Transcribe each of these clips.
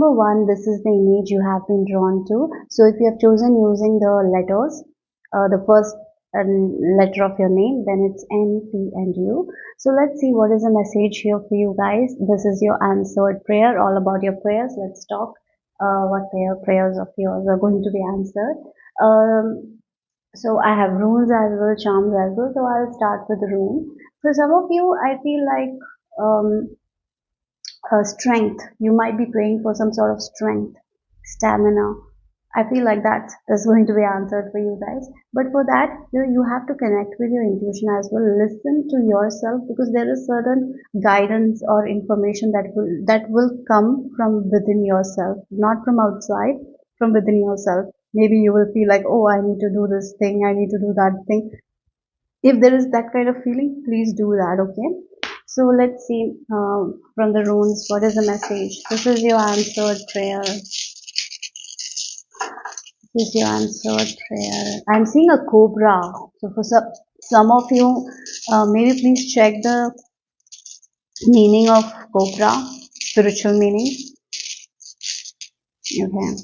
number one, this is the image you have been drawn to. So if you have chosen using the letters, the first letter of your name, then it's N, P, and U. So let's see what is the message here for you guys. This is your answered prayer, all about your prayers. Let's talk what prayers of yours are going to be answered. So I have runes as well, charms as well. So I'll start with the rune. For some of you, I feel like strength. You might be praying for some sort of strength, stamina. I feel like that is going to be answered for you guys. But for that, you have to connect with your intuition as well. Listen to yourself, because there is certain guidance or information that will come from within yourself, not from outside, from within yourself. Maybe you will feel like, oh, I need to do this thing, I need to do that thing. If there is that kind of feeling, please do that, okay? So let's see from the runes, what is the message? This is your answered prayer. This is your answered prayer. I'm seeing a cobra. So for some of you, maybe please check the meaning of cobra, spiritual meaning. Okay.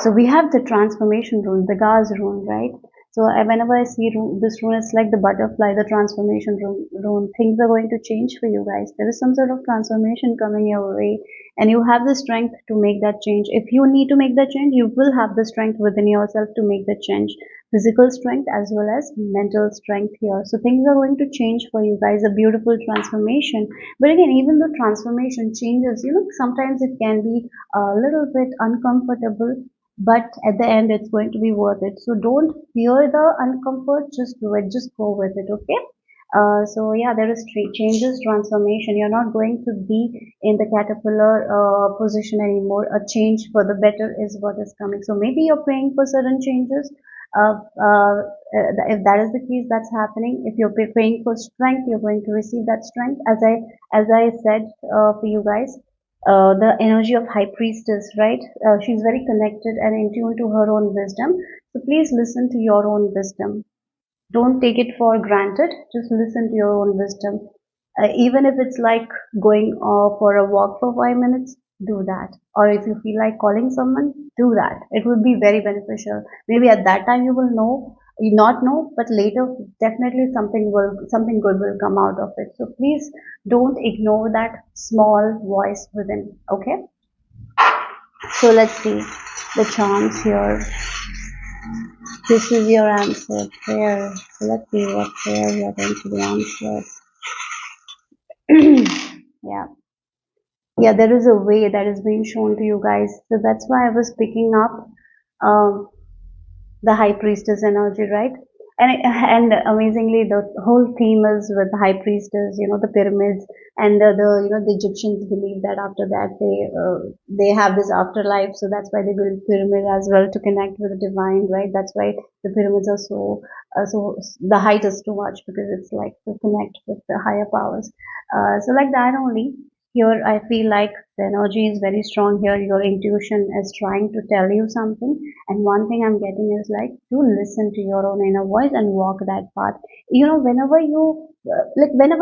So we have the transformation rune, the Gaz rune, right? So whenever I see this rune, it's like the butterfly, the transformation rune. Things are going to change for you guys. There is some sort of transformation coming your way, and you have the strength to make that change. If you need to make that change, you will have the strength within yourself to make the change. Physical strength as well as mental strength here. So things are going to change for you guys. A beautiful transformation. But again, even though transformation changes, sometimes it can be a little bit uncomfortable, but at the end it's going to be worth it. So don't fear the uncomfort, just do it, just go with it, okay? So yeah, there is changes, transformation. You're not going to be in the caterpillar position anymore. A change for the better is what is coming. So maybe you're praying for certain changes. If that is the case, that's happening. If you're praying for strength, you're going to receive that strength. As I said for you guys, the energy of high priestess, right? She's very connected and in tune to her own wisdom. So please listen to your own wisdom. Don't take it for granted. Just listen to your own wisdom. Even if it's like going for a walk for 5 minutes, do that. Or if you feel like calling someone, do that. It would be very beneficial. Maybe at that time you not know, but later definitely something good will come out of it. So please don't ignore that small voice within. Okay. So let's see the charms here. This is your answered prayer. So let's see what prayer you are going to be answered. Yeah. Yeah, there is a way that is being shown to you guys. So that's why I was picking up the high priestess energy, right? And amazingly, the whole theme is with the high priestess, the pyramids, and the Egyptians believe that after that they have this afterlife, so that's why they build pyramid as well, to connect with the divine, right? That's why the pyramids are so the height is too much, because it's like to connect with the higher powers. So like that only. Here I feel like the energy is very strong here. Your intuition is trying to tell you something, and one thing I'm getting is like to listen to your own inner voice and walk that path. Whenever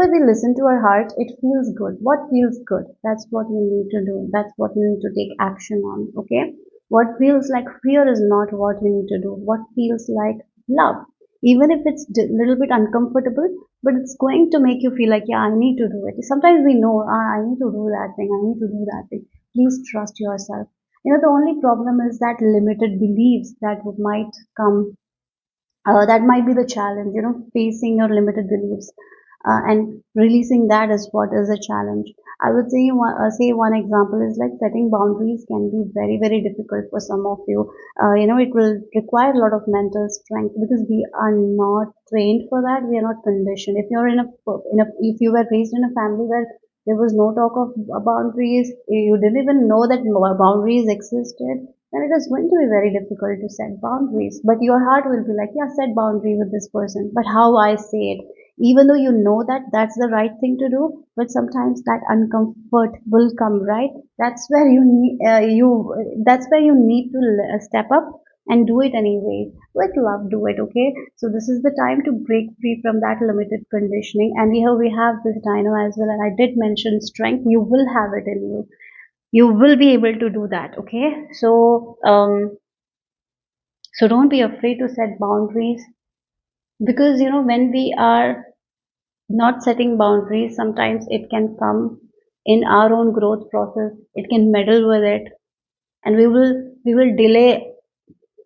we listen to our heart, it feels good. What feels good? That's what we need to do. That's what we need to take action on. Okay. What feels like fear is not what we need to do. What feels like love, even if it's a little bit uncomfortable, but it's going to make you feel like, yeah, I need to do it. Sometimes we know, I need to do that thing, I need to do that thing. Please trust yourself. The only problem is that limited beliefs that might come, that might be the challenge, facing your limited beliefs, and releasing that is what is a challenge. I would say one example is like setting boundaries can be very, very difficult for some of you. It will require a lot of mental strength, because we are not trained for that. We are not conditioned. If you were raised in a family where there was no talk of boundaries, you didn't even know that boundaries existed, then it is going to be very difficult to set boundaries. But your heart will be like, yeah, set boundary with this person. But how I say it, even though you know that that's the right thing to do, but sometimes that uncomfort will come, right? That's where you need to step up and do it anyway. With love, do it, okay? So this is the time to break free from that limited conditioning. And here we have this dino as well, and I did mention strength. You will have it in you. You will be able to do that. Okay, so don't be afraid to set boundaries, because when we are not setting boundaries, sometimes it can come in our own growth process, it can meddle with it, and we will delay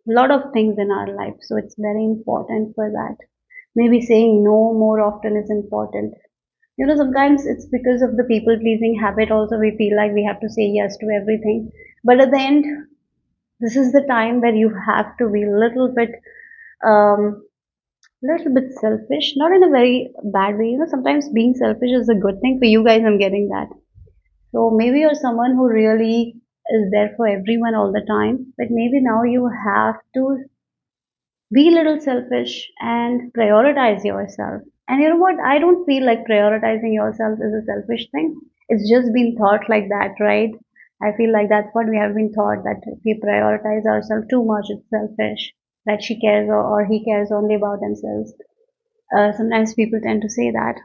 a lot of things in our life. So it's very important for that. Maybe saying no more often is important. Sometimes it's because of the people pleasing habit also, we feel like we have to say yes to everything. But at the end, this is the time where you have to be a um little bit selfish, not in a very bad way. Sometimes being selfish is a good thing for you guys. I'm getting that. So maybe you're someone who really is there for everyone all the time, but maybe now you have to be a little selfish and prioritize yourself. And you know what? I don't feel like prioritizing yourself is a selfish thing. It's just been thought like that, right? I feel like that's what we have been taught, that if we prioritize ourselves too much, it's selfish. That she cares or he cares only about themselves. Sometimes people tend to say that.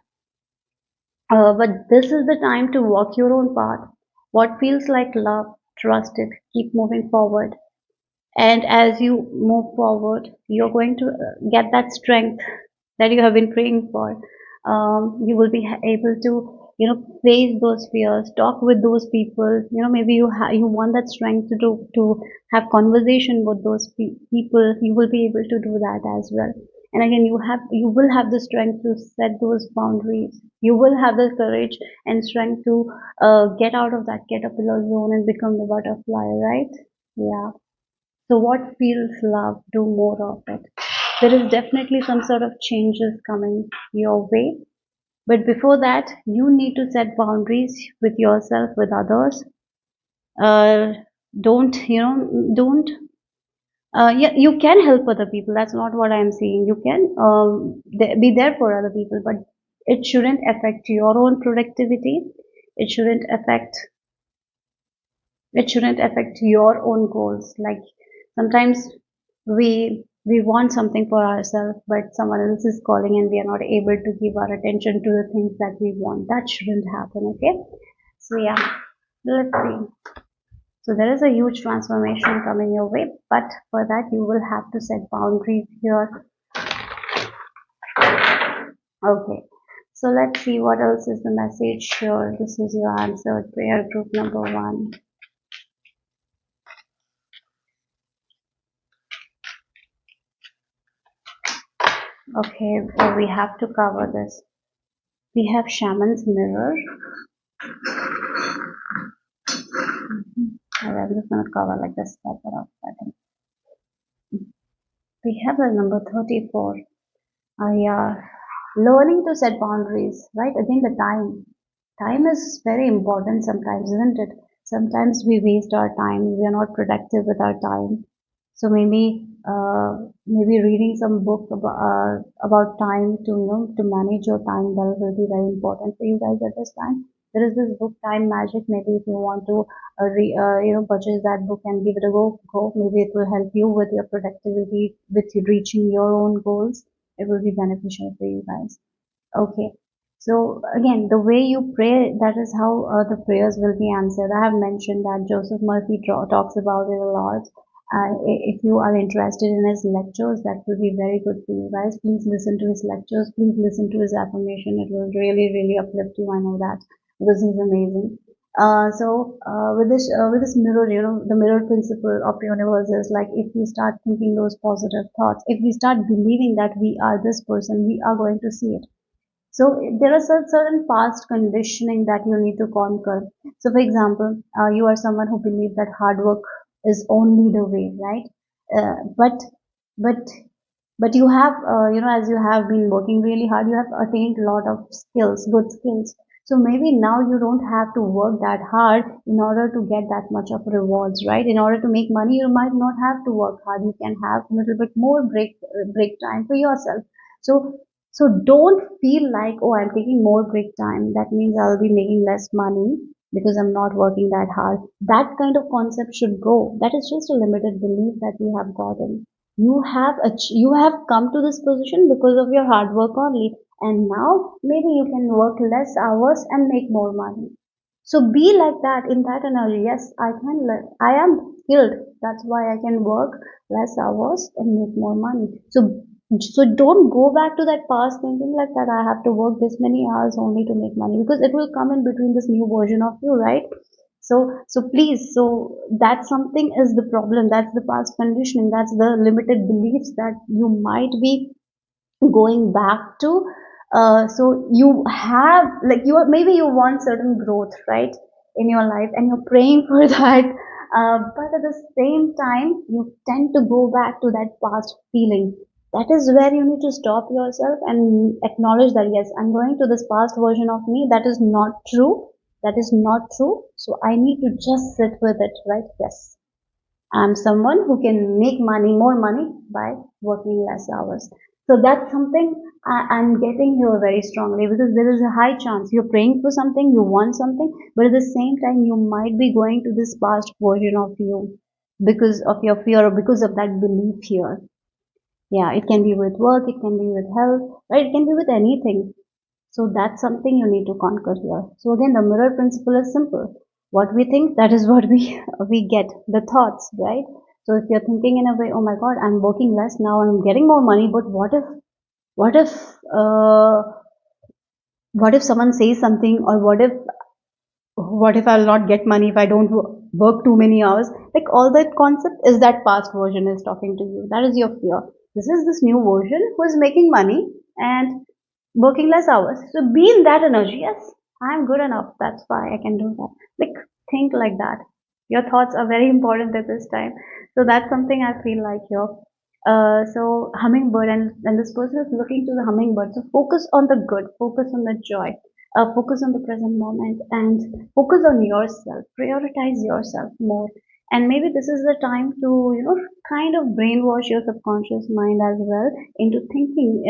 But this is the time to walk your own path. What feels like love, trust it, keep moving forward. And as you move forward, you're going to get that strength that you have been praying for. You will be able to face those fears, talk with those people. Maybe you want that strength to have conversation with those people. You will be able to do that as well. And again, you will have the strength to set those boundaries. You will have the courage and strength to get out of that caterpillar zone and become the butterfly, right? Yeah. So what feels love? Do more of it. There is definitely some sort of changes coming your way. But before that, you need to set boundaries with yourself, with others. Uh, don't, yeah, you can help other people. That's not what I'm saying. You can be there for other people, but it shouldn't affect your own productivity. It shouldn't affect it shouldn't affect your own goals. Like sometimes we want something for ourselves, but someone else is calling and we are not able to give our attention to the things that we want. That shouldn't happen. Okay, so yeah, let's see. So there is a huge transformation coming your way, but for that you will have to set boundaries here. Okay, so let's see what else is the message here. This is your answered prayer group number 1. Okay, well, we have to cover this. We have Shaman's Mirror. I'm just going to cover like this. I think. We have the number 34. Yeah, learning to set boundaries, right? Again, the time. Time is very important sometimes, isn't it? Sometimes we waste our time. We are not productive with our time. So maybe reading some book about time to to manage your time, that will be very important for you guys at this time. There is this book Time Magic. Maybe if you want to purchase that book and give it a go, maybe it will help you with your productivity, with you reaching your own goals. It will be beneficial for you guys. Okay. So again, the way you pray, that is how the prayers will be answered. I have mentioned that Joseph Murphy talks about it a lot. If you are interested in his lectures, that will be very good for you guys. Please listen to his lectures. Please listen to his affirmation. It will really, really uplift you. I know that because he's amazing. With this mirror, the mirror principle of universe is like, if we start thinking those positive thoughts, if we start believing that we are this person, we are going to see it. So there are certain past conditioning that you need to conquer. So for example, you are someone who believes that hard work is only the way, right? But but you have as you have been working really hard, you have attained a lot of skills, good skills. So maybe now you don't have to work that hard in order to get that much of rewards, right? In order to make money, you might not have to work hard. You can have a little bit more break time for yourself. So so don't feel like, oh, I'm taking more break time, that means I'll be making less money because I'm not working that hard. That kind of concept should go. That is just a limited belief that we have gotten. You have come to this position because of your hard work only, and now maybe you can work less hours and make more money. So be like that, in that energy. Yes, I am skilled, that's why I can work less hours and make more money. So don't go back to that past thinking like that I have to work this many hours only to make money, because it will come in between this new version of you, right? So please, so that's something is the problem, that's the past conditioning, that's the limited beliefs that you might be going back to. So you have, like, you are, maybe you want certain growth, right, in your life, and you're praying for that, but at the same time you tend to go back to that past feeling. That is where you need to stop yourself and acknowledge that, yes, I'm going to this past version of me, that is not true, that is not true. So I need to just sit with it, right? Yes, I'm someone who can make money, more money, by working less hours. So that's something I'm getting here very strongly, because there is a high chance you're praying for something, you want something, but at the same time, you might be going to this past version of you because of your fear or because of that belief here. Yeah, it can be with work, it can be with health, right? It can be with anything. So that's something you need to conquer here. So again, the mirror principle is simple. What we think, that is what we get. The thoughts, right? So if you're thinking in a way, oh my God, I'm working less now, I'm getting more money, but what if, uh, what if someone says something, or what if I'll not get money if I don't work too many hours? Like, all that concept is that past version is talking to you. That is your fear. This is this new version who is making money and working less hours. So be in that energy. Yes, I'm good enough. That's why I can do that. Like, think like that. Your thoughts are very important at this time. So that's something I feel like here. So hummingbird, and this person is looking to the hummingbird. So focus on the good, focus on the joy, focus on the present moment, and focus on yourself. Prioritize yourself more. And maybe this is the time to, kind of brainwash your subconscious mind as well into thinking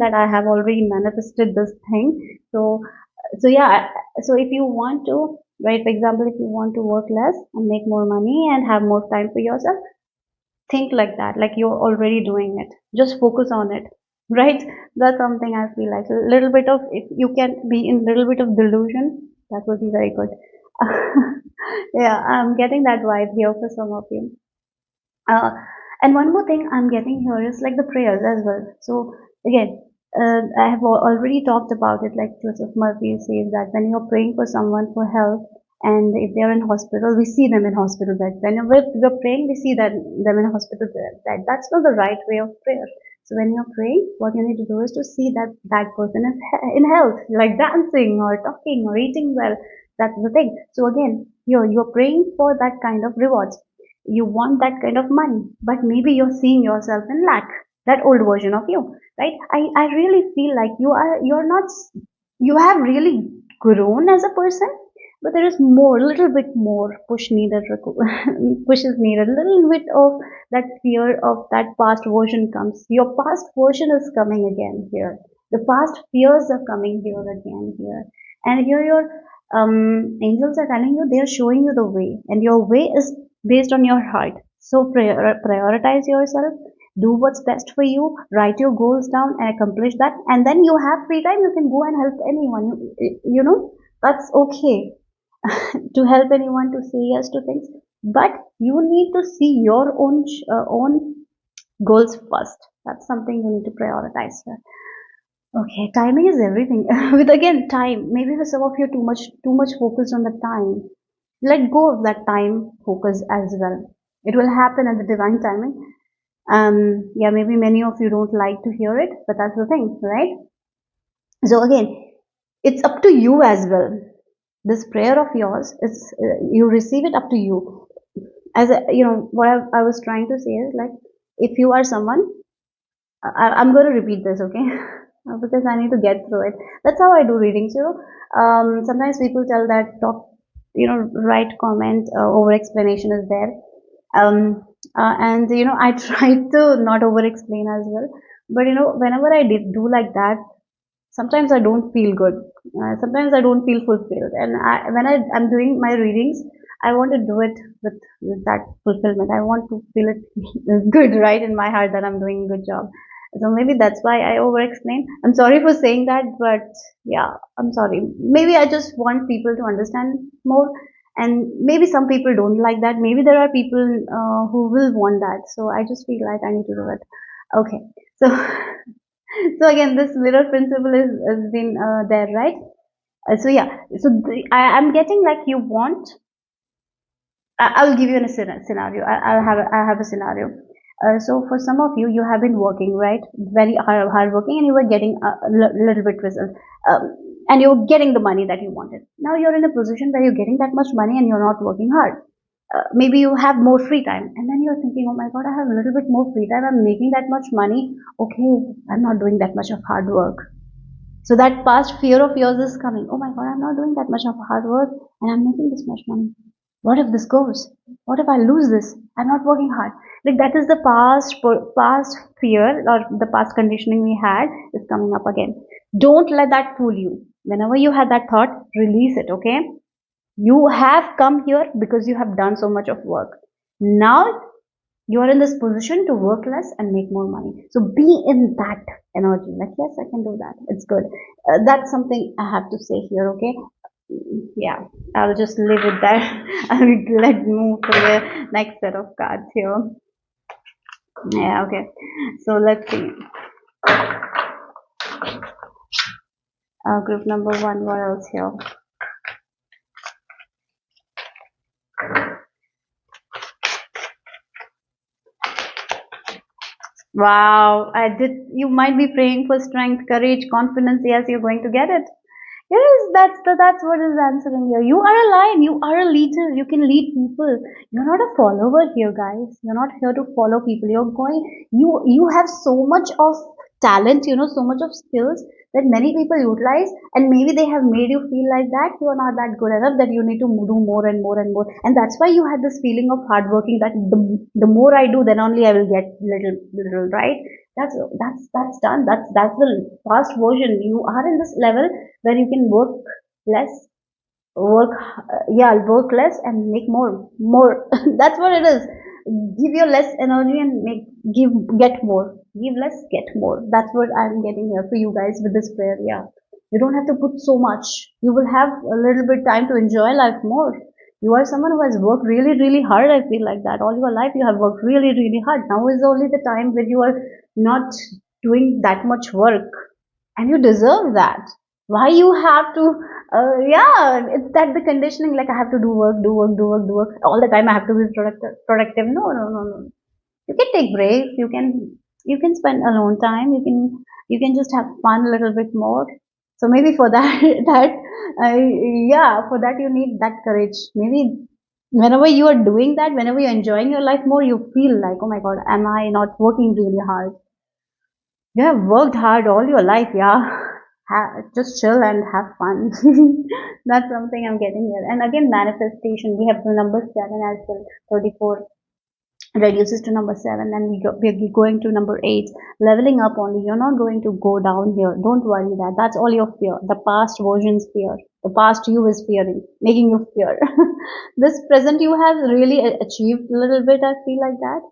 that I have already manifested this thing. So yeah, so if you want to, right, for example, if you want to work less and make more money and have more time for yourself, think like that, like you're already doing it. Just focus on it, right? That's something I feel like. A little bit of, if you can be in little bit of delusion, that would be very good. Yeah, I'm getting that vibe here for some of you. uh, and one more thing I'm getting here is like the prayers as well. So again, I have already talked about it. Like Joseph Murphy says that when you're praying for someone for help, and if they're in hospital, we see them in hospital bed. Whenever we're praying, we see them in hospital bed. That's not the right way of prayer. So when you're praying, what you need to do is to see that that person is in health, like dancing or talking or eating well. That's the thing. So again, you're praying for that kind of rewards. You want that kind of money, but maybe you're seeing yourself in lack, that old version of you, right? I really feel like you're not, you have really grown as a person, but there is more, a little bit more push needed, push is needed, a little bit of that fear of that past version comes. Your past version is coming again here. The past fears are coming here again here. And here your angels are telling you, they are showing you the way, and your way is based on your heart. So prioritize yourself, do what's best for you, write your goals down and accomplish that, and then you have free time, you can go and help anyone. You know, that's okay. To help anyone, to say yes to things, but you need to see your own goals first. That's something you need to prioritize here. Okay, timing is everything. With again time, maybe for some of you too much focused on the time. Let go of that time focus as well. It will happen at the divine timing. Yeah, maybe many of you don't like to hear it, but that's the thing, right? So again, it's up to you as well. This prayer of yours is, you receive it up to you. As a, what I was trying to say is, like, if you are someone, I'm going to repeat this, okay? Because I need to get through it. That's how I do readings. Sometimes people tell that talk, write comment, over explanation is there. And I try to not over explain as well. But whenever I did do like that, sometimes I don't feel good. Sometimes I don't feel fulfilled. And when I'm doing my readings, I want to do it with that fulfillment. I want to feel it good, right, in my heart that I'm doing a good job. So maybe that's why I over explain. I'm sorry for saying that, but yeah, I'm sorry. Maybe I just want people to understand more, and maybe some people don't like that. Maybe there are people who will want that. So I just feel like I need to do it. Okay. So so again, this mirror principle has been there, right? So yeah. So I'm getting like you want. I'll give you a scenario. I have a scenario. So for some of you, you have been working, right? Very hard working, and you were getting a little bit result, and you're getting the money that you wanted. Now you're in a position where you're getting that much money and you're not working hard. Maybe you have more free time, and then you're thinking, oh my god, I have a little bit more free time. I'm making that much money. Okay, I'm not doing that much of hard work. So that past fear of yours is coming. Oh my god, I'm not doing that much of hard work and I'm making this much money. What if this goes? What if I lose this? I'm not working hard. Like that is the past fear or the past conditioning we had is coming up again. Don't let that fool you. Whenever you had that thought, release it, okay? You have come here because you have done so much of work. Now you are in this position to work less and make more money. So be in that energy. Like, yes, I can do that. It's good. That's something I have to say here, okay? Yeah, I'll just leave it there. Let's move to the next set of cards here. Yeah, okay. So let's see. Group number one, what else here? Wow, I did. You might be praying for strength, courage, confidence. Yes, you're going to get it. Yes, that's what is answering here. You are a lion. You are a leader. You can lead people. You're not a follower here, guys. You're not here to follow people. You're going. You have so much of talent. You know, so much of skills that many people utilize, and maybe they have made you feel like that you are not that good enough. That you need to do more and more and more, and that's why you had this feeling of hard working. That the more I do, then only I will get little, right? That's done. That's the past version. You are in this level where you can work less, work less and make more. That's what it is. Give your less energy and get more. Give less, get more. That's what I'm getting here for you guys with this prayer. Yeah, you don't have to put so much. You will have a little bit time to enjoy life more. You are someone who has worked really hard. I feel like that all your life you have worked really hard. Now is only the time when you are not doing that much work, and you deserve that. Why you have to yeah, it's that the conditioning, like I have to do work all the time. I have to be productive. No. You can take breaks. You can spend alone time. You can just have fun a little bit more. So maybe for that that yeah, for that you need that courage. Maybe whenever you are doing that, whenever you're enjoying your life more, you feel like, oh my god, am I not working really hard? You have worked hard all your life, yeah. Just chill and have fun. That's something I'm getting here. And again, manifestation. We have the number 7 as well. 34 reduces to number 7, and we're going to number 8. Leveling up only. You're not going to go down here. Don't worry that. That's all your fear. The past version's fear. The past you is fearing, making you fear. This present you have really achieved a little bit, I feel like that.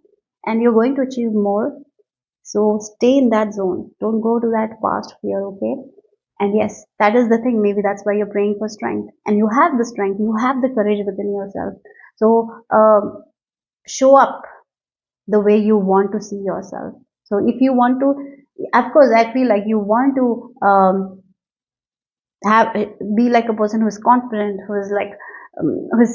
And you're going to achieve more, so stay in that zone. Don't go to that past fear, okay? And yes, that is the thing. Maybe that's why you're praying for strength. And you have the strength, you have the courage within yourself. So show up the way you want to see yourself. So if you want to, of course, I feel like you want to have be like a person who's confident, who's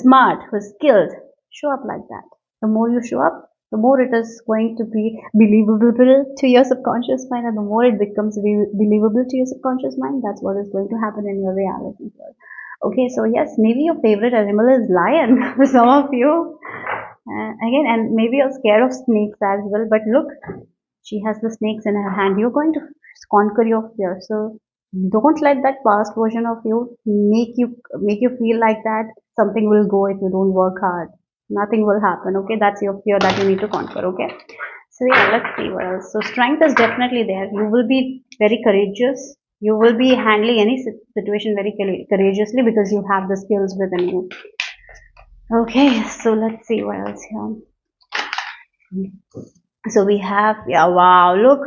smart, who's skilled. Show up like that. The more you show up, the more it is going to be believable to your subconscious mind, and the more it becomes believable to your subconscious mind, that's what is going to happen in your reality. Okay, so yes, maybe your favorite animal is lion for some of you. Again, and maybe you're scared of snakes as well, but look, she has the snakes in her hand. You're going to conquer your fear. So don't let that past version of you make you feel like that something will go if you don't work hard. Nothing will happen. Okay, that's your fear that you need to conquer. Okay. So yeah, let's see what else. So strength is definitely there. You will be very courageous. You will be handling any situation very courageously because you have the skills within you. Okay, so let's see what else here. So we have, yeah, wow, look,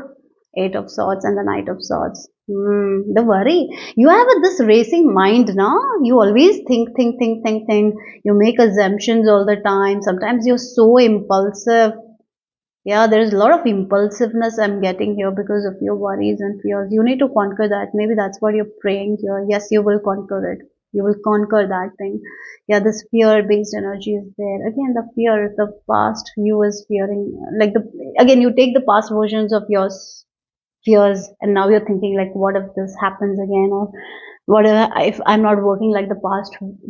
Eight of Swords and the Knight of Swords. The worry. You have this racing mind now. You always think. You make assumptions all the time. Sometimes you're so impulsive. Yeah, there's a lot of impulsiveness I'm getting here because of your worries and fears. You need to conquer that. Maybe that's what you're praying here. Yes, you will conquer it. You will conquer that thing. Yeah, this fear-based energy is there. Again, the fear, the past you is fearing. Like again, you take the past versions of yours fears and now you're thinking like what if this happens again, or what if I'm not working like the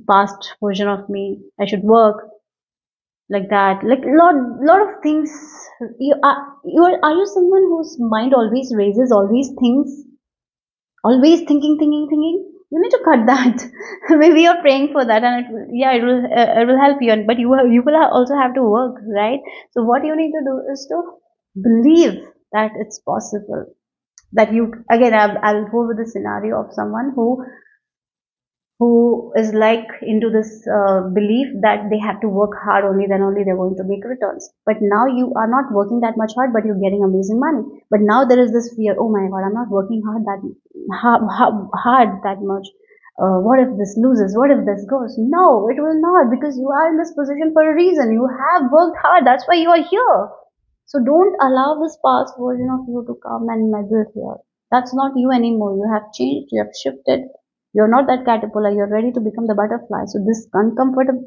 past version of me. I should work like that, like lot of things. Are you someone whose mind always races, always thinks, always thinking? You need to cut that. Maybe you're praying for that and it will help you, but you will also have to work, right? So what you need to do is to believe that it's possible, that you again I'll go with the scenario of someone who is like into this belief that they have to work hard, only then only they're going to make returns. But now you are not working that much hard, but you're getting amazing money. But now there is this fear, oh my god, I'm not working hard that much. What if this loses? What if this goes? No, it will not, because you are in this position for a reason. You have worked hard, that's why you are here. So don't allow this past version of you to come and meddle here. That's not you anymore. You have changed, you have shifted. You're not that caterpillar. You're ready to become the butterfly. So this uncomfortable,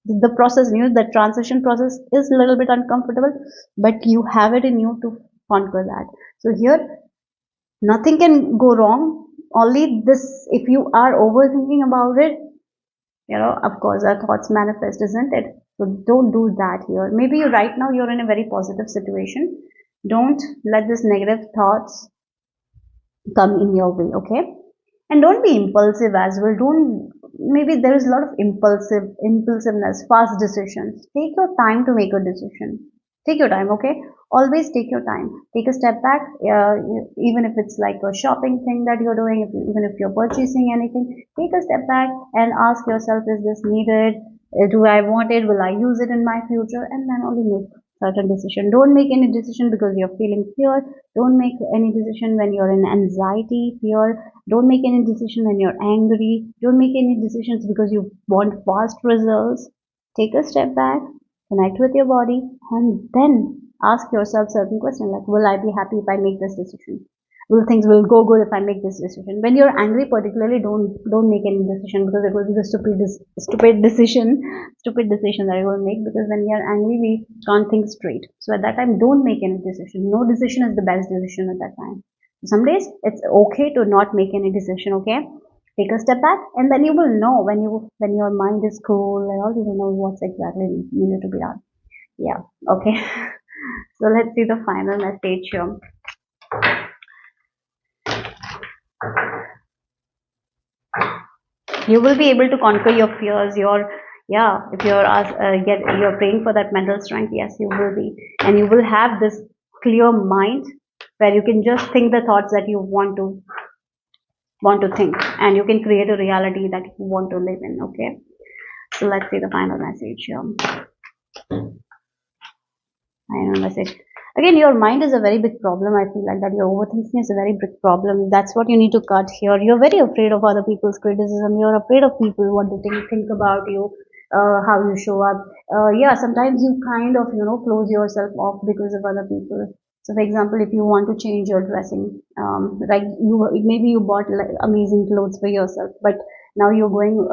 the process, the transition process is a little bit uncomfortable, but you have it in you to conquer that. So here, nothing can go wrong. Only this, if you are overthinking about it, of course, our thoughts manifest, isn't it? So don't do that here. Maybe right now you're in a very positive situation. Don't let this negative thoughts come in your way, okay? And don't be impulsive as well. Don't, maybe there is a lot of impulsiveness, fast decisions. Take your time to make a decision. Take your time, okay? Always take your time. Take a step back, even if it's like a shopping thing that you're doing, even if you're purchasing anything, take a step back and ask yourself, is this needed? Do I want it? Will I use it in my future? And then only make certain decision. Don't make any decision because you're feeling fear. Don't make any decision when you're in anxiety, fear. Don't make any decision when you're angry. Don't make any decisions because you want fast results. Take a step back, connect with your body, and then ask yourself certain questions like, will I be happy if I make this decision? Will things will go good if I make this decision? When you're angry, particularly, don't make any decision, because it will be the stupid decision that you will make, because when you're angry, we can't think straight. So at that time, don't make any decision. No decision is the best decision at that time. Some days it's okay to not make any decision, okay? Take a step back, and then you will know when your mind is cool and all, you will know what's exactly needed to be done. Yeah, okay. So let's see the final message here. You will be able to conquer your fears. If you're praying for that mental strength, yes, you will be, and you will have this clear mind where you can just think the thoughts that you want to think, and you can create a reality that you want to live in. Okay, so let's see the final message here. Final message. Again, your mind is a very big problem. I feel like that your overthinking is a very big problem. That's what you need to cut here. You're very afraid of other people's criticism. You're afraid of people, what they think about you, how you show up. Sometimes you kind of, close yourself off because of other people. So, for example, if you want to change your dressing, like maybe you bought like amazing clothes for yourself, but now you're going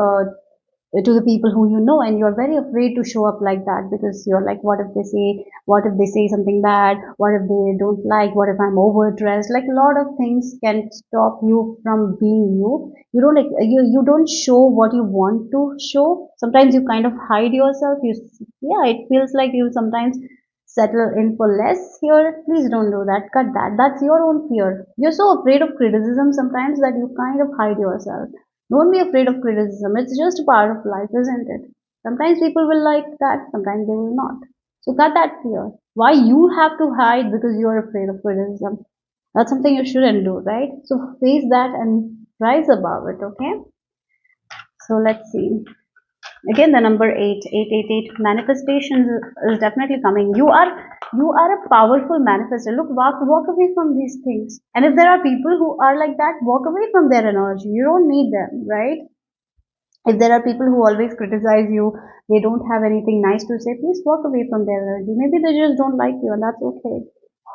to the people who you know, and you're very afraid to show up like that, because you're like, what if they say something bad, what if they don't like, what if I'm overdressed, like a lot of things can stop you from being you don't show what you want to show. Sometimes you kind of hide yourself. It feels like you sometimes settle in for less here. Please don't do that. Cut that. That's your own fear. You're so afraid of criticism sometimes that you kind of hide yourself. Don't be afraid of criticism. It's just a part of life, isn't it? Sometimes people will like that, sometimes they will not. So cut that fear. Why you have to hide because you are afraid of criticism? That's something you shouldn't do, right? So face that and rise above it, okay? So let's see. Again, the number 8, 8, 8, 8, manifestations is definitely coming. You are a powerful manifester. Look, walk away from these things. And if there are people who are like that, walk away from their energy. You don't need them, right? If there are people who always criticize you, they don't have anything nice to say, please walk away from their energy. Maybe they just don't like you, and that's okay.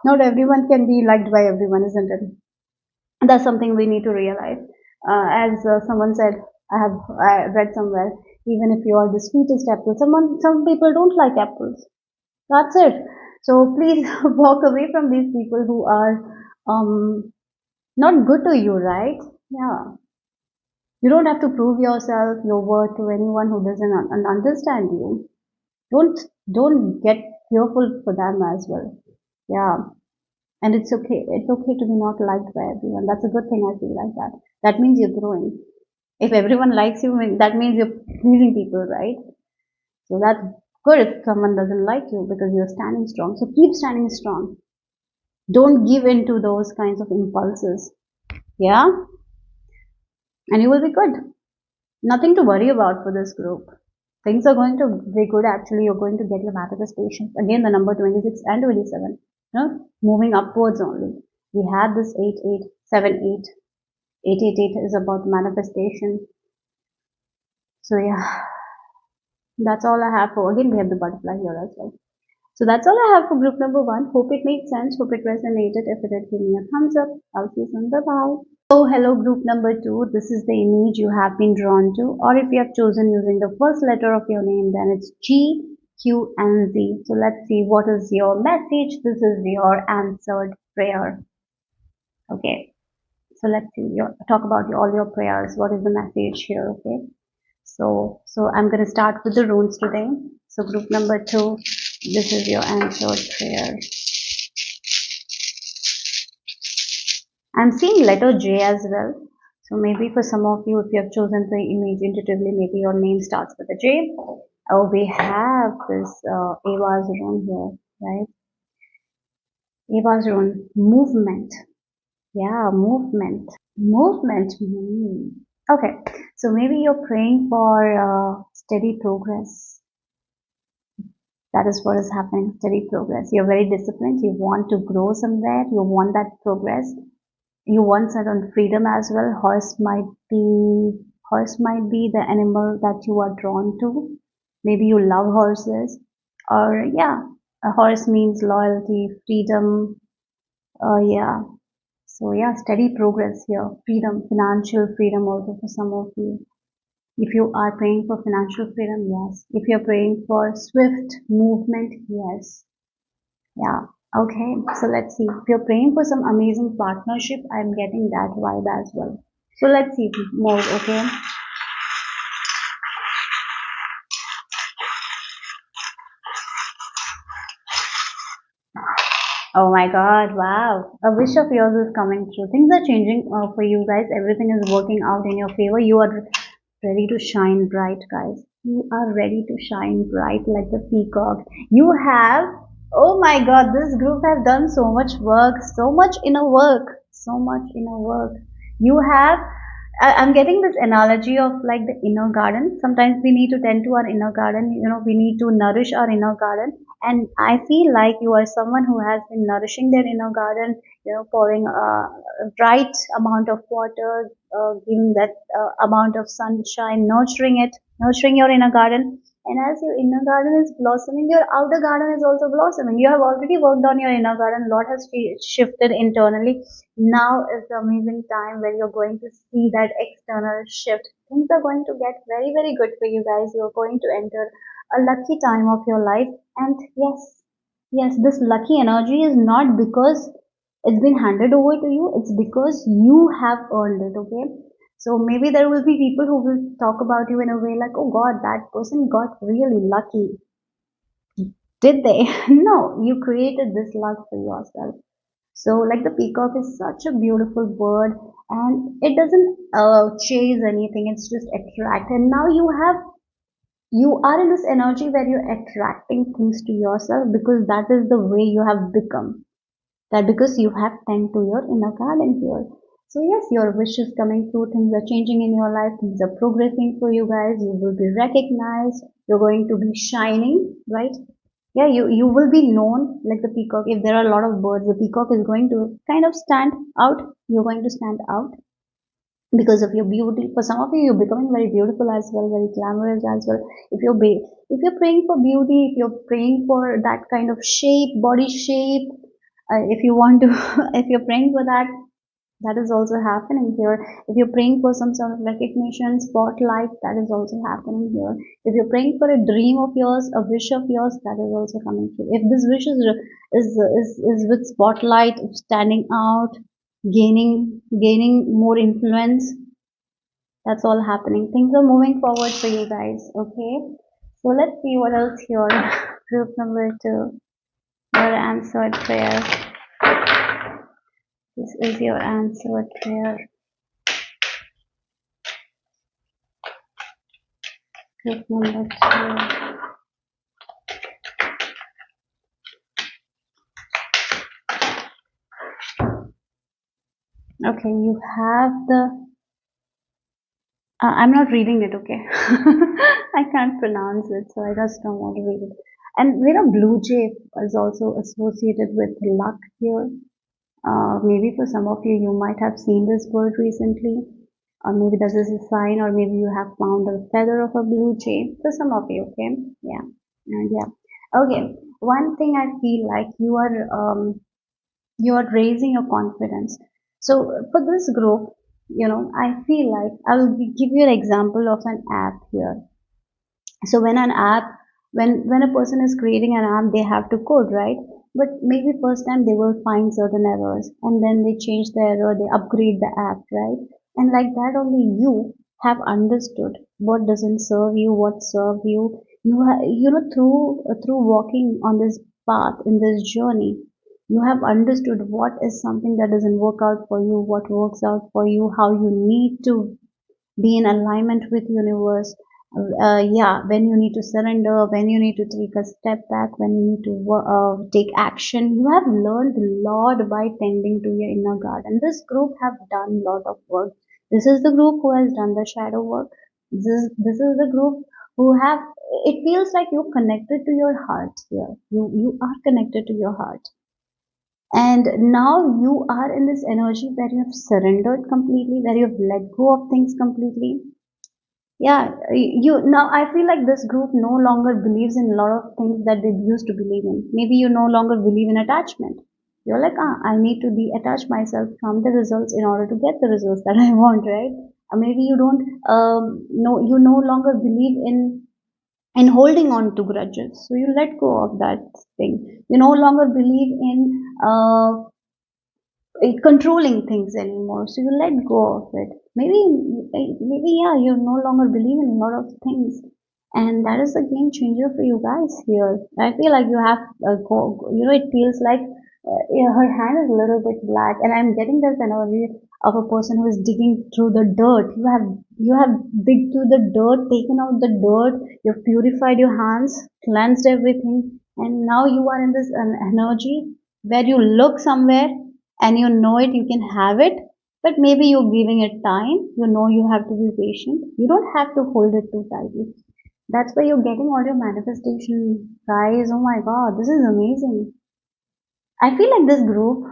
Not everyone can be liked by everyone, isn't it? That's something we need to realize. As someone said, I read somewhere, even if you are the sweetest apple, some people don't like apples. That's it. So please walk away from these people who are not good to you, right? Yeah. You don't have to prove yourself, your worth to anyone who doesn't understand you. Don't don't get fearful for them as well. Yeah. And it's okay. It's okay to be not liked by everyone. That's a good thing. I feel like that. That means you're growing. If everyone likes you, that means you're pleasing people, right? So that's good if someone doesn't like you because you're standing strong. So keep standing strong. Don't give in to those kinds of impulses. Yeah? And you will be good. Nothing to worry about for this group. Things are going to be good actually. You're going to get your manifestations. Again, the number 26 and 27. You know, moving upwards only. We had this 8878. 888 is about manifestation. So yeah, that's all I have for. Again, we have the butterfly here as well. So that's all I have for group number 1. Hope it made sense. Hope it resonated. If it did, give me a thumbs up. I'll see you soon. Bye bye. So hello group number 2. This is the image you have been drawn to, or if you have chosen using the first letter of your name, then it's G, Q and Z. So let's see what is your message. This is your answered prayer. Okay. So let's see talk about all your prayers. What is the message here? Okay. So I'm going to start with the runes today. So group number 2, this is your answered prayer. I'm seeing letter J as well. So maybe for some of you, if you have chosen the image intuitively, maybe your name starts with a J. Oh, we have this Ava's rune here, right? Ava's rune, movement. Yeah, movement. Movement. Okay, so maybe you're praying for steady progress. That is what is happening, steady progress. You're very disciplined. You want to grow somewhere. You want that progress. You want certain freedom as well. Horse might be the animal that you are drawn to. Maybe you love horses, or yeah, a horse means loyalty, freedom. Yeah. So yeah, steady progress here. Freedom, financial freedom also for some of you. If you are praying for financial freedom, yes. If you're praying for swift movement, yes. Yeah. Okay. So let's see. If you're praying for some amazing partnership, I'm getting that vibe as well. So let's see more. Okay. Oh my God. Wow. A wish of yours is coming true. Things are changing for you guys. Everything is working out in your favor. You are ready to shine bright, guys. You are ready to shine bright like the peacock. You have, oh my God, this group have done so much work, so much inner work, so much inner work. You have, I'm getting this analogy of like the inner garden. Sometimes we need to tend to our inner garden, we need to nourish our inner garden. And I feel like you are someone who has been nourishing their inner garden, pouring a right amount of water, giving that amount of sunshine, nurturing your inner garden. And as your inner garden is blossoming, your outer garden is also blossoming. You have already worked on your inner garden. A lot has shifted internally. Now is the amazing time where you're going to see that external shift. Things are going to get very, very good for you guys. You're going to enter a lucky time of your life. And yes, yes, this lucky energy is not because it's been handed over to you, it's because you have earned it, okay? So maybe there will be people who will talk about you in a way like, oh God, that person got really lucky. Did they? No, you created this luck for yourself. So, like the peacock is such a beautiful bird and it doesn't chase anything, it's just attract. And now you are in this energy where you're attracting things to yourself because that is the way you have become. That because you have tend to your inner garden here. So yes, your wish is coming true. Things are changing in your life. Things are progressing for you guys. You will be recognized. You're going to be shining, right? Yeah, you will be known like the peacock. If there are a lot of birds, the peacock is going to kind of stand out. You're going to stand out because of your beauty. For some of you, you're becoming very beautiful as well, very glamorous as well. If you're praying for beauty, if you're praying for that kind of shape, body shape, if you want to, if you're praying for that, that is also happening here. If you're praying for some sort of recognition, spotlight, that is also happening here. If you're praying for a dream of yours, a wish of yours, that is also coming true. If this wish is with spotlight, standing out, gaining more influence, that's all happening. Things are moving forward for you guys. Okay. So let's see what else here. Group number 2, your answered prayer. This is your answered prayer. Group number 2. Okay, you have the. I'm not reading it, okay? I can't pronounce it, so I just don't want to read it. And blue jay is also associated with luck here. Maybe for some of you, you might have seen this bird recently, or maybe this is a sign, or maybe you have found a feather of a blue jay. For some of you, okay? Yeah, and yeah. Okay, one thing I feel like you are raising your confidence. So for this group, I feel like I'll give you an example of an app here. So when an app, when a person is creating an app, they have to code, right? But maybe first time they will find certain errors, and then they change the error, they upgrade the app, right? And like that only you have understood what doesn't serve you, what serve you. Through walking on this path, in this journey, you have understood what is something that doesn't work out for you, what works out for you, how you need to be in alignment with universe. Yeah, when you need to surrender, when you need to take a step back, when you need to take action. You have learned a lot by tending to your inner garden. This group have done a lot of work. This is the group who has done the shadow work. This is the group who have, it feels like you're connected to your heart here. You are connected to your heart, and now you are in this energy where you have surrendered completely, where you have let go of things completely. Yeah, you now I feel like this group no longer believes in a lot of things that they used to believe in. Maybe you no longer believe in attachment. You're like, I need to detach myself from the results in order to get the results that I want, right? Or maybe you don't no you no longer believe in holding on to grudges. So you let go of that thing. You no longer believe in controlling things anymore. So you let go of it. Maybe yeah, you no longer believe in a lot of things, and that is a game changer for you guys here. I feel like you have it feels like yeah, her hand is a little bit black, and I'm getting this energy of a person who is digging through the dirt. You have digged through the dirt, taken out the dirt. You've purified your hands, cleansed everything, and now you are in this energy where you look somewhere and you know it, you can have it, but maybe you're giving it time. You have to be patient. You don't have to hold it too tightly. That's why you're getting all your manifestation, guys. Oh my god, this is amazing. I feel like this group,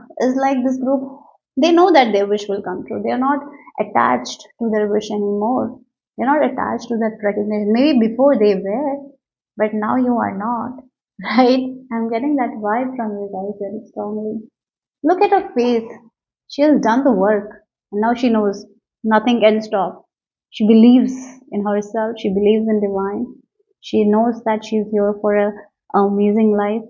they know that their wish will come true. They're not attached to their wish anymore. They're not attached to that recognition. Maybe before they were, but now you are not. Right? I'm getting that vibe from you guys very strongly. Look at her face. She has done the work, and now she knows nothing can stop. She believes in herself. She believes in divine. She knows that she's here for a amazing life,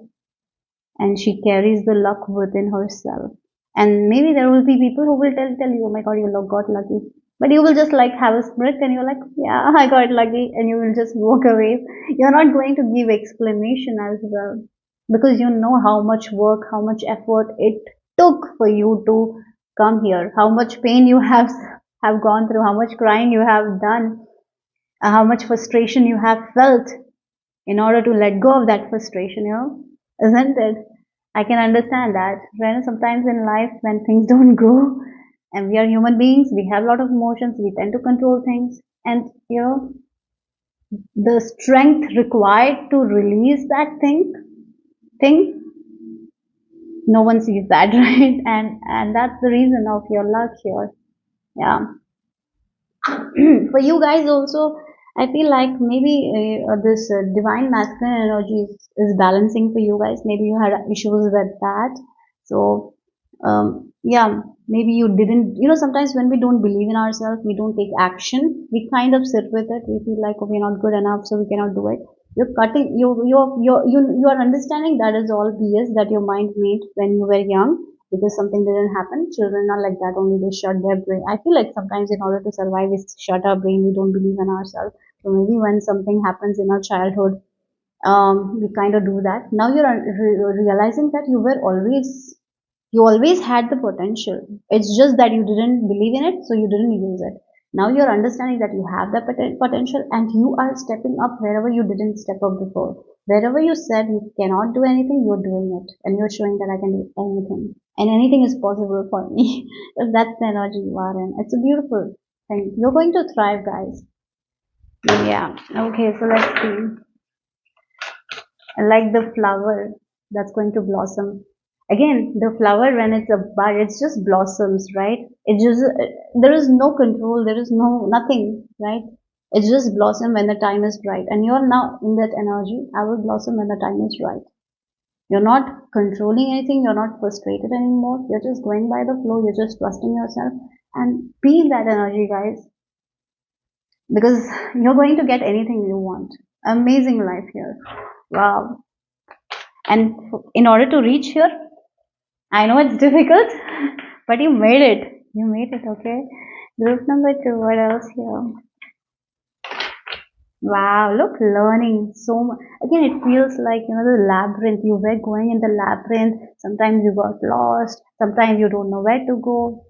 and she carries the luck within herself. And maybe there will be people who will tell you, "Oh my God, you got lucky," but you will just like have a spirit, and you're like, "Yeah, I got lucky," and you will just walk away. You're not going to give explanation as well, because you know how much work, how much effort it took for you to come here, how much pain you have gone through, how much crying you have done, how much frustration you have felt in order to let go of that frustration, isn't it? I can understand that when sometimes in life when things don't go and we are human beings, we have a lot of emotions, we tend to control things, and the strength required to release that thing, no one sees that, right? And that's the reason of your luck here. Yeah. For you guys also, I feel like maybe this divine masculine energy is balancing for you guys. Maybe you had issues with that. So yeah, maybe you didn't, sometimes when we don't believe in ourselves, we don't take action, we kind of sit with it, we feel like, oh, we're not good enough, so we cannot do it. You're cutting, you are understanding that is all BS that your mind made when you were young, because something didn't happen. Children are like that, only they shut their brain. I feel like sometimes in order to survive, we shut our brain, we don't believe in ourselves. So maybe when something happens in our childhood, we kind of do that. Now you're realizing that you always had the potential. It's just that you didn't believe in it, so you didn't use it. Now you're understanding that you have that potential, and you are stepping up wherever you didn't step up before. Wherever you said you cannot do anything, you're doing it, and you're showing that I can do anything, and anything is possible for me. If that's the energy you are in, it's a beautiful thing. You're going to thrive, guys. Yeah. Okay. So let's see. Like the flower that's going to blossom. Again, the flower, when it's a bud, it's just blossoms, right? It just, there is no control, there is no nothing, right? It just blossom when the time is right. And you're now in that energy. I will blossom when the time is right. You're not controlling anything, you're not frustrated anymore. You're just going by the flow, you're just trusting yourself, and be in that energy, guys, because you're going to get anything you want. Amazing life here. Wow. And in order to reach here, I know it's difficult, but you made it. You made it, okay? Group number two, what else here? Wow, look, learning so much. Again, it feels like, the labyrinth. You were going in the labyrinth. Sometimes you got lost. Sometimes you don't know where to go.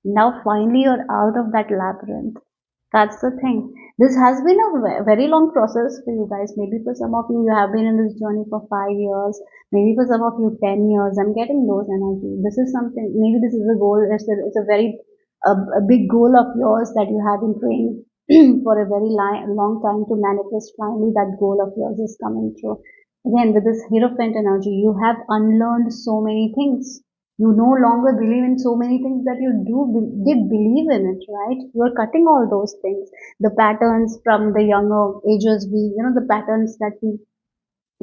Now finally you're out of that labyrinth. That's the thing. This has been a very long process for you guys. Maybe for some of you, you have been in this journey for 5 years. Maybe for some of you, 10 years. I'm getting those energy. This is something, maybe this is a goal. It's a very a big goal of yours that you have been praying for a very long time to manifest. Finally, that goal of yours is coming true. Again, with this Hierophant energy, you have unlearned so many things. You no longer believe in so many things that you did believe in it, right? You are cutting all those things, the patterns from the younger ages, the patterns that we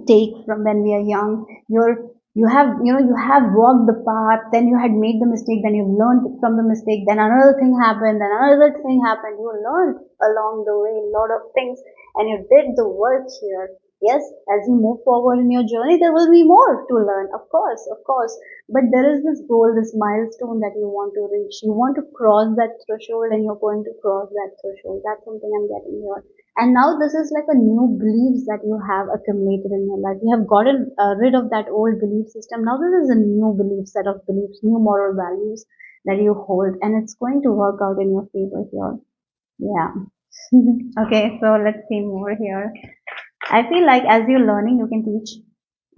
take from when we are young. You have walked the path, then you had made the mistake, then you've learned from the mistake, then another thing happened, then another thing happened. You learned along the way a lot of things, and you did the work here. Yes, as you move forward in your journey, there will be more to learn, of course, but there is this goal, this milestone that you want to reach. You want to cross that threshold, and you're going to cross that threshold. That's something I'm getting here. And now this is like a new beliefs that you have accumulated in your life. You have gotten rid of that old belief system. Now this is a new belief set of beliefs, new moral values that you hold, and it's going to work out in your favor here. Yeah. Okay, so let's see more here. I feel like as you're learning, you can teach.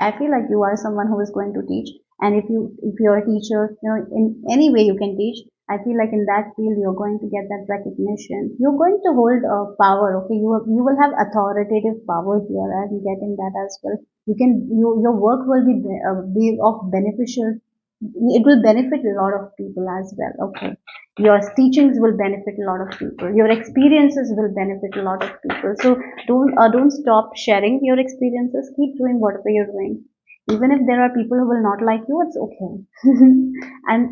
I feel like you are someone who is going to teach, and if you're a teacher, in any way you can teach. I feel like in that field you're going to get that recognition. You're going to hold power. Okay, you will have authoritative power here. I'm getting that as well. Your work will be of beneficial. It will benefit a lot of people as well. Okay, your teachings will benefit a lot of people. Your experiences will benefit a lot of people. So don't stop sharing your experiences. Keep doing whatever you're doing, even if there are people who will not like you. It's okay. And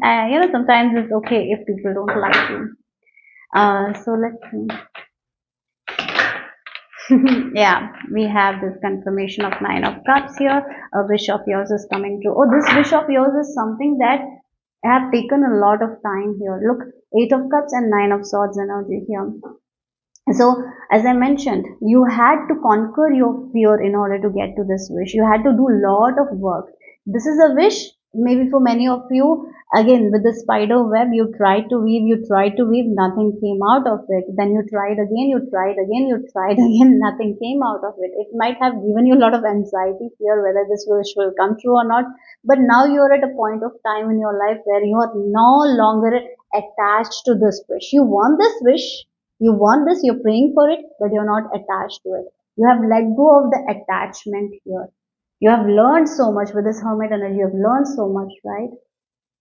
sometimes it's okay if people don't like you. So let's see. Yeah, we have this confirmation of Nine of Cups here. A wish of yours is coming true. Oh, this wish of yours is something that have taken a lot of time here. Look, Eight of Cups and Nine of Swords energy here. So, as I mentioned, you had to conquer your fear in order to get to this wish. You had to do a lot of work. This is a wish maybe for many of you, again with the spider web, you tried to weave, nothing came out of it. Then you tried again, you tried again, nothing came out of it. It might have given you a lot of anxiety, fear, whether this wish will come true or not. But now you are at a point of time in your life where you are no longer attached to this wish. You want this wish, you want this, you're praying for it, but you're not attached to it. You have let go of the attachment here. You have learned so much with this hermit energy. You have learned so much, right?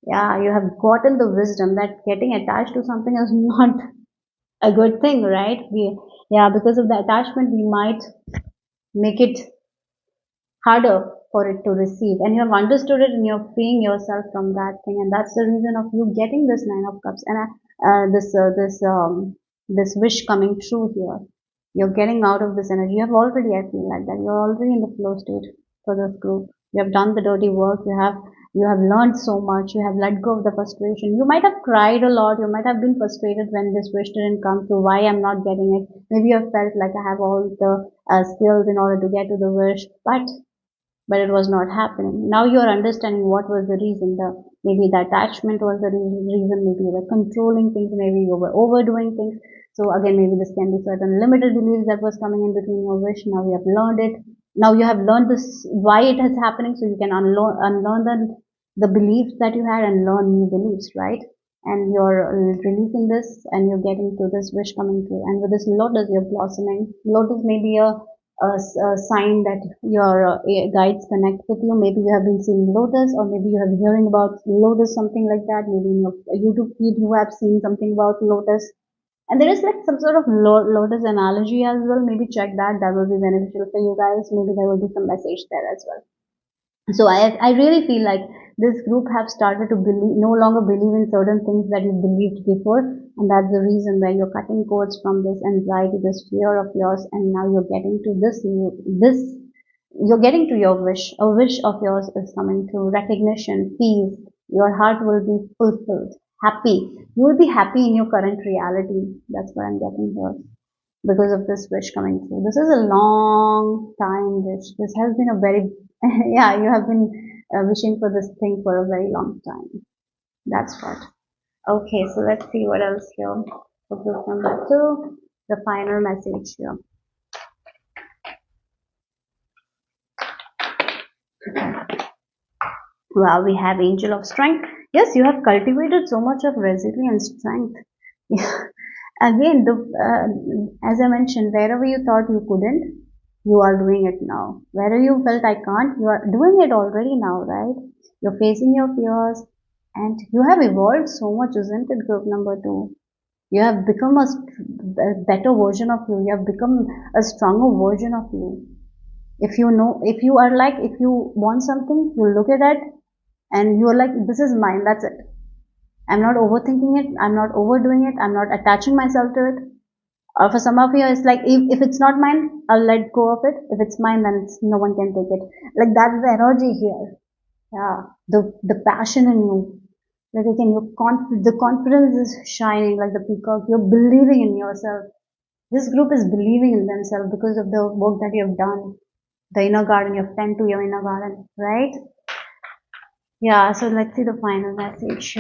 Yeah, you have gotten the wisdom that getting attached to something is not a good thing, right? Yeah, because of the attachment, we might make it harder for it to receive. And you have understood it and you're freeing yourself from that thing. And that's the reason of you getting this Nine of Cups and this wish coming true here. You're getting out of this energy. You have already, I feel like that. You're already in the flow state for this group. You have done the dirty work. You have learned so much. You have let go of the frustration. You might have cried a lot. You might have been frustrated when this wish didn't come through. Why I'm not getting it? Maybe you have felt like I have all the skills in order to get to the wish, but it was not happening. Now you are understanding what was the reason. Maybe the attachment was the reason. Maybe you were controlling things. Maybe you were overdoing things. So again, maybe this can be certain limited beliefs that was coming in between your wish. Now you have learned it. Now you have learned this why it is happening. So you can unlearn the beliefs that you had and learn new beliefs, right? And you're releasing this and you're getting to this wish coming true. And with this lotus, you're blossoming. Lotus may be a sign that your guides connect with you. Maybe you have been seeing lotus, or maybe you have been hearing about lotus, something like that. Maybe in your YouTube feed you have seen something about lotus. And there is like some sort of lotus analogy as well. Maybe check that. That will be beneficial for you guys. Maybe there will be some message there as well. So I really feel like this group have started to believe, no longer believe in certain things that you believed before, and that's the reason where you're cutting cords from this anxiety, this fear of yours, and now you're getting to this, you're getting to your wish. A wish of yours is coming to recognition, peace. Your heart will be fulfilled, happy. You will be happy in your current reality. That's what I'm getting here because of this wish coming true. This is a long time wish. This has been a very, yeah, you have been wishing for this thing for a very long time. That's what. Okay, so let's see what else here. Focus number two, the final message here. Well, we have Angel of Strength. Yes, you have cultivated so much of resilience, strength. Again, as I mentioned, wherever you thought you couldn't, you are doing it now. Wherever you felt I can't, you are doing it already now, right? You're facing your fears and you have evolved so much, isn't it, group number two? You have become a better version of you. You have become a stronger version of you. If you know, if you are like, if you want something, you look at it and you're like, this is mine, that's it. I'm not overthinking it, I'm not overdoing it, I'm not attaching myself to it. For some of you, it's like, if it's not mine, I'll let go of it. If it's mine, then no one can take it. Like, that's the energy here. Yeah, the passion in you. Like, again, the confidence is shining like the peacock. You're believing in yourself. This group is believing in themselves because of the work that you have done. The inner garden, you've tend to your inner garden, right? Yeah, so let's see the final message.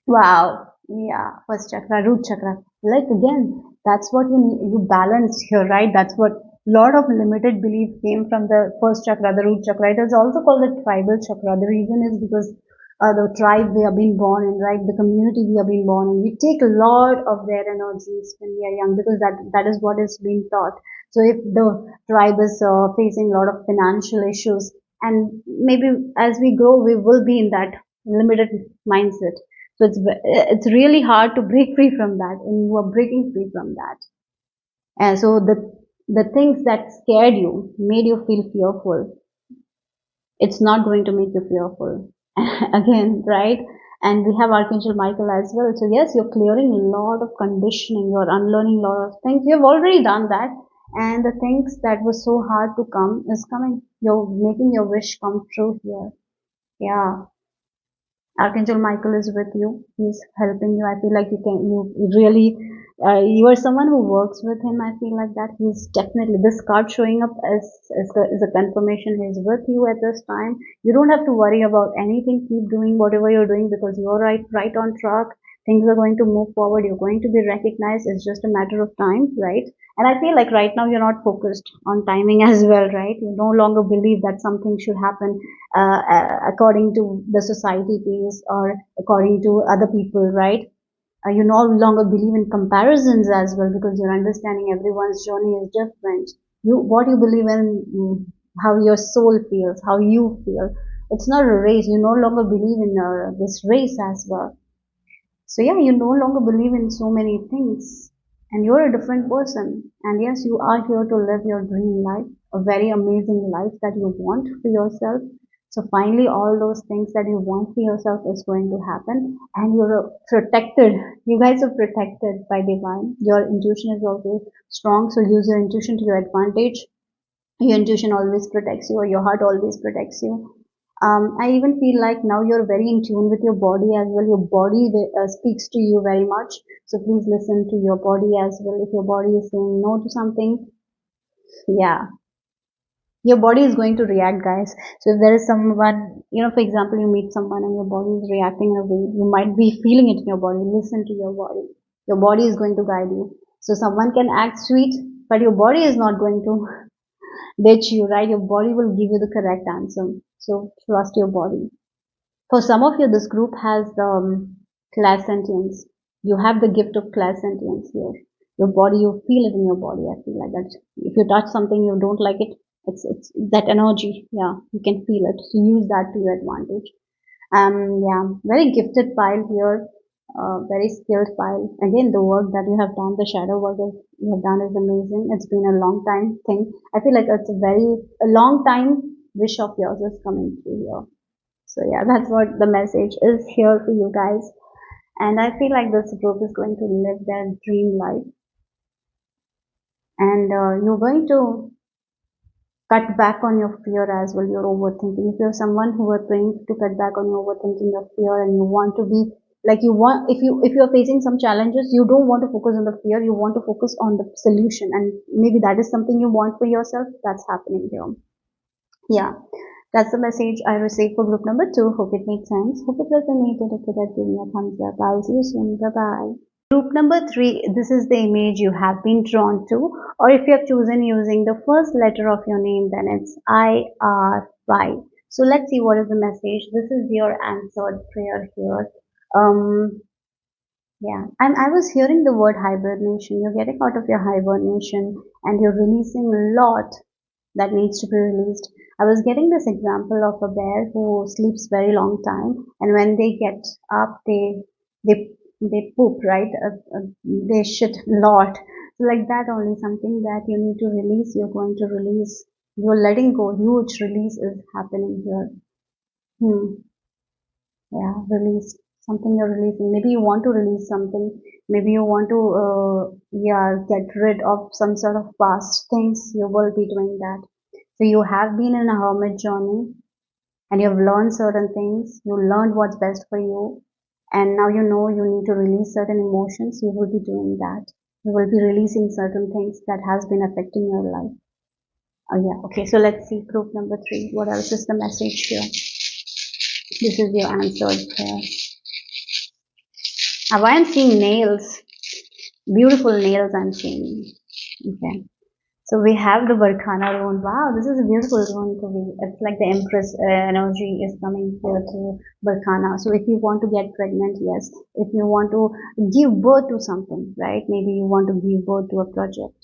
Wow. Yeah, first chakra, root chakra. Like again, that's what you need, you balance here, right? That's what lot of limited belief came from the first chakra, the root chakra. It is also called the tribal chakra. The reason is because the tribe we are being born in, right? The community we are being born in. We take a lot of their energies when we are young because that is what is being taught. So if the tribe is facing a lot of financial issues, and maybe as we grow, we will be in that limited mindset. So it's really hard to break free from that, and you are breaking free from that. And so the things that scared you, made you feel fearful, it's not going to make you fearful again, right? And we have Archangel Michael as well. So yes, you're clearing a lot of conditioning, you're unlearning a lot of things. You've already done that, and the things that were so hard to come is coming. You're making your wish come true here. Yeah. Archangel Michael is with you. He's helping you. I feel like you really You are someone who works with him. I feel like that he's definitely, this card showing up is a confirmation he's with you at this time. You don't have to worry about anything. Keep doing whatever you're doing because you're right on track. Things are going to move forward. You're going to be recognized. It's just a matter of time, right? And I feel like right now you're not focused on timing as well, right? You no longer believe that something should happen according to the society pace or according to other people, right? You no longer believe in comparisons as well because you're understanding everyone's journey is different. What you believe in, how your soul feels, how you feel. It's not a race. You no longer believe in this race as well. So yeah, you no longer believe in so many things, and you're a different person. And yes, you are here to live your dream life, a very amazing life that you want for yourself. So finally, all those things that you want for yourself is going to happen, and you're protected. You guys are protected by divine. Your intuition is always strong, so use your intuition to your advantage. Your intuition always protects you, or your heart always protects you. I even feel like now you're very in tune with your body as well. Your body speaks to you very much. So please listen to your body as well. If your body is saying no to something, yeah, your body is going to react, guys. So if there is someone, for example, you meet someone and your body is reacting in a way, you might be feeling it in your body. Listen to your body. Your body is going to guide you. So someone can act sweet, but your body is not going to ditch you, right? Your body will give you the correct answer. So trust your body. For some of you, this group has clairsentience. You have the gift of clairsentience here. Your body, you feel it in your body. I feel like that. If you touch something, you don't like it. It's that energy. Yeah, you can feel it. So use that to your advantage. Yeah, very gifted pile here. Very skilled pile. Again, the work that you have done, the shadow work that you have done is amazing. It's been a long time thing. I feel like it's a long time wish of yours is coming true here. So yeah, that's what the message is here for you guys. And I feel like this group is going to live their dream life. And you're going to cut back on your fear as well, your overthinking. If you're someone who are trying to cut back on your overthinking, your fear, and you want to be like you want, if you're facing some challenges, you don't want to focus on the fear, you want to focus on the solution. And maybe that is something you want for yourself. That's happening here. Yeah. That's the message I received for group number 2. Hope it made sense. Hope it resonated. If it did, give me a thumbs up. I'll see you soon. Bye bye. Group number 3, this is the image you have been drawn to, or if you have chosen using the first letter of your name, then it's IRY. So let's see what is the message. This is your answered prayer here. Yeah, and I was hearing the word hibernation. You're getting out of your hibernation and you're releasing a lot that needs to be released. I was getting this example of a bear who sleeps very long time, and when they get up, they they poop, right? They shit a lot. So like that, only something that you need to release. You're going to release. You're letting go. Huge release is happening here. Yeah, release something you're releasing. Maybe you want to release something. Maybe you want to, yeah, get rid of some sort of past things. You will be doing that. So you have been in a hermit journey and you have learned certain things. You learned what's best for you. And now you know you need to release certain emotions. You will be doing that. You will be releasing certain things that has been affecting your life. Oh yeah. Okay. So let's see group number 3. What else is the message here? This is your answered prayer. Why I'm seeing nails. Beautiful nails I'm seeing. Okay. So we have the Barkhana rune. Wow, this is a beautiful rune to be. It's like the Empress energy is coming here to Barkhana. So if you want to get pregnant, yes. If you want to give birth to something, right? Maybe you want to give birth to a project.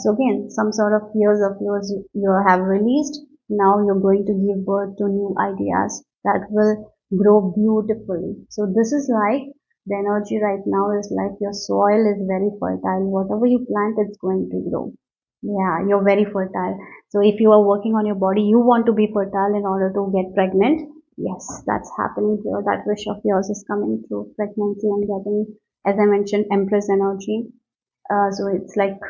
So again, some sort of fears of yours you have released. Now you're going to give birth to new ideas that will grow beautifully. So this is like the energy right now is like your soil is very fertile. Whatever you plant, it's going to grow. Yeah, you're very fertile. So if you are working on your body, you want to be fertile in order to get pregnant. Yes, that's happening here. That wish of yours is coming through pregnancy and getting, as I mentioned, Empress energy. So it's like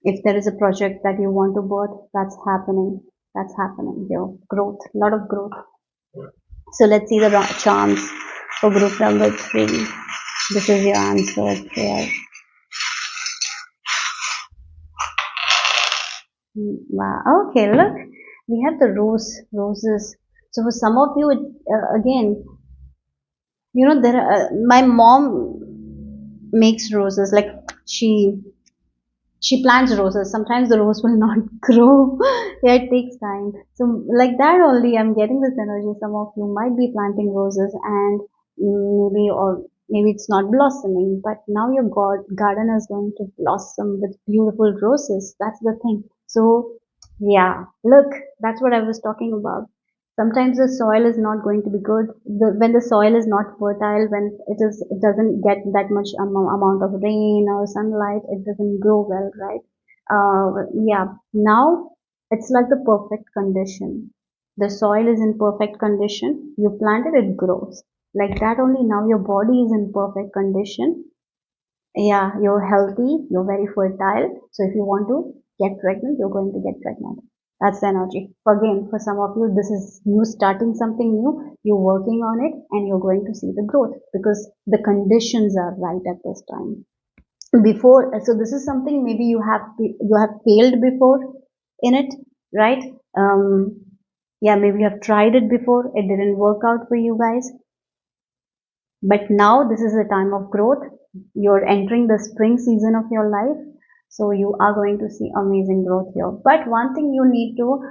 if there is a project that you want to birth, that's happening. That's happening here. Growth, a lot of growth. So let's see the charms for group number 3. This is your answered prayer. Wow. Okay, look, we have the roses. So for some of you, again, there my mom makes roses. Like she she plants roses. Sometimes the rose will not grow. Yeah, it takes time. So like that only, I'm getting this energy. Some of you might be planting roses, and maybe it's not blossoming, but now your garden is going to blossom with beautiful roses. That's the thing. So yeah, look, that's what I was talking about. Sometimes the soil is not going to be good. When the soil is not fertile, when it doesn't get that much amount of rain or sunlight, it doesn't grow well, right? Yeah. Now it's like the perfect condition. The soil is in perfect condition. You plant it, it grows. Like that only. Now your body is in perfect condition. Yeah, you're healthy, you're very fertile. So if you want to get pregnant, you're going to get pregnant. That's the energy. Again, for some of you, this is you starting something new, you're working on it, and you're going to see the growth because the conditions are right at this time. Before, so this is something maybe you have failed before in it, right? Yeah, maybe you have tried it before, it didn't work out for you guys. But now this is a time of growth. You're entering the spring season of your life. So you are going to see amazing growth here. But one thing you need to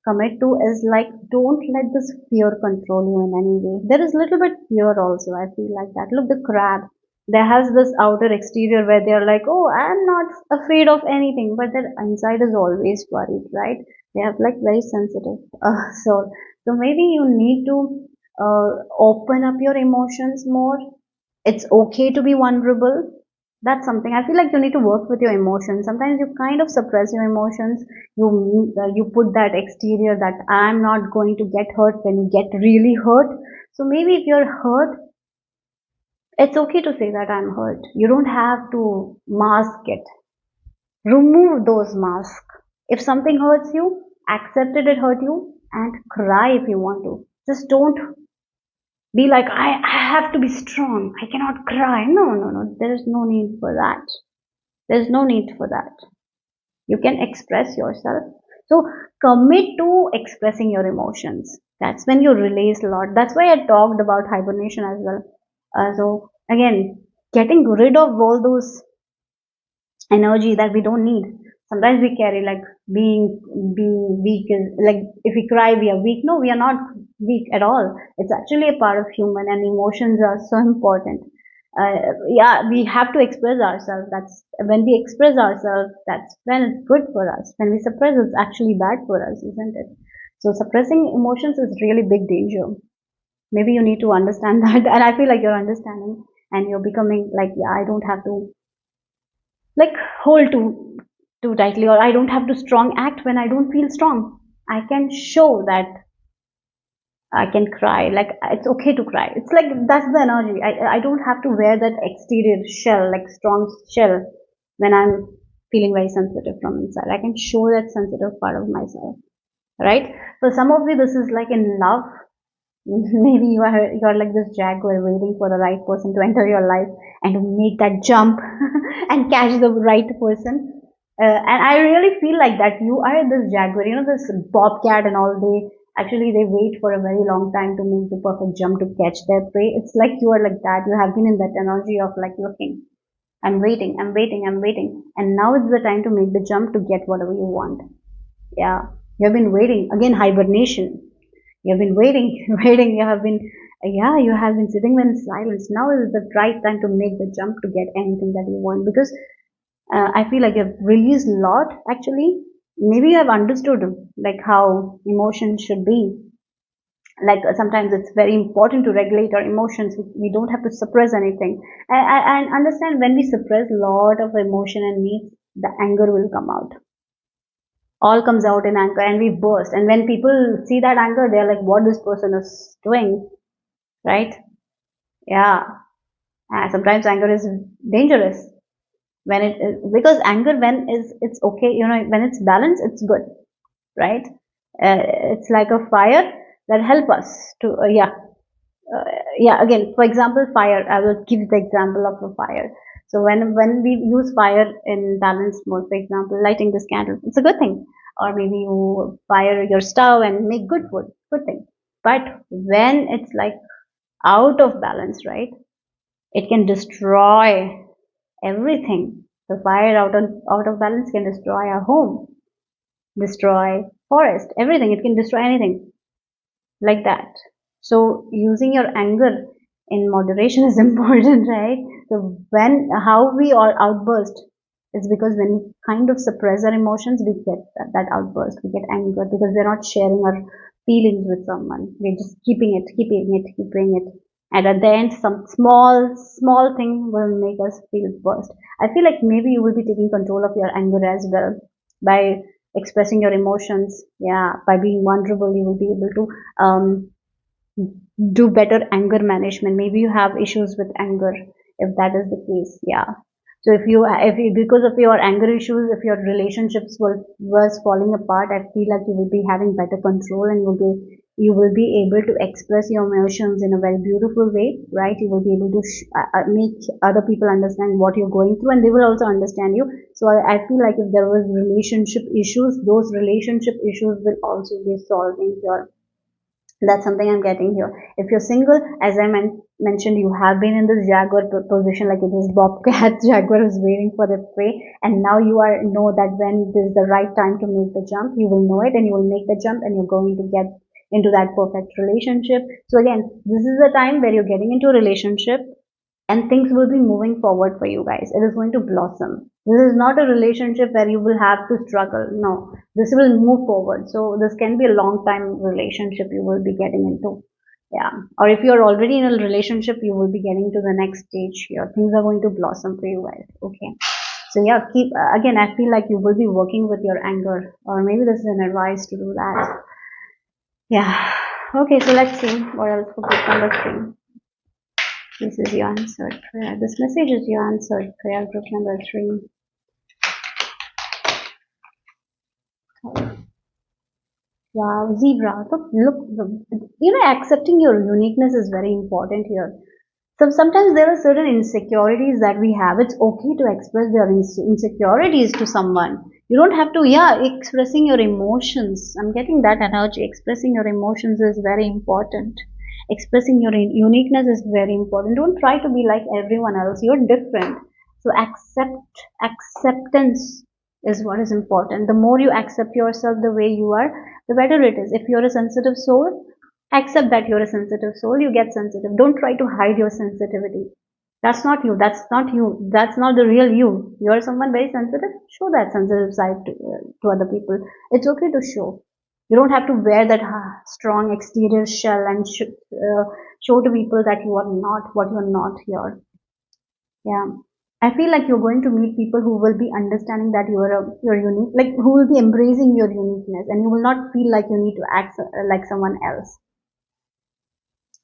commit to is like, don't let this fear control you in any way. There is little bit fear also. I feel like that. Look, the crab. There has this outer exterior where they're like, oh, I'm not afraid of anything. But their inside is always worried, right? They have like very sensitive soul. So maybe you need to open up your emotions more. It's okay to be vulnerable. That's something I feel like you need to work with your emotions. Sometimes you kind of suppress your emotions. You put that exterior that I'm not going to get hurt when you get really hurt. So maybe if you're hurt, it's okay to say that I'm hurt. You don't have to mask it. Remove those masks. If something hurts you, accept it hurt you and cry if you want to. Just don't be like, I have to be strong, I cannot cry. No, no, no, there is no need for that. There's no need for that. You can express yourself. So commit to expressing your emotions. That's when you release a lot. That's why I talked about hibernation as well. So again, getting rid of all those energy that we don't need. Sometimes we carry like being weak is like, if we cry we are weak. No, we are not weak at all. It's actually a part of human, and emotions are so important. Yeah, we have to express ourselves. That's when we express ourselves, that's when it's good for us. When we suppress, it's actually bad for us, isn't it? So suppressing emotions is really big danger. Maybe you need to understand that, and I feel like you're understanding, and you're becoming like, yeah, I don't have to like hold too tightly, or I don't have to strong act when I don't feel strong. I can show that I can cry. Like it's okay to cry. It's like that's the energy. I don't have to wear that exterior shell, like strong shell, when I'm feeling very sensitive from inside. I can show that sensitive part of myself, right? For some of you, this is like in love. Maybe you're like this jaguar waiting for the right person to enter your life and to make that jump and catch the right person. And I really feel like that you are this jaguar, this bobcat and all. They wait for a very long time to make the perfect jump to catch their prey. It's like you are like that. You have been in that energy of like looking, I'm waiting, I'm waiting, I'm waiting, and now it's the time to make the jump to get whatever you want. Yeah, you have been waiting. Again, hibernation. You have been waiting, waiting. Yeah, you have been sitting in silence. Now is the right time to make the jump to get anything that you want, because I feel like you've released a lot actually. Maybe you have understood like how emotions should be. Like sometimes it's very important to regulate our emotions. We don't have to suppress anything. And understand, when we suppress a lot of emotion and needs, the anger will come out. All comes out in anger, and we burst. And when people see that anger, they're like, what this person is doing, right? Yeah. Sometimes anger is dangerous when it is, because anger, when is it's okay, when it's balanced, it's good, right? It's like a fire that help us to yeah. Yeah, again, for example, fire. I will give the example of a fire. So when we use fire in balanced mode, for example, lighting this candle, it's a good thing. Or maybe you fire your stove and make good food, good thing. But when it's like out of balance, right? It can destroy everything. The fire out of balance can destroy our home, destroy forest, everything. It can destroy anything like that. So using your anger in moderation is important, right? So when how we all outburst is because when we kind of suppress our emotions, we get that outburst. We get anger because we're not sharing our feelings with someone. We're just keeping it, keeping it, keeping it. And at the end, some small thing will make us feel burst. I feel like maybe you will be taking control of your anger as well by expressing your emotions. Yeah, by being vulnerable, you will be able to do better anger management. Maybe you have issues with anger. If that is the case, yeah. So if you because of your anger issues, if your relationships was falling apart, I feel like you will be having better control, and you will be able to express your emotions in a very beautiful way, right? You will be able to make other people understand what you're going through, and they will also understand you. So I feel like if there was relationship issues, those relationship issues will also be solving here. That's something I'm getting here. If you're single, as I mentioned, you have been in this jaguar position, like it is bobcat jaguar is waiting for the prey, and now you are know that when this is the right time to make the jump, you will know it, and you will make the jump, and you're going to get into that perfect relationship. So again, this is the time where you're getting into a relationship and things will be moving forward for you guys. It is going to blossom. This is not a relationship where you will have to struggle. No, this will move forward. So this can be a long time relationship you will be getting into. Yeah. Or if you're already in a relationship, you will be getting to the next stage here. Things are going to blossom for you guys. Okay. So yeah, keep again. I feel like you will be working with your anger, or maybe this is an advice to do that. Yeah. Okay. So let's see what else for group number 3. This is your answered prayer. This message is your answered prayer, group number 3. Wow, zebra. Accepting your uniqueness is very important here. So sometimes there are certain insecurities that we have. It's okay to express your insecurities to someone. You don't have to, yeah, expressing your emotions. I'm getting that energy. Expressing your emotions is very important. Expressing your uniqueness is very important. Don't try to be like everyone else. You're different. So acceptance is what is important. The more you accept yourself the way you are, the better it is. If you're a sensitive soul, accept that you're a sensitive soul. You get sensitive. Don't try to hide your sensitivity. That's not you. That's not you. That's not the real you. You're someone very sensitive. Show that sensitive side to other people. It's okay to show. You don't have to wear that strong exterior shell and show to people that you are not what you are not here. Yeah. I feel like you're going to meet people who will be understanding that you're unique, like who will be embracing your uniqueness, and you will not feel like you need to act like someone else.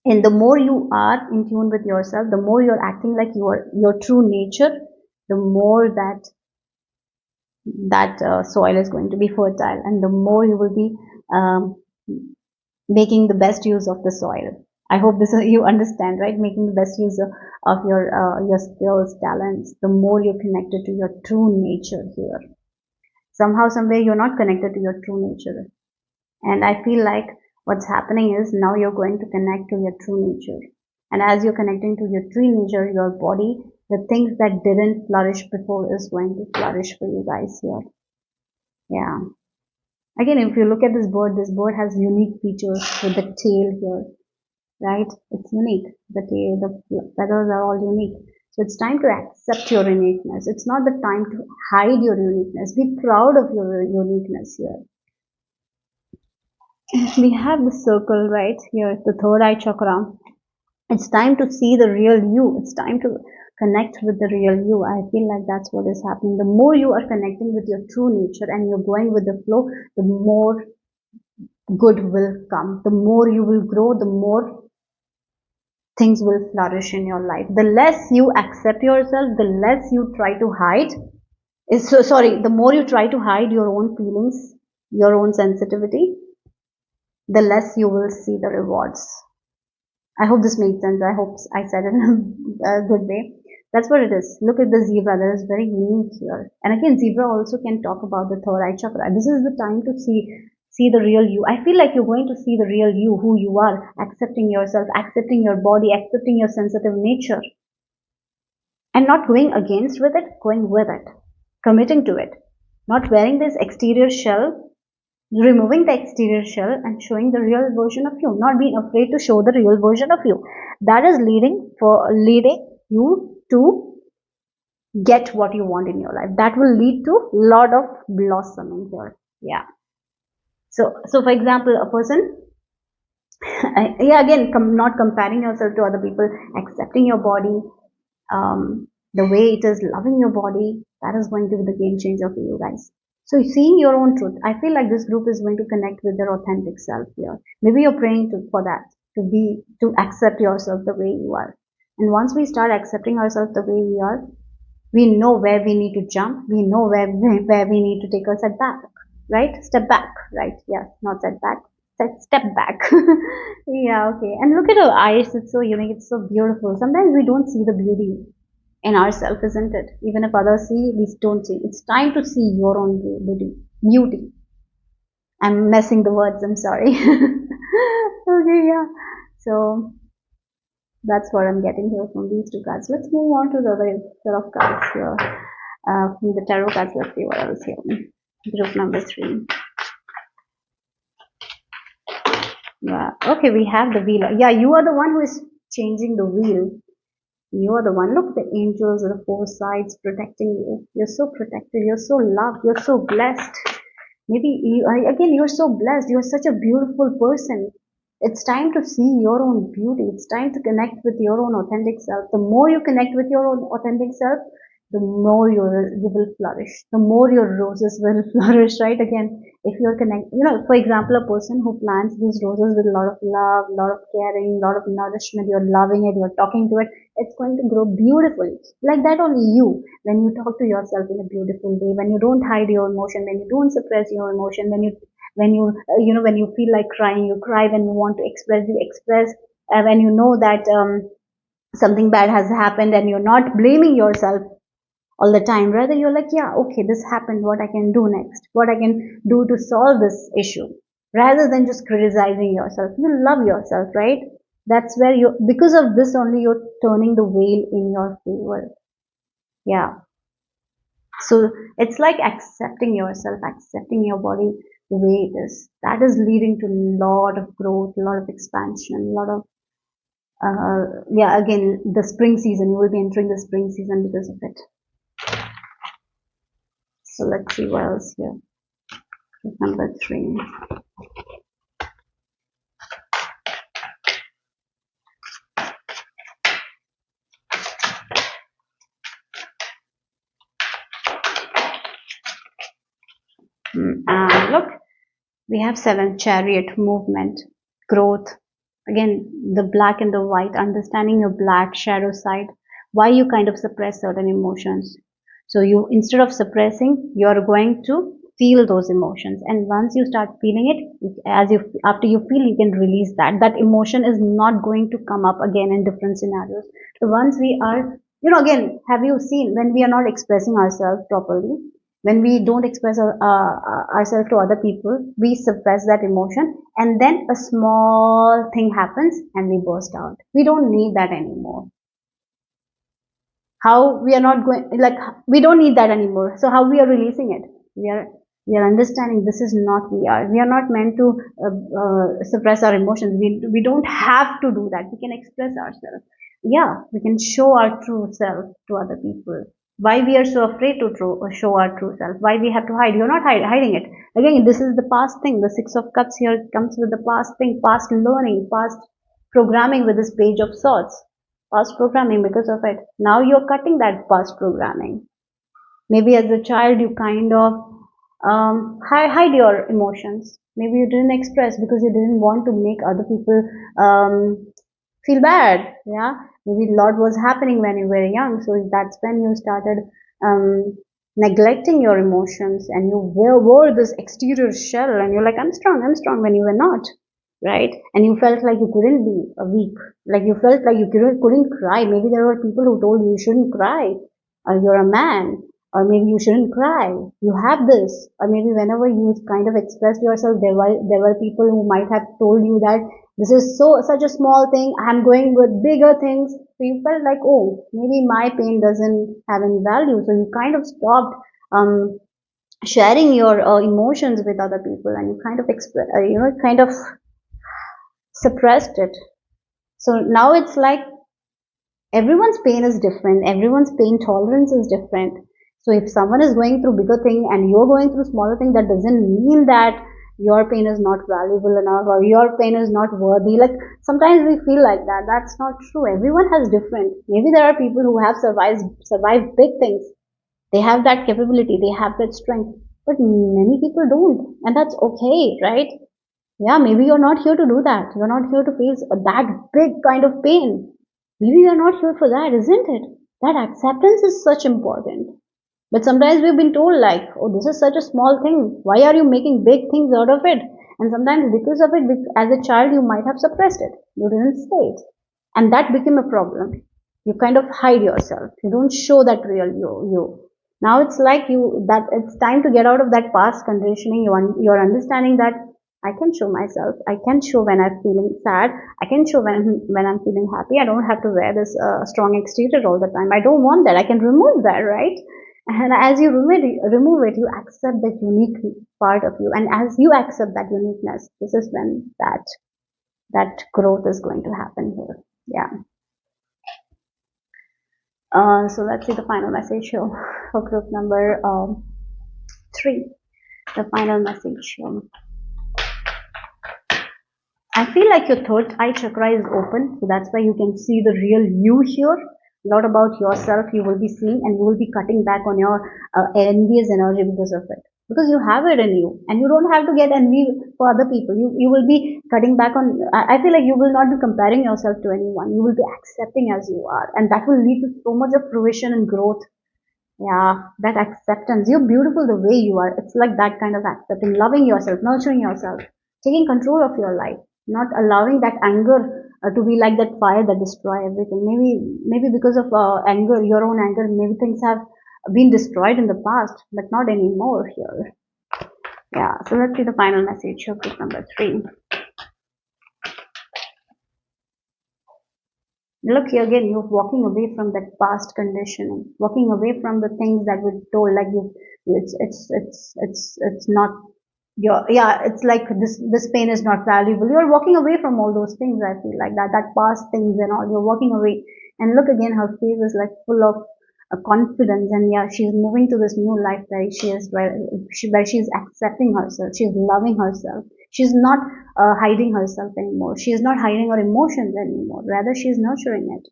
And the more you are in tune with yourself, the more you're acting like your true nature, the more that soil is going to be fertile, and the more you will be um, making the best use of the soil. I hope this you understand, right? Making the best use of your skills, talents. The more you're connected to your true nature here. Somehow, somewhere, you're not connected to your true nature, and I feel like what's happening is now you're going to connect to your true nature. And as you're connecting to your true nature, your body, the things that didn't flourish before is going to flourish for you guys here. Yeah. Again, if you look at this bird has unique features with the tail here, right? It's unique. The tail, the feathers are all unique. So it's time to accept your uniqueness. It's not the time to hide your uniqueness. Be proud of your uniqueness here. We have the circle right here, the third eye chakra. It's time to see the real you. It's time to connect with the real you. I feel like that's what is happening. The more you are connecting with your true nature and you're going with the flow, the more good will come. The more you will grow, the more things will flourish in your life. The less you accept yourself, the less you try to hide. The more you try to hide your own feelings, your own sensitivity, the less you will see the rewards. I hope this made sense. I hope I said it in a good way. That's what it is. Look at the zebra. That is very unique here. And again, zebra also can talk about the third eye chakra. This is the time to see the real you. I feel like you're going to see the real you, who you are, accepting yourself, accepting your body, accepting your sensitive nature, and not going against with it, going with it, committing to it, not wearing this exterior shell, removing the exterior shell and showing the real version of you, not being afraid to show the real version of you. That is leading you to get what you want in your life. That will lead to a lot of blossoming here. Yeah. So for example, a person, yeah, again, not comparing yourself to other people, accepting your body, the way it is, loving your body, that is going to be the game changer for you guys. So seeing your own truth, I feel like this group is going to connect with their authentic self here. Maybe you're praying for that, to accept yourself the way you are. And once we start accepting ourselves the way we are, we know where we need to jump. We know where we need to take a step back, right? Step back, right? Yeah, not step back. Step back. Yeah, okay. And look at her eyes. It's so unique. It's so beautiful. Sometimes we don't see the beauty in ourselves, isn't it? Even if others see, we don't see. It's time to see your own beauty. Beauty. I'm messing the words. I'm sorry. Okay, yeah. So that's what I'm getting here from these two cards. Let's move on to the other set of cards here. From the tarot cards, let's see what else here. Group number 3. Yeah. Okay, we have the wheel. Yeah, you are the one who is changing the wheel. You are the one. Look, the angels are the 4 sides protecting you. You're so protected. You're so loved. You're so blessed. Maybe again, you're so blessed. You're such a beautiful person. It's time to see your own beauty. It's time to connect with your own authentic self. The more you connect with your own authentic self, the more you will flourish. The more your roses will flourish, right? Again, if you're for example, a person who plants these roses with a lot of love, a lot of caring, a lot of nourishment, you're loving it, you're talking to it, it's going to grow beautifully. Like that only you, when you talk to yourself in a beautiful way, when you don't hide your emotion, when you don't suppress your emotion, when you feel like crying, you cry. When you want to express, you express. When you know that something bad has happened and you're not blaming yourself all the time, rather you're like, yeah, okay, this happened, what I can do next, what I can do to solve this issue, rather than just criticizing yourself. You love yourself, right? That's where because of this only, you're turning the veil in your favor. Yeah. So it's like accepting yourself, accepting your body the way it is. That is leading to a lot of growth, a lot of expansion, a lot of, yeah, again, the spring season. You will be entering the spring season because of it. So let's see what else here. Number 3. And look, we have 7, chariot, movement, growth. Again, the black and the white, understanding your black shadow side, why you kind of suppress certain emotions. So you, instead of suppressing, you're going to feel those emotions. And once you start feeling it, after you feel, you can release that. That emotion is not going to come up again in different scenarios. So once we are, again, have you seen when we are not expressing ourselves properly? When we don't express ourselves to other people, we suppress that emotion, and then a small thing happens and we burst out. We don't need that anymore. How we are not going, like, we don't need that anymore. So how we are releasing it? We are understanding this is not we are. We are not meant to suppress our emotions. We don't have to do that. We can express ourselves. Yeah, we can show our true self to other people. Why we are so afraid to show our true self? Why we have to hide? You're not hiding it. Again, this is the past thing. The 6 of Cups here comes with the past thing, past learning, past programming with this Page of Swords. Past programming because of it. Now you're cutting that past programming. Maybe as a child you kind of hide your emotions. Maybe you didn't express because you didn't want to make other people feel bad. Yeah, maybe a lot was happening when you were young, so that's when you started neglecting your emotions, and you wore this exterior shell, and you're like, I'm strong, when you were not. right? And you felt like you couldn't be weak, like you felt like you couldn't cry. Maybe there were people who told you you shouldn't cry, or you're a man, or maybe you shouldn't cry, you have this. Or maybe whenever you kind of expressed yourself, there were people who might have told you that this is such a small thing, I'm going with bigger things. So you felt like, oh, maybe my pain doesn't have any value, so you kind of stopped sharing your emotions with other people, and you kind of kind of suppressed it. So now it's like everyone's pain is different, everyone's pain tolerance is different. So if someone is going through bigger thing and you're going through smaller thing, that doesn't mean that your pain is not valuable enough or your pain is not worthy. Like sometimes we feel like that. That's not true. Everyone has different. Maybe there are people who have survived big things. They have that capability, they have that strength. But many people don't. And that's okay, right? Yeah, maybe you're not here to do that. You're not here to face that big kind of pain. Maybe you're not here for that, isn't it? That acceptance is such important. But sometimes we've been told like, oh, this is such a small thing. Why are you making big things out of it? And sometimes because of it, as a child, you might have suppressed it. You didn't say it. And that became a problem. You kind of hide yourself. You don't show that real you. Now it's like that it's time to get out of that past conditioning. You're understanding that I can show myself. I can show when I'm feeling sad. I can show when I'm feeling happy. I don't have to wear this strong exterior all the time. I don't want that. I can remove that, right? And as you remove it, you accept that unique part of you. And as you accept that uniqueness, this is when that growth is going to happen here. Yeah. So let's see the final message here for group number 3. The final message. I feel like your third eye chakra is open, so that's why you can see the real you here. A lot about yourself you will be seeing, and you will be cutting back on your envious energy because of it. Because you have it in you, and you don't have to get envy for other people. You will be cutting back on. I feel like you will not be comparing yourself to anyone. You will be accepting as you are, and that will lead to so much of fruition and growth. Yeah, that acceptance. You're beautiful the way you are. It's like that kind of accepting, loving yourself, nurturing yourself, taking control of your life, not allowing that anger to be like that fire that destroy everything. Maybe because of anger, your own anger, maybe things have been destroyed in the past, but not anymore here. Yeah, so let's see the final message of group number 3. Look here again, you're walking away from that past conditioning, walking away from the things that were told like it's not your, yeah, it's like this pain is not valuable. You're walking away from all those things. I feel like that past things and all, you're walking away. And look again, her face is like full of confidence, and yeah, she's moving to this new life where she is, where she's accepting herself, she's loving herself, she's not hiding herself anymore, she is not hiding her emotions anymore, rather she is nurturing it.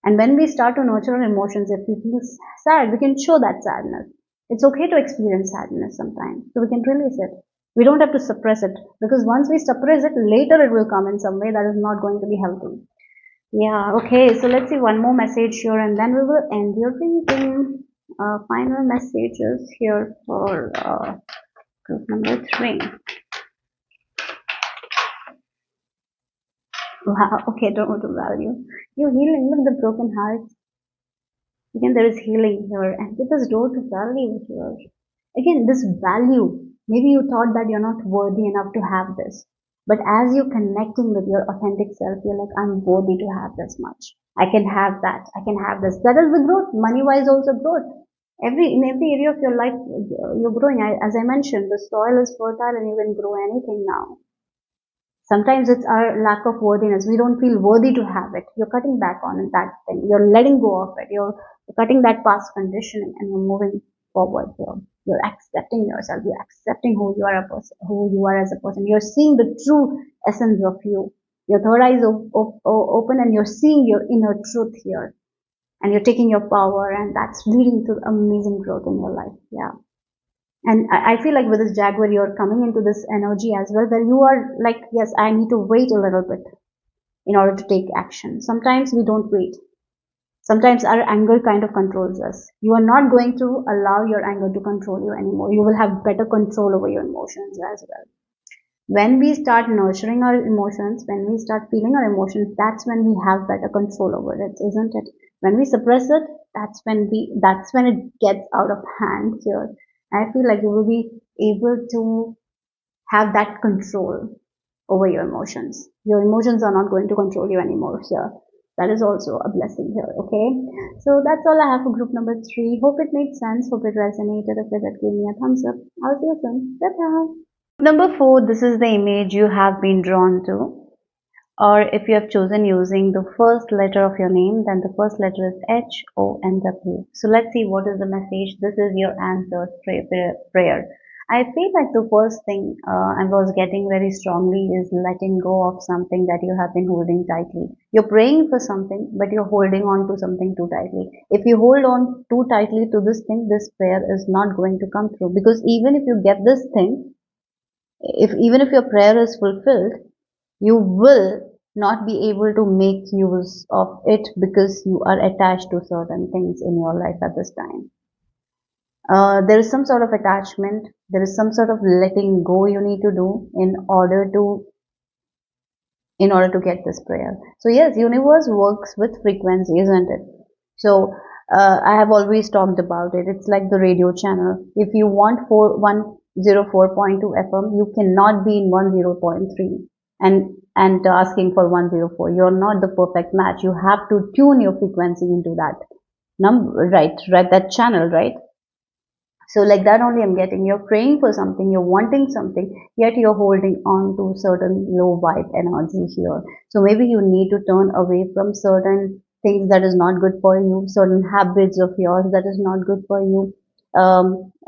And when we start to nurture our emotions, if we feel sad, we can show that sadness. It's okay to experience sadness sometimes, so we can release it. We don't have to suppress it, because once we suppress it, later it will come in some way that is not going to be healthy. Yeah, okay, so let's see one more message here and then we will end your reading. Final messages here for group number 3. Wow, okay, don't want to value. You're healing, look, the broken hearts. Again, there is healing here, and with this door to value here. Again, this value. Maybe you thought that you're not worthy enough to have this. But as you're connecting with your authentic self, you're like, I'm worthy to have this much. I can have that. I can have this. That is the growth. Money wise, also growth. In every area of your life, you're growing. As I mentioned, the soil is fertile and you can grow anything now. Sometimes it's our lack of worthiness. We don't feel worthy to have it. You're cutting back on that thing. You're letting go of it. You're cutting that past conditioning and you're moving forward here. You're accepting yourself. You're accepting who you are who you are as a person. You're seeing the true essence of you. Your third eye is open and you're seeing your inner truth here. And you're taking your power, and that's leading to amazing growth in your life. Yeah. And I feel like with this Jaguar, you're coming into this energy as well, where you are like, yes, I need to wait a little bit in order to take action. Sometimes we don't wait. Sometimes our anger kind of controls us. You are not going to allow your anger to control you anymore. You will have better control over your emotions as well. When we start nurturing our emotions, when we start feeling our emotions, that's when we have better control over it, isn't it? When we suppress it, that's when it gets out of hand here. I feel like you will be able to have that control over your emotions. Your emotions are not going to control you anymore here. That is also a blessing here, okay? So that's all I have for group number 3. Hope it made sense. Hope it resonated. If it, give me a thumbs up. I'll see you soon. Bye-bye. Number 4, this is the image you have been drawn to. Or if you have chosen using the first letter of your name, then the first letter is H, O, and W. So let's see what is the message. This is your answered prayer. I feel like the first thing I was getting very strongly is letting go of something that you have been holding tightly. You're praying for something, but you're holding on to something too tightly. If you hold on too tightly to this thing, this prayer is not going to come through. Because even if you get this thing, even if your prayer is fulfilled, you will not be able to make use of it because you are attached to certain things in your life at this time. There is some sort of attachment, there is some sort of letting go you need to do in order to get this prayer. So yes, universe works with frequency, isn't it? So I have always talked about it. It's like the radio channel. If you want 104.2 FM, you cannot be in 104.3 and asking for 104. You're not the perfect match. You have to tune your frequency into that number, right, that channel, right? So like that only I'm getting. You're praying for something, you're wanting something, yet you're holding on to certain low vibe energy here. So maybe you need to turn away from certain things that is not good for you, certain habits of yours that is not good for you.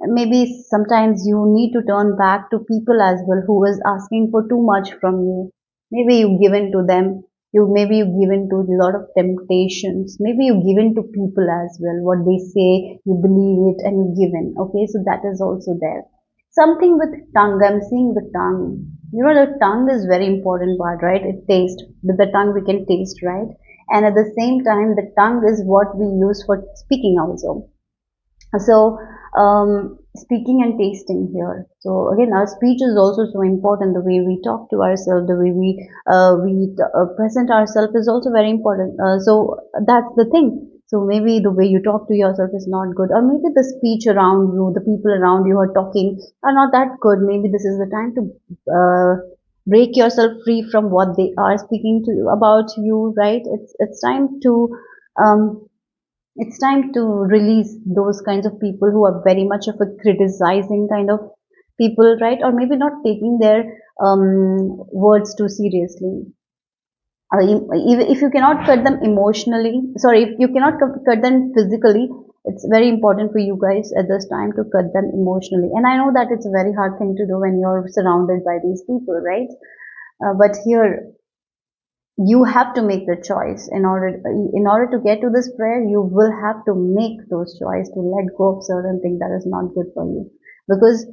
Maybe sometimes you need to turn back to people as well who is asking for too much from you. Maybe you give in to them, you give in to a lot of temptations, maybe you give in to people as well, what they say you believe it and you give in, okay? So that is also there. Something with tongue, I'm seeing the tongue. You know, the tongue is very important part, right? It tastes, with the tongue we can taste, right? And at the same time the tongue is what we use for speaking also. So speaking and tasting here. So again, our speech is also so important. The way we talk to ourselves, the way we present ourselves is also very important. So that's the thing. So maybe the way you talk to yourself is not good, or maybe the speech around you, the people around you are talking are not that good. Maybe this is the time to break yourself free from what they are speaking to you about you, right? It's time to um, it's time to release those kinds of people who are very much of a criticizing kind of people, right? Or maybe not taking their words too seriously. Even if you cannot cut them emotionally, sorry, if you cannot cut them physically, it's very important for you guys at this time to cut them emotionally. And I know that it's a very hard thing to do when you're surrounded by these people, right? But here you have to make the choice. In order to get to this prayer, you will have to make those choice to let go of certain thing that is not good for you, because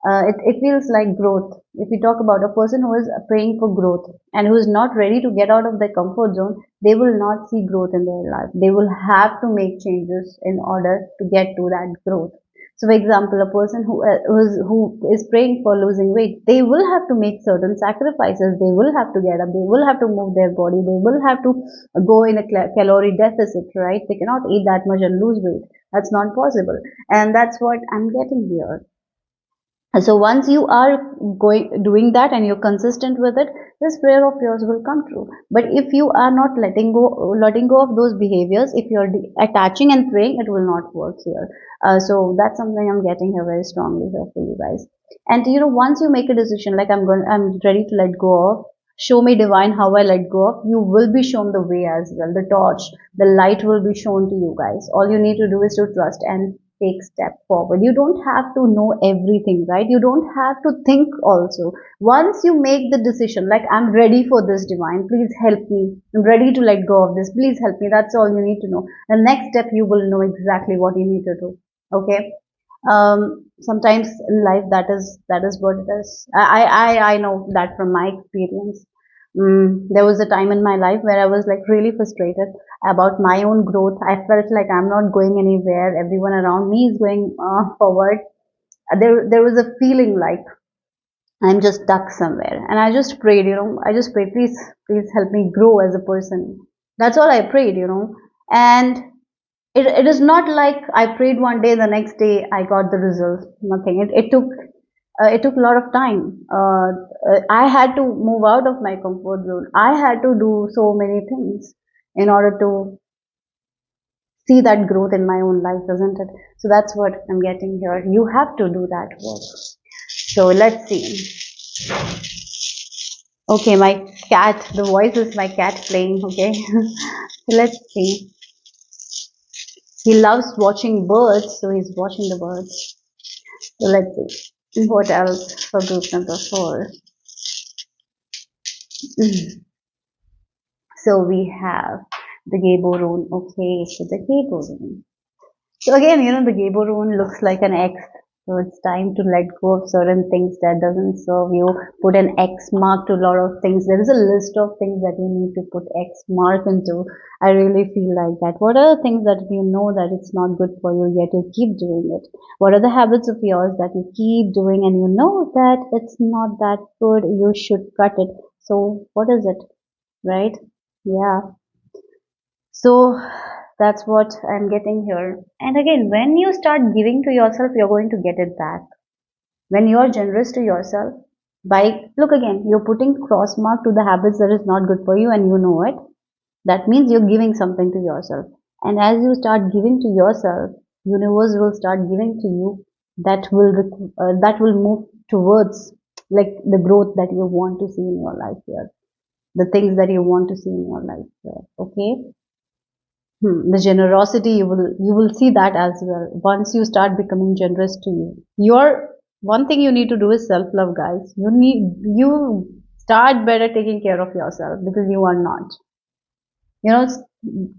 it feels like growth. If you talk about a person who is praying for growth and who is not ready to get out of their comfort zone, they will not see growth in their life. They will have to make changes in order to get to that growth. So, for example, a person who is praying for losing weight, they will have to make certain sacrifices. They will have to get up. They will have to move their body. They will have to go in a calorie deficit, right? They cannot eat that much and lose weight. That's not possible. And that's what I'm getting here. So once you are doing that and you're consistent with it, this prayer of yours will come true. But if you are not letting go of those behaviors, if you're attaching and praying, it will not work here. So that's something I'm getting here very strongly here for you guys. And you know, once you make a decision, like I'm ready to let go of, show me divine how I let go of, you will be shown the way as well. The torch, the light will be shown to you guys. All you need to do is to trust and take step forward. You don't have to know everything, right? You don't have to think also. Once you make the decision, like I'm ready for this divine, please help me. I'm ready to let go of this. Please help me. That's all you need to know. The next step, you will know exactly what you need to do. Okay. Sometimes in life that is what it is. I know that from my experience. There was a time in my life where I was like really frustrated about my own growth. I felt like I'm not going anywhere. Everyone around me is going forward. There was a feeling like I'm just stuck somewhere. And I just prayed, I just prayed, please, please help me grow as a person. That's all I prayed. And it is not like I prayed one day, the next day I got the results. Nothing. It took a lot of time. I had to move out of my comfort zone. I had to do so many things in order to see that growth in my own life, isn't it? So that's what I'm getting here. You have to do that work. So let's see. Okay, my cat, the voice is my cat playing, okay? So let's see. He loves watching birds, so he's watching the birds. So let's see. What else for group number 4? So we have the Gabo rune. Okay, so the Gabo rune. So again, the Gabo rune looks like an X. So it's time to let go of certain things that doesn't serve you. Put an X mark to a lot of things. There is a list of things that you need to put X mark into. I really feel like that. What are the things that you know that it's not good for you, yet you keep doing it? What are the habits of yours that you keep doing and you know that it's not that good, you should cut it? So what is it, right? Yeah. So that's what I'm getting here. And again, when you start giving to yourself, you're going to get it back. When you're generous to yourself, look again, you're putting cross mark to the habits that is not good for you and you know it. That means you're giving something to yourself. And as you start giving to yourself, universe will start giving to you that will move towards like the growth that you want to see in your life here, the things that you want to see in your life here. Okay. The generosity, you will see that as well once you start becoming generous to you. Your one thing you need to do is self love, guys. You start better taking care of yourself because you are not. You know,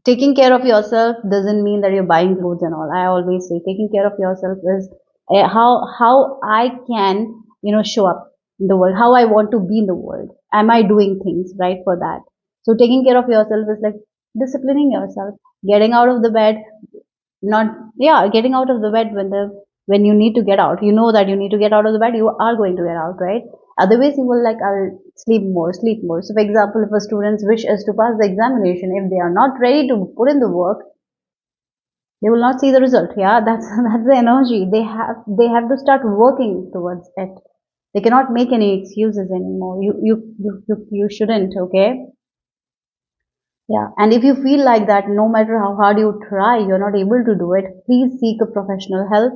taking care of yourself doesn't mean that you're buying clothes and all. I always say taking care of yourself is how I can show up in the world, how I want to be in the world. Am I doing things right for that? So taking care of yourself is like disciplining yourself, getting out of the bed, not yeah, getting out of the bed when you need to get out. You know that you need to get out of the bed, you are going to get out, right? Otherwise you will like, I'll sleep more. So for example, if a student's wish is to pass the examination, if they are not ready to put in the work, they will not see the result. Yeah, that's that's the energy. They have to start working towards it. They cannot make any excuses anymore. You shouldn't. Okay. Yeah, and if you feel like that, no matter how hard you try, you're not able to do it, please seek a professional help.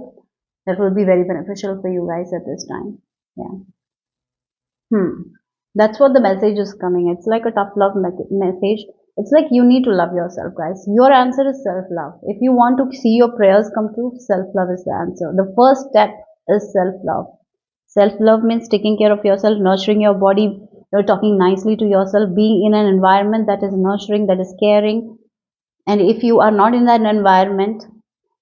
That will be very beneficial for you guys at this time. Yeah. That's what the message is coming. It's like a tough love message. It's like you need to love yourself, guys. Your answer is self love. If you want to see your prayers come true, self love is the answer. The first step is self love. Self love means taking care of yourself, nurturing your body, talking nicely to yourself, being in an environment that is nurturing, that is caring. And if you are not in that environment,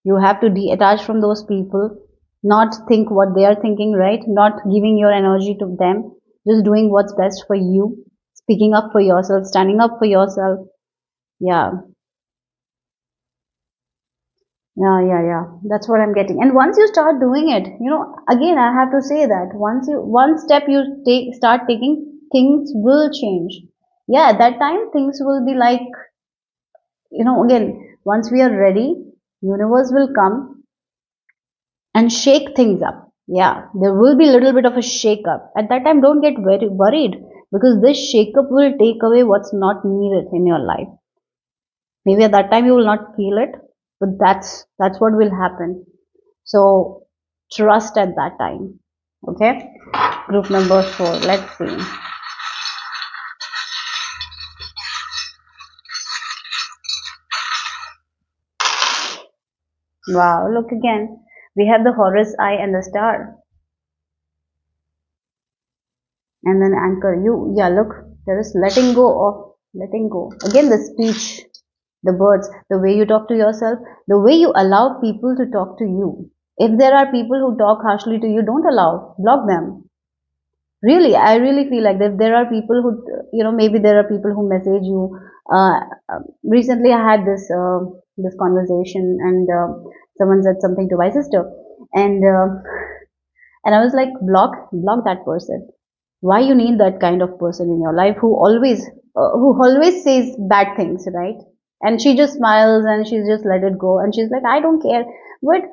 you have to detach from those people, not think what they are thinking, right? Not giving your energy to them, just doing what's best for you, speaking up for yourself, standing up for yourself. Yeah, yeah. That's what I'm getting. And once you start doing it, again, I have to say that one step you start taking, things will change. Yeah, at that time, things will be like, again, once we are ready, universe will come and shake things up. Yeah, there will be a little bit of a shake up. At that time, don't get very worried because this shake up will take away what's not needed in your life. Maybe at that time you will not feel it, but that's what will happen. So trust at that time. Okay. Group number 4. Let's see. Wow, look again. We have the Horus eye and the star. And then anchor you, yeah, look, there is letting go again, the speech, the words, the way you talk to yourself, the way you allow people to talk to you. If there are people who talk harshly to you, don't allow, block them. Really, I really feel like that there are people who, maybe there are people who message you. uh, Recently I had this conversation, and someone said something to my sister, and And I was like, block that person. Why you need that kind of person in your life who always says bad things, right? And she just smiles and she's just let it go and she's like, I don't care. But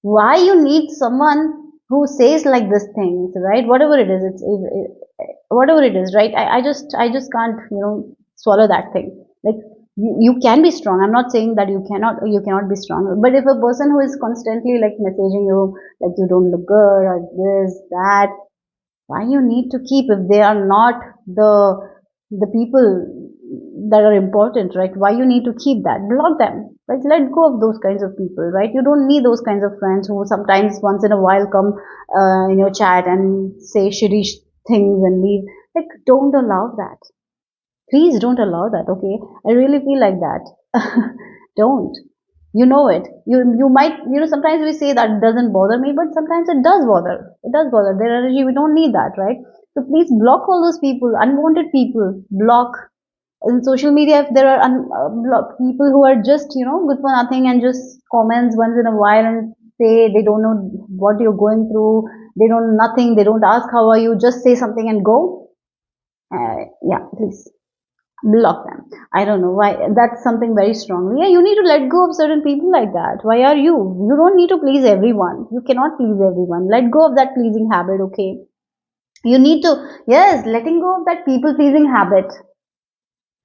why you need someone who says like this things, right? Whatever it is, whatever it is, right? I just can't, swallow that thing. Like, you can be strong. I'm not saying that you cannot be strong. But if a person who is constantly like messaging you, like you don't look good or this, that, why you need to keep if they are not the people that are important, right? Why you need to keep that? Block them, like let go of those kinds of people, right? You don't need those kinds of friends who sometimes once in a while come in your chat and say shitty things and leave. Like, don't allow that. Please don't allow that, okay? I really feel like that. Don't. You know it. You might, sometimes we say that doesn't bother me, but sometimes it does bother. It does bother their energy. We don't need that, right? So please block all those people, unwanted people. Block. In social media, if there are people who are just, good for nothing and just comments once in a while and say they don't know what you're going through, they don't nothing, they don't ask how are you, just say something and go. Yeah, please block them. I don't know why. That's something very strong. Yeah, you need to let go of certain people like that. Why are you don't need to please everyone. You cannot please everyone. Let go of that pleasing habit, okay? You need to, yes, letting go of that people pleasing habit.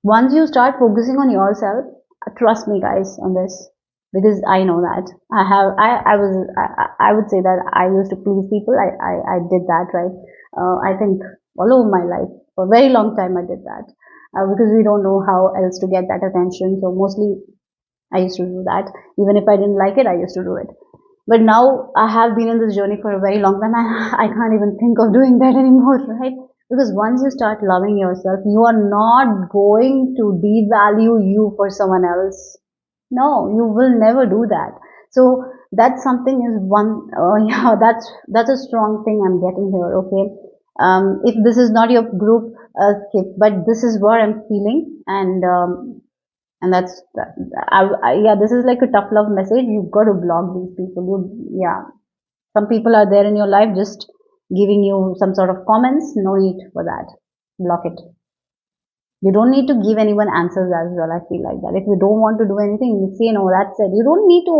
Once you start focusing on yourself, trust me guys on this, because I know that I would say that I used to please people. I did that, right? I think all over my life for a very long time I did that, because we don't know how else to get that attention, so mostly I used to do that. Even if I didn't like it, I used to do it. But now I have been in this journey for a very long time and I can't even think of doing that anymore, right? Because once you start loving yourself, you are not going to devalue you for someone else. No, you will never do that. So that's something is one, yeah, that's a strong thing I'm getting here, okay? If this is not your group, skip, but this is what I'm feeling, and that's yeah, this is like a tough love message. You've got to block these people. Yeah, some people are there in your life just giving you some sort of comments. No need for that. Block it. You don't need to give anyone answers as well. I feel like that. If you don't want to do anything, you say no. That's it. You don't need to.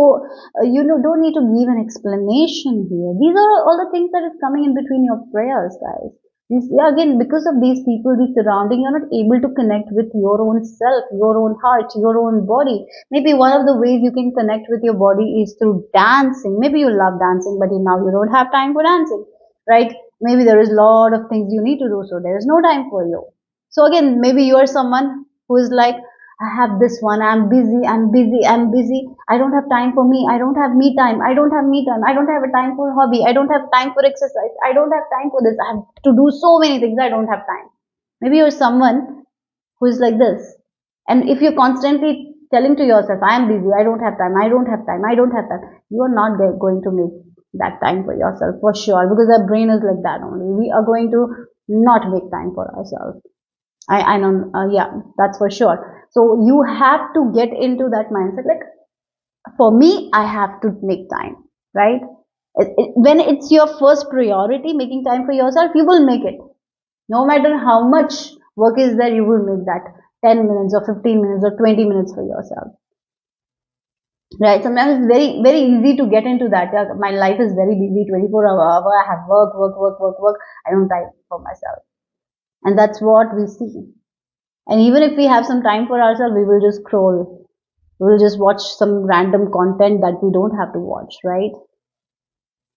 Don't need to give an explanation here. These are all the things that is coming in between your prayers, guys. Yeah, again, because of these people, these surrounding, you're not able to connect with your own self, your own heart, your own body. Maybe one of the ways you can connect with your body is through dancing. Maybe you love dancing, but now you don't have time for dancing, right? Maybe there is a lot of things you need to do, so there is no time for you. So again, maybe you are someone who is like, I have this one, I'm busy, I don't have time for me, I don't have me time, I don't have me time, I don't have a time for hobby, I don't have time for exercise, I don't have time for this, I have to do so many things, I don't have time. Maybe you're someone who is like this. And if you're constantly telling to yourself, I am busy, I don't have time, I don't have time, I don't have time, you are not going to make that time for yourself for sure, because our brain is like that only. We are going to not make time for ourselves. I know, yeah, that's for sure. So you have to get into that mindset. Like, for me, I have to make time, right? When it's your first priority, making time for yourself, you will make it. No matter how much work is there, you will make that 10 minutes or 15 minutes or 20 minutes for yourself. Right? Sometimes it's very, very easy to get into that. Yeah, my life is very busy, 24 hours. I have work. I don't time for myself. And that's what we see. And even if we have some time for ourselves, we will just scroll. We will just watch some random content that we don't have to watch, right?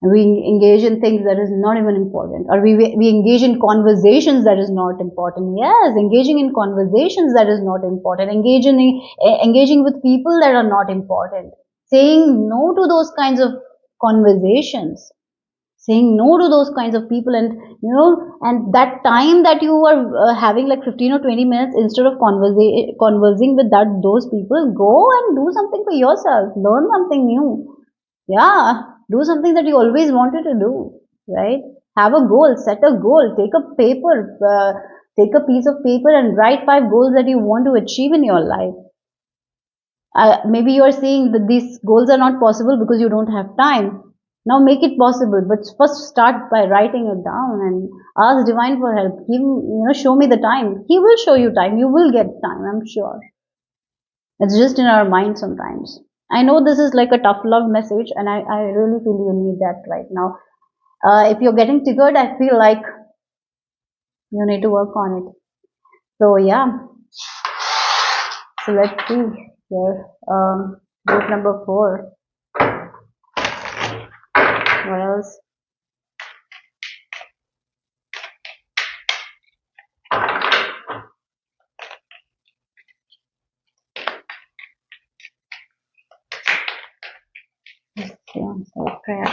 And we engage in things that is not even important. Or we engage in conversations that is not important. Yes, engaging in conversations that is not important. Engaging with people that are not important. Saying no to those kinds of conversations, saying no to those kinds of people, and that time that you are having like 15 or 20 minutes, instead of conversing with those people, go and do something for yourself, learn something new. Yeah, do something that you always wanted to do, right? Have a goal, set a goal, take a piece of paper and write 5 goals that you want to achieve in your life. Maybe you are saying that these goals are not possible because you don't have time. Now make it possible, but first start by writing it down and ask divine for help. Give, show me the time. He will show you time. You will get time, I'm sure. It's just in our mind sometimes. I know this is like a tough love message, and I really feel you need that right now. If you're getting triggered, I feel like you need to work on it. So yeah, so let's see here. Group number 4. What else? Answered prayer.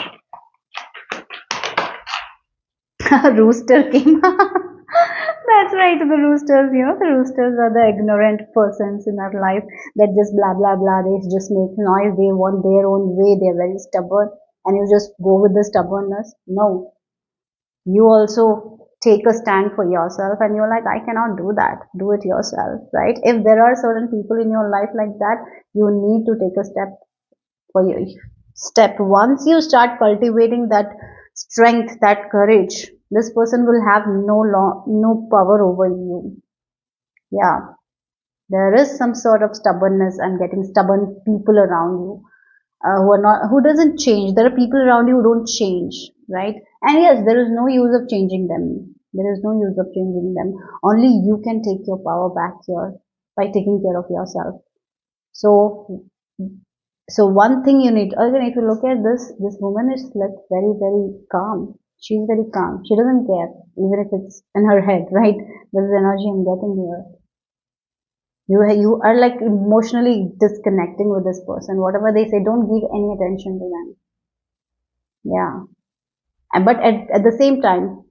Rooster came. That's right, the roosters, the roosters are the ignorant persons in our life that just blah blah blah, they just make noise, they want their own way, they're very stubborn, and you just go with the stubbornness. No, you also take a stand for yourself, and you're like, I cannot do that. Do it yourself, right? If there are certain people in your life like that, you need to take a step for your step. Once you start cultivating that strength, that courage, this person will have no power over you. Yeah, there is some sort of stubbornness and getting stubborn people around you, who doesn't change. There are people around you who don't change, right? And yes, there is no use of changing them. There is no use of changing them. Only you can take your power back here by taking care of yourself. So so one thing you need, again, if you look at this woman is like very, very calm. She's very calm. She doesn't care, even if it's in her head, right? This is the energy I'm getting here. You are like emotionally disconnecting with this person. Whatever they say, don't give any attention to them. Yeah. But at the same time,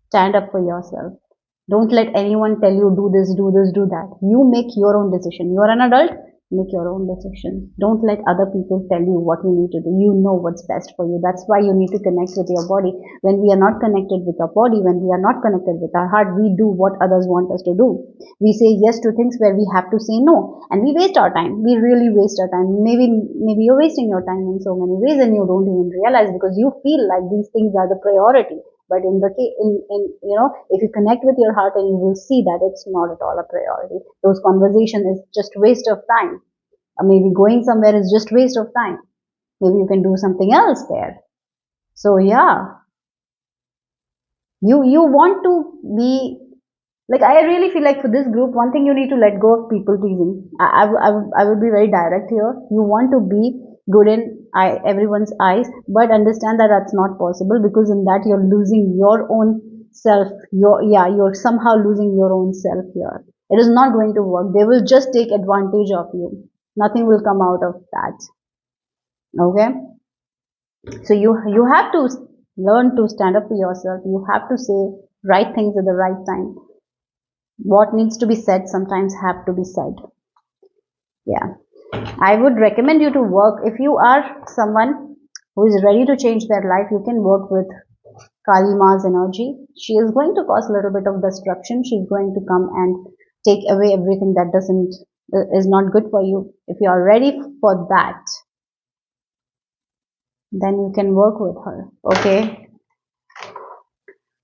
stand up for yourself. Don't let anyone tell you do this, do this, do that. You make your own decision. You are an adult, make your own decision. Don't let other people tell you what you need to do. You know what's best for you. That's why you need to connect with your body. When we are not connected with our body, when we are not connected with our heart, we do what others want us to do. We say yes to things where we have to say no, and we waste our time. We really waste our time. Maybe you're wasting your time in so many ways and you don't even realize, because you feel like these things are the priority. But in the case, if you connect with your heart, and you will see that it's not at all a priority. Those conversation is just waste of time. Or maybe going somewhere is just waste of time. Maybe you can do something else there. So yeah, you want to be like, I really feel like for this group, one thing you need to let go of people pleasing. I would be very direct here. You want to be good in everyone's eyes, but understand that that's not possible, because in that you're losing your own self. You're somehow losing your own self here. It is not going to work. They will just take advantage of you. Nothing will come out of that. Okay? So you have to learn to stand up for yourself. You have to say right things at the right time. What needs to be said sometimes have to be said. Yeah, I would recommend you to work, if you are someone who is ready to change their life, you can work with Kali Ma's energy. She is going to cause a little bit of destruction. She's going to come and take away everything that is not good for you. If you are ready for that, then you can work with her. Okay,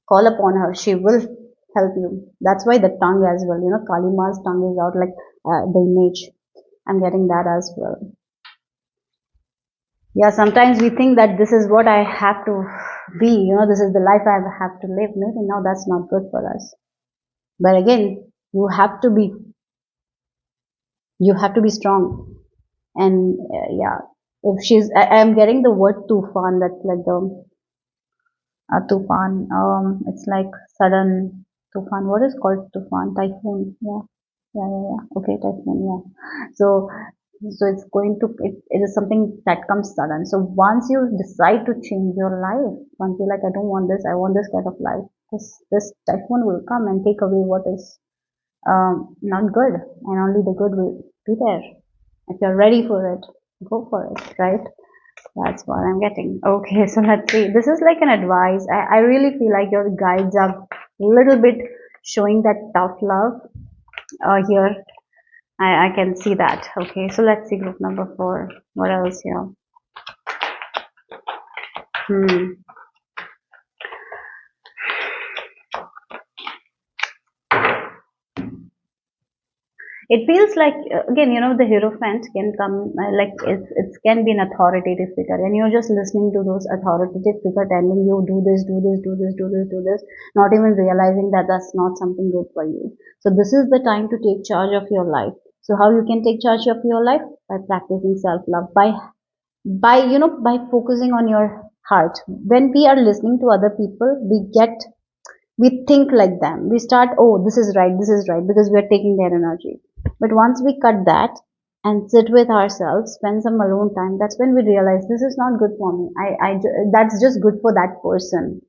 call upon her. She will help you. That's why the tongue as well, Kali Ma's tongue is out, like the image. I'm getting that as well. Yeah, sometimes we think that this is what I have to be, this is the life I have to live. Maybe now that's not good for us. But again, you have to be strong. And yeah, if I'm getting the word tufan, that's like the tufan. It's like sudden tufan. What is called tufan? Typhoon. Yeah. Yeah. Okay, typhoon. Yeah. So it's going to, it is something that comes sudden. So once you decide to change your life, once you're like, I don't want this, I want this kind of life, this typhoon will come and take away what is not good, and only the good will be there. If you're ready for it, go for it, right? That's what I'm getting. Okay, so let's see. This is like an advice. I really feel like your guides are a little bit showing that tough love here. I can see that. Okay, so let's see group number 4. What else here? Hmm. It feels like, again, the hierophant can come, like it can be an authoritative figure, and you're just listening to those authoritative figure telling you do this, do this, do this, do this, do this, not even realizing that that's not something good for you. So this is the time to take charge of your life. So how you can take charge of your life? By practicing self-love, by focusing on your heart. When we are listening to other people, we think like them. We start, oh, this is right, because we are taking their energy. But once we cut that and sit with ourselves, spend some alone time, that's when we realize this is not good for me. That's just good for that person.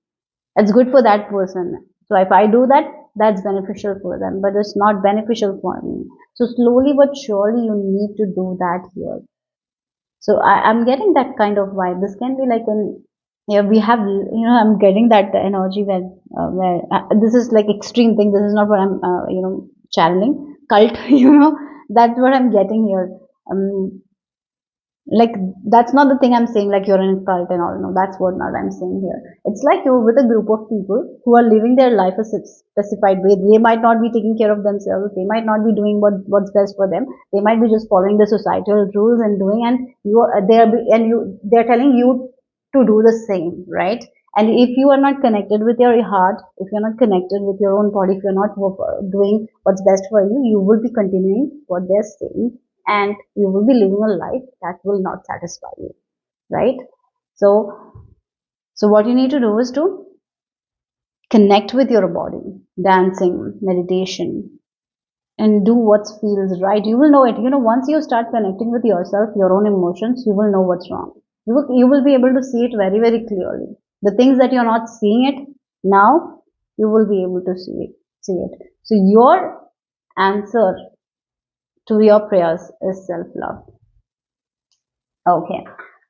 It's good for that person. So if I do that, that's beneficial for them, but it's not beneficial for me. So slowly but surely, you need to do that here. So I'm getting that kind of vibe. This can be like an, yeah, we have, I'm getting that energy where this is like extreme thing. This is not what I'm, channeling. Cult, that's what I'm getting here. Like, that's not the thing I'm saying, like you're in a cult and all. No, that's what not I'm saying here. It's like you're with a group of people who are living their life a specified way. They might not be taking care of themselves. They might not be doing what's best for them. They might be just following the societal rules and doing, and they're telling you to do the same, right? And if you are not connected with your heart, if you're not connected with your own body, if you're not doing what's best for you, you will be continuing what they're saying, and you will be living a life that will not satisfy you, right? So so what you need to do is to connect with your body, dancing, meditation, and do what feels right. You will know it. Once you start connecting with yourself, your own emotions, you will know what's wrong. You will be able to see it very, very clearly. The things that you're not seeing it now, you will be able to see it. So your answer to your prayers is self-love. Okay,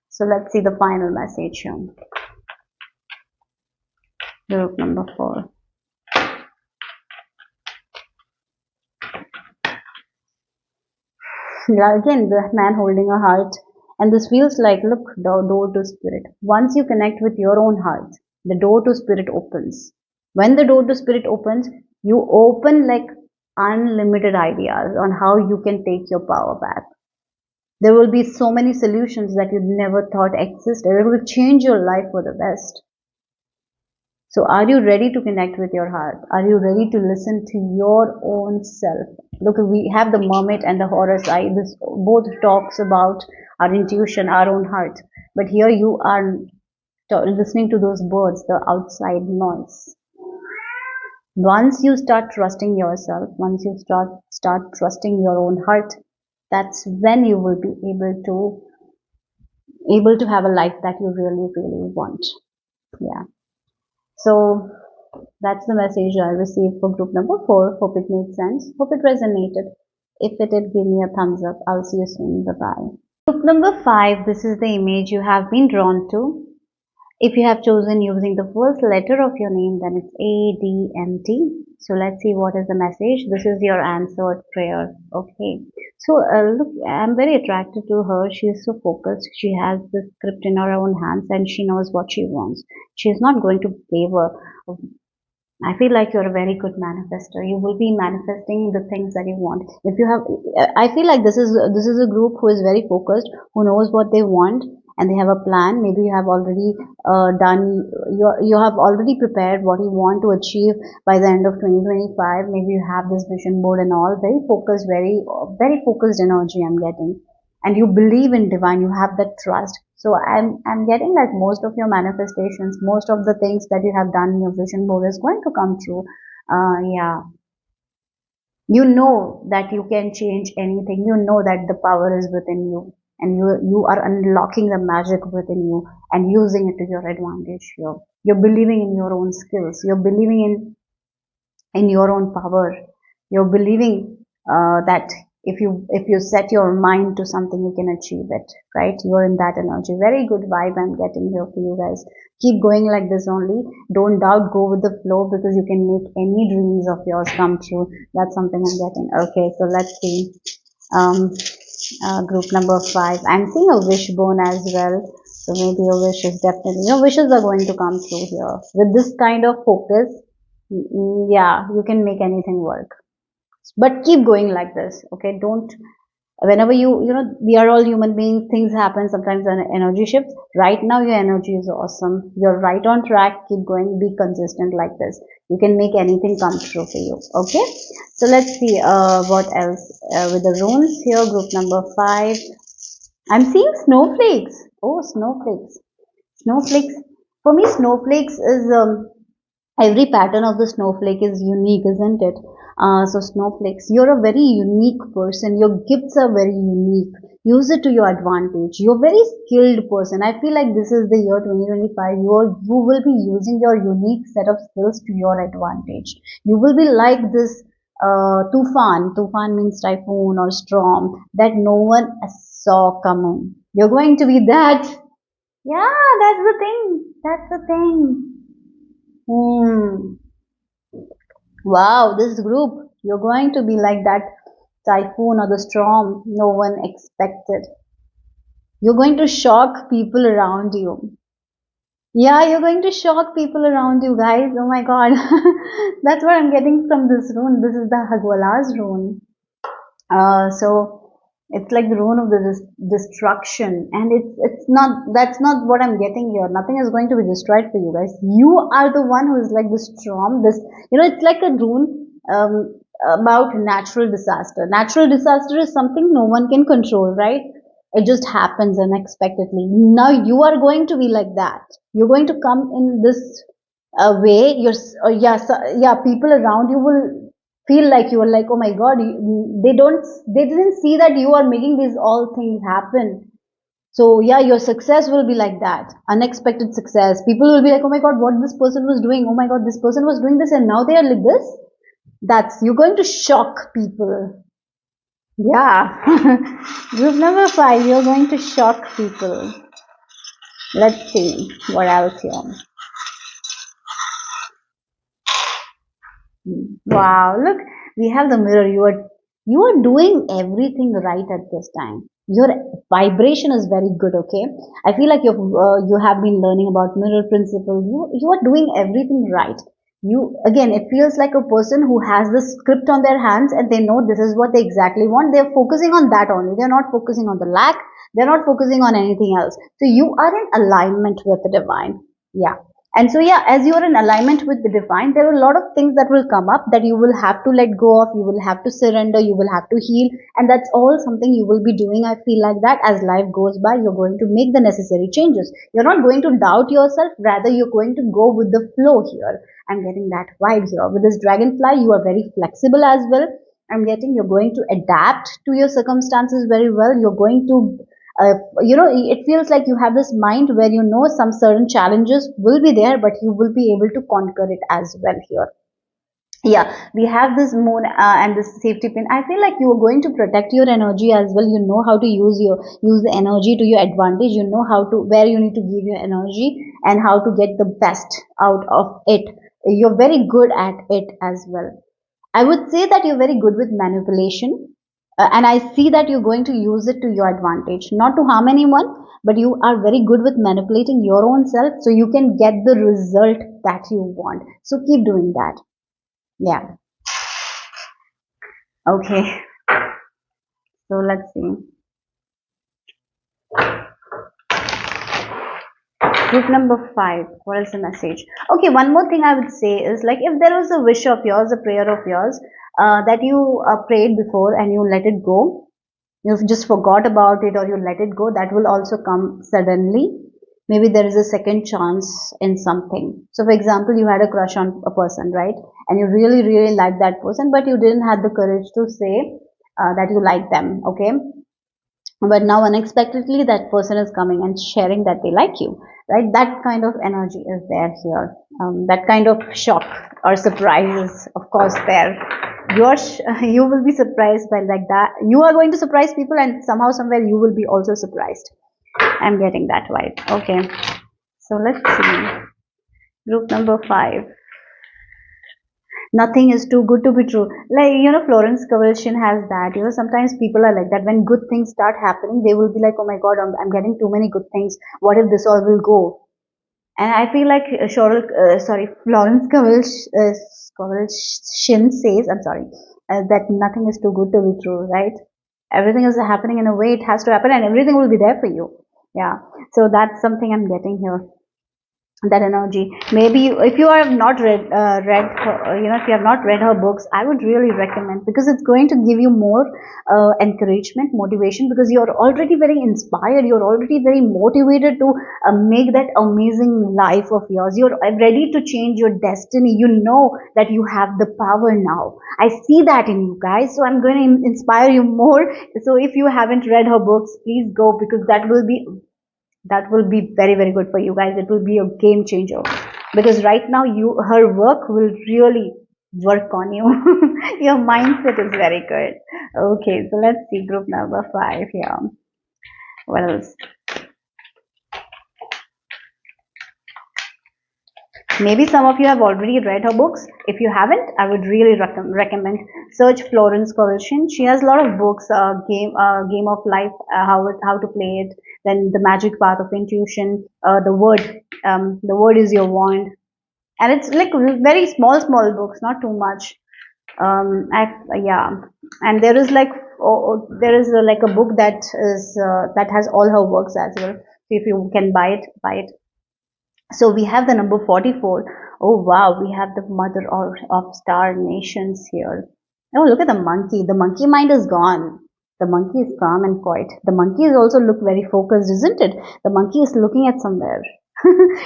so let's see the final message here. Group number 4. Yeah, again, the man holding a heart. And this feels like, look, the door to spirit. Once you connect with your own heart, the door to spirit opens. When the door to spirit opens, you open like unlimited ideas on how you can take your power back. There will be so many solutions that you never thought existed. It will change your life for the best. So are you ready to connect with your heart? Are you ready to listen to your own self? Look, we have the mermaid and the horror side. This both talks about our intuition, our own heart. But here you are listening to those birds, the outside noise. Once you start trusting yourself, once you start trusting your own heart, that's when you will be able to have a life that you really, really want. Yeah. So that's the message I received for group number 4. Hope it made sense. Hope it resonated. If it did, give me a thumbs up. I'll see you soon. Bye bye. Group number 5. This is the image you have been drawn to. If you have chosen using the first letter of your name, then it's ADMT. So let's see what is the message. This is your answered prayer. Okay. So look, I'm very attracted to her. She is so focused. She has the script in her own hands and she knows what she wants. She is not going to waver. I feel like you're a very good manifester. You will be manifesting the things that you want. If you have, I feel like this is a group who is very focused, who knows what they want, and they have a plan. Maybe you have already you have already prepared what you want to achieve by the end of 2025. Maybe you have this vision board and all. Very focused, very focused energy I'm getting, and you believe in divine. You have that trust. So I'm getting like most of your manifestations, most of the things that you have done in your vision board is going to come true. Yeah, you know that you can change anything. You know that the power is within you, and you are unlocking the magic within you and using it to your advantage. You're believing in your own skills. You're believing in your own power. You're believing that if you set your mind to something, you can achieve it, right? You're in that energy. Very good vibe I'm getting here for you guys. Keep going like this only. Don't doubt, go with the flow, because you can make any dreams of yours come true. That's something I'm getting. Okay, so let's see. Group number 5. I'm seeing a wishbone as well. So maybe your wishes, definitely your wishes are going to come through here with this kind of focus. Yeah, you can make anything work, but keep going like this. Okay, don't, whenever you know, we are all human beings, things happen sometimes, an energy shifts. Right now your energy is awesome, you're right on track, keep going, be consistent like this. You can make anything come true for you. Okay, so let's see what else with the runes here. Group number 5, I'm seeing snowflakes. Oh, snowflakes. Snowflakes, for me snowflakes is every pattern of the snowflake is unique, isn't it? So snowflakes, you're a very unique person, your gifts are very unique, use it to your advantage. You're a very skilled person. I feel like this is the year 2025, you will be using your unique set of skills to your advantage. You will be like this tufan means typhoon or storm that no one saw coming. You're going to be that. Yeah, that's the thing, that's the thing. Hmm. Wow, this group, you're going to be like that typhoon or the storm no one expected. You're going to shock people around you. Yeah, you're going to shock people around you, guys. Oh my god. That's what I'm getting from this rune. This is the Hagwala's rune. So it's like the rune of the destruction, and it's not, that's not what I'm getting here. Nothing is going to be destroyed for you guys. You are the one who is like the storm. This, you know, it's like a rune about natural disaster. Natural disaster is something no one can control, right? It just happens unexpectedly. Now you are going to be like that. You're going to come in this way. Yeah, so, yeah, people around you will feel like you are like, oh my god, they didn't see that you are making these all things happen. So yeah, your success will be like that, unexpected success. People will be like, oh my god, what this person was doing, oh my god, this person was doing this and now they are like this. That's, you're going to shock people. Yeah. Group number 5, you're going to shock people. Let's see what else here. Wow, look, we have the mirror. You are doing everything right at this time. Your vibration is very good, okay? I feel like you have been learning about mirror principle. You are doing everything right. You, again, it feels like a person who has the script on their hands and they know this is what they exactly want. They're focusing on that only. They're not focusing on the lack. They're not focusing on anything else. So you are in alignment with the divine. Yeah. And so, yeah, as you're in alignment with the divine, there are a lot of things that will come up that you will have to let go of, you will have to surrender, you will have to heal. And that's all something you will be doing. I feel like that as life goes by, you're going to make the necessary changes. You're not going to doubt yourself, rather, you're going to go with the flow here. I'm getting that vibe here. With this dragonfly, you are very flexible as well. I'm getting you're going to adapt to your circumstances very well. You're going to it feels like you have this mind where you know some certain challenges will be there, but you will be able to conquer it as well here. Yeah, we have this moon and this safety pin. I feel like you are going to protect your energy as well. You know how to use the energy to your advantage. You know how to, where you need to give your energy and how to get the best out of it. You're very good at it as well. I would say that you're very good with manipulation, and I see that you're going to use it to your advantage, not to harm anyone, but you are very good with manipulating your own self so you can get the result that you want. So keep doing that. Yeah. Okay. So let's see. Group number 5. What is the message? Okay, one more thing I would say is like if there was a wish of yours, a prayer of yours that you prayed before and you let it go, you just forgot about it or you let it go, that will also come suddenly. Maybe there is a second chance in something. So for example, you had a crush on a person, right? And you really, really like that person, but you didn't have the courage to say that you like them, okay? But now unexpectedly that person is coming and sharing that they like you, right? That kind of energy is there here. That kind of shock or surprise is of course there. You will be surprised by like that. You are going to surprise people and somehow somewhere you will be also surprised. I'm getting that vibe. Okay, so let's see. Group number 5. Nothing is too good to be true. Like, Florence Scovel has that. Sometimes people are like that. When good things start happening, they will be like, oh my God, I'm getting too many good things. What if this all will go? And I feel like Florence Scovel says, I'm sorry, that nothing is too good to be true, right? Everything is happening in a way it has to happen, and everything will be there for you. Yeah. So that's something I'm getting here, that energy. Maybe if you have not read her, if you have not read her books, I would really recommend, because it's going to give you more encouragement, motivation, because you're already very inspired, you're already very motivated to make that amazing life of yours. You're ready to change your destiny. You know that you have the power now. I see that in you guys, so I'm going to inspire you more. So if you haven't read her books, please go, because that will be very, very good for you guys. It will be a game changer, because right now her work will really work on you. Your mindset is very good. Okay, so let's see group number 5 here. What else? Maybe some of you have already read her books. If you haven't, I would really recommend search Florence Correlation. She has a lot of books, Game of Life, how to play it, then The Magic Path of Intuition, The Word is Your Wand, and it's like very small books, not too much. Yeah, and there is like there is like a book that has all her works as well. So if you can buy it, buy it. So we have the number 44. Oh wow, we have the mother of star nations here. Oh, look at the monkey. The monkey mind is gone. The monkey is calm and quiet. The monkey is also look very focused, isn't it? The monkey is looking at somewhere.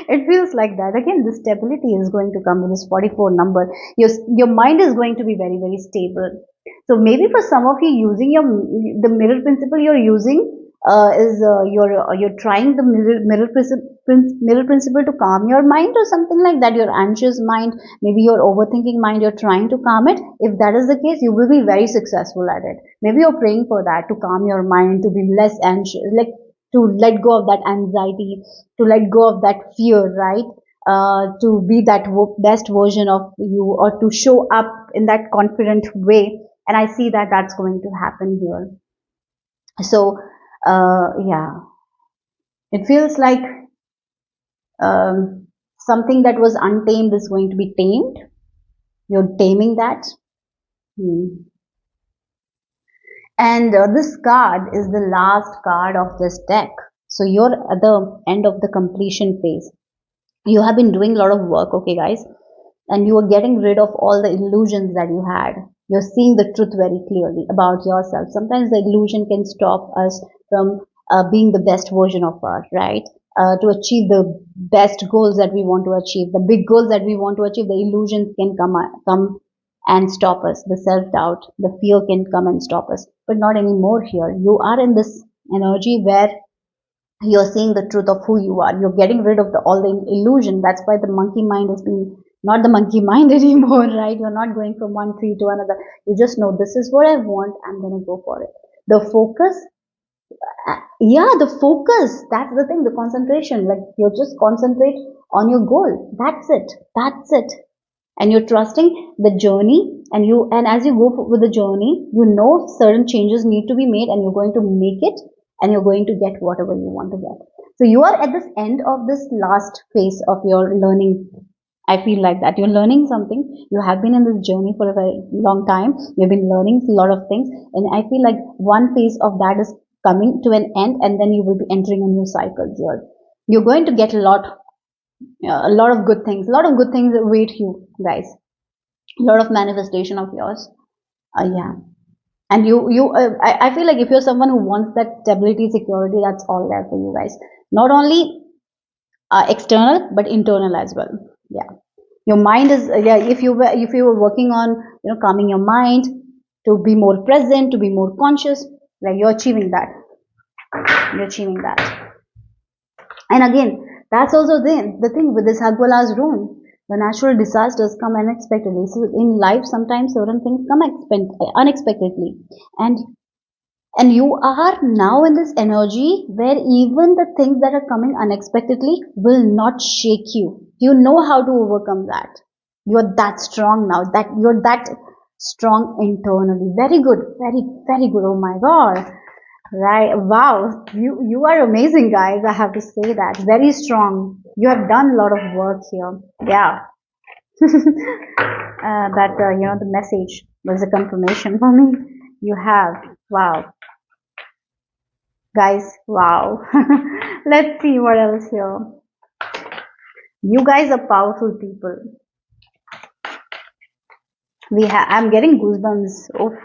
It feels like that. Again, the stability is going to come with this 44 number. Your mind is going to be very, very stable. So maybe for some of you, using the mirror principle you're using is you're trying the mirror principle to calm your mind, or something like that. Your anxious mind, maybe your overthinking mind, you're trying to calm it. If that is the case, you will be very successful at it. Maybe you're praying for that, to calm your mind, to be less anxious, like to let go of that anxiety, to let go of that fear, right? To be that best version of you, or to show up in that confident way. And I see that that's going to happen here. So yeah, it feels like something that was untamed is going to be tamed. You're taming that. And this card is the last card of this deck. So you're at the end of the completion phase. You have been doing a lot of work, okay, guys, and you are getting rid of all the illusions that you had. You're seeing the truth very clearly about yourself. Sometimes the illusion can stop us from being the best version of us, right? To achieve the best goals that we want to achieve, the big goals that we want to achieve, the illusions can come and stop us. The self-doubt, the fear can come and stop us, but not anymore here. You are in this energy where you're seeing the truth of who you are. You're getting rid of all the illusion. That's why the monkey mind has been not the monkey mind anymore, right? You're not going from one tree to another. You just know, this is what I want. I'm going to go for it. The focus, yeah, the focus. That's the thing. The concentration. Like, you just concentrate on your goal. That's it. That's it. And you're trusting the journey, and as you go with the journey, you know certain changes need to be made, and you're going to make it, and you're going to get whatever you want to get. So you are at this end of this last phase of your learning. I feel like that you're learning something. You have been in this journey for a very long time. You've been learning a lot of things, and I feel like one phase of that is coming to an end, and then you will be entering a new cycle here. You're going to get a lot of good things. A lot of good things await you, guys. A lot of manifestation of yours. Yeah. And I feel like if you're someone who wants that stability, security, that's all there for you guys. Not only external, but internal as well. Yeah. Your mind is, yeah, if you were working on, calming your mind, to be more present, to be more conscious, like, you're achieving that. You're achieving that. And again, that's also the thing with this Hagwala's rune. The natural disasters come unexpectedly. So in life, sometimes certain things come unexpectedly, and you are now in this energy where even the things that are coming unexpectedly will not shake you. You know how to overcome that. You're that strong now. That you're that strong internally. Very good. Very, very good. Oh my God. Right. Wow. You are amazing, guys. I have to say that. Very strong. You have done a lot of work here. Yeah. That the message was a confirmation for me. You have. Wow. Guys, wow. Let's see what else here. You guys are powerful people. I'm getting goosebumps. Oh,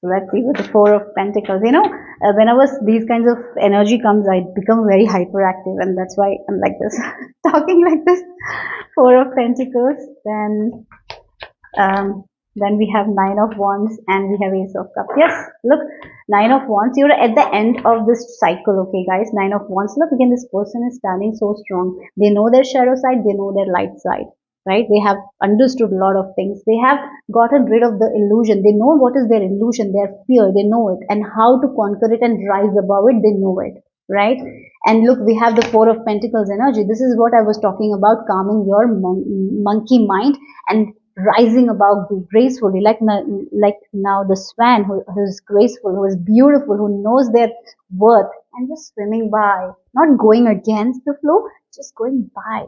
let's see with the Four of Pentacles. Whenever these kinds of energy comes, I become very hyperactive, and that's why I'm like this, talking like this. Four of Pentacles. Um, then we have Nine of Wands, and we have Ace of Cups. Yes, look, Nine of Wands. You're at the end of this cycle, okay, guys? Nine of Wands. Look, again, this person is standing so strong. They know their shadow side, they know their light side, right? They have understood a lot of things. They have gotten rid of the illusion. They know what is their illusion, their fear. They know it, and how to conquer it and rise above it. They know it, right? And look, we have the Four of Pentacles energy. This is what I was talking about, calming your monkey mind and rising above gracefully, like now the swan who's graceful, who is beautiful, who knows their worth, and just swimming by, not going against the flow, just going by,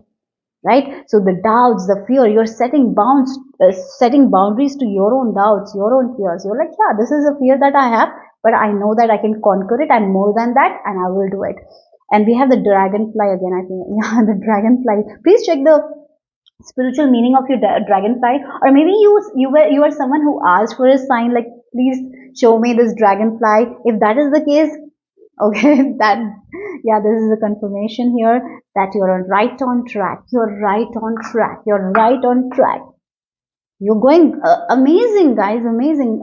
right? So the doubts, the fear, you're setting boundaries to your own doubts, your own fears. You're like, yeah, this is a fear that I have, but I know that I can conquer it. I'm more than that, and I will do it. And we have the dragonfly again. I think, yeah, the dragonfly. Please check the spiritual meaning of your dragonfly, or maybe you are someone who asked for a sign, like, please show me this dragonfly. If that is the case, okay, that, yeah, this is a confirmation here that you're right on track. You're right on track. You're right on track. You're going amazing, guys, amazing.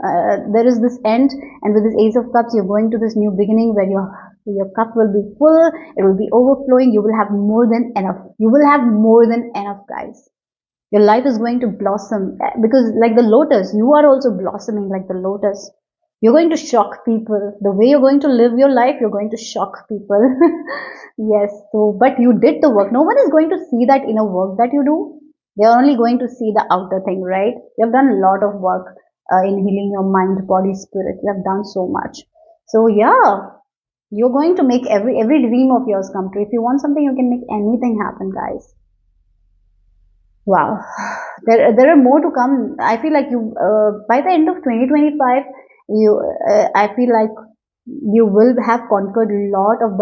There is this end, and with this Ace of Cups, you're going to this new beginning where your cup will be full, it will be overflowing, you will have more than enough. You will have more than enough, guys. Your life is going to blossom, because like the lotus, you are also blossoming like the lotus. You're going to shock people. The way you're going to live your life, you're going to shock people. Yes, so, but you did the work. No one is going to see that inner work that you do. They're only going to see the outer thing, right? You have done a lot of work in healing your mind, body, spirit. You have done so much. So yeah, you're going to make every dream of yours come true. If you want something, you can make anything happen, guys. Wow, there are more to come. I feel like you by the end of 2025, I feel like you will have conquered a lot of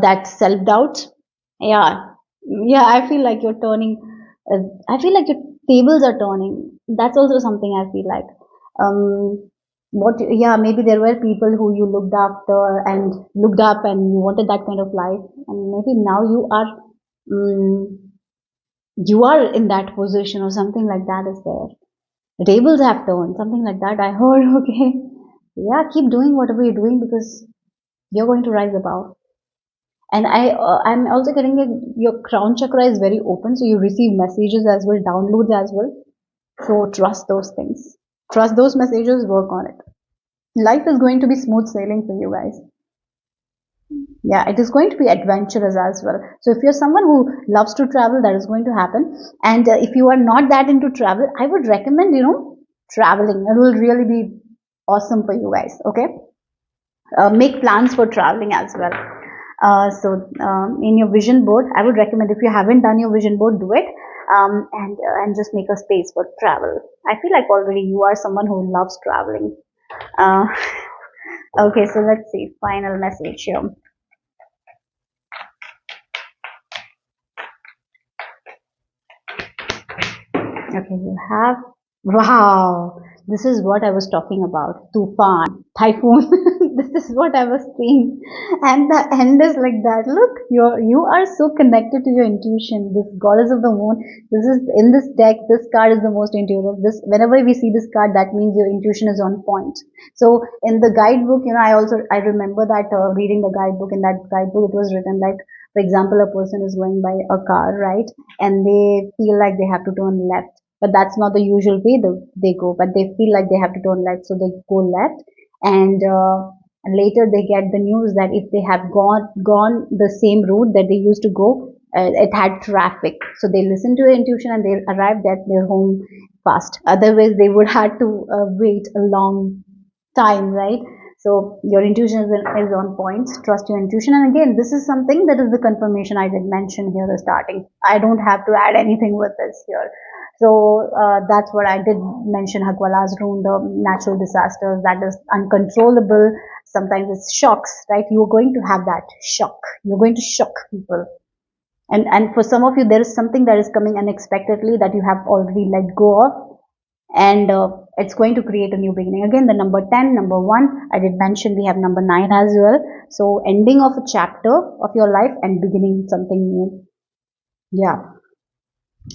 that self doubt. Yeah, yeah. I feel like you're turning. I feel like your tables are turning. That's also something I feel like. What? Yeah, maybe there were people who you looked after and looked up, and you wanted that kind of life, and maybe now you are. You are in that position, or something like that is there. The tables have turned, something like that I heard. Okay, yeah, keep doing whatever you're doing, because you're going to rise above. And I'm also getting that your crown chakra is very open, so you receive messages as well, downloads as well. So trust those things, trust those messages, work on it. Life is going to be smooth sailing for you guys. Yeah, it is going to be adventurous as well. So if you're someone who loves to travel, that is going to happen. And if you are not that into travel, I would recommend, traveling. It will really be awesome for you guys. Okay, make plans for traveling as well. In your vision board, I would recommend, if you haven't done your vision board, do it. And just make a space for travel. I feel like already you are someone who loves traveling. uh, okay, so let's see, final message here. Okay, you have, wow, this is what I was talking about. Tufan, typhoon. This is what I was saying. And the end is like that. Look, you are so connected to your intuition. This goddess of the moon. This is in this deck. This card is the most intuitive. This, whenever we see this card, that means your intuition is on point. So in the guidebook, I remember that reading the guidebook. In that guidebook, it was written like, for example, a person is going by a car, right? And they feel like they have to turn left, but that's not the usual way they go, but they feel like they have to turn left, so they go left. And later they get the news that if they have gone the same route that they used to go, it had traffic, so they listened to your intuition and they arrived at their home fast. Otherwise they would have to wait a long time, right? So your intuition is on point. Trust your intuition. And again, this is something that is the confirmation I did mention here, the starting. I don't have to add anything with this here. So that's what I did mention. Hakwala's rune, the natural disasters, that is uncontrollable. Sometimes it's shocks, right? You're going to have that shock. You're going to shock people. And for some of you, there is something that is coming unexpectedly that you have already let go of, and it's going to create a new beginning. Again, the number 10, number 1, I did mention we have number 9 as well. So ending of a chapter of your life and beginning something new. Yeah,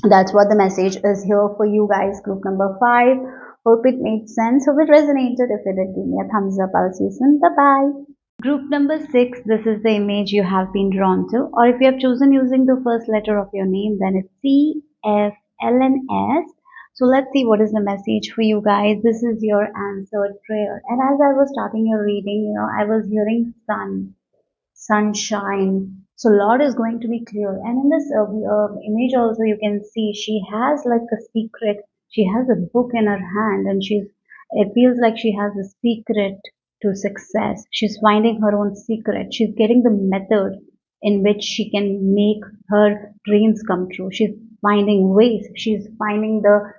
that's what the message is here for you guys. Group number 5, hope it made sense, hope it resonated. If it did, give me a thumbs up. I'll see you soon. Bye bye. Group number 6, this is the image you have been drawn to, or if you have chosen using the first letter of your name, then it's C, F, L, and S. So let's see what is the message for you guys. This is your answered prayer. And as I was starting your reading, I was hearing sun, sunshine. So Lord is going to be clear. And in this image also you can see she has like a secret. She has a book in her hand, and it feels like she has a secret to success. She's finding her own secret. She's getting the method in which she can make her dreams come true. She's finding ways. She's finding the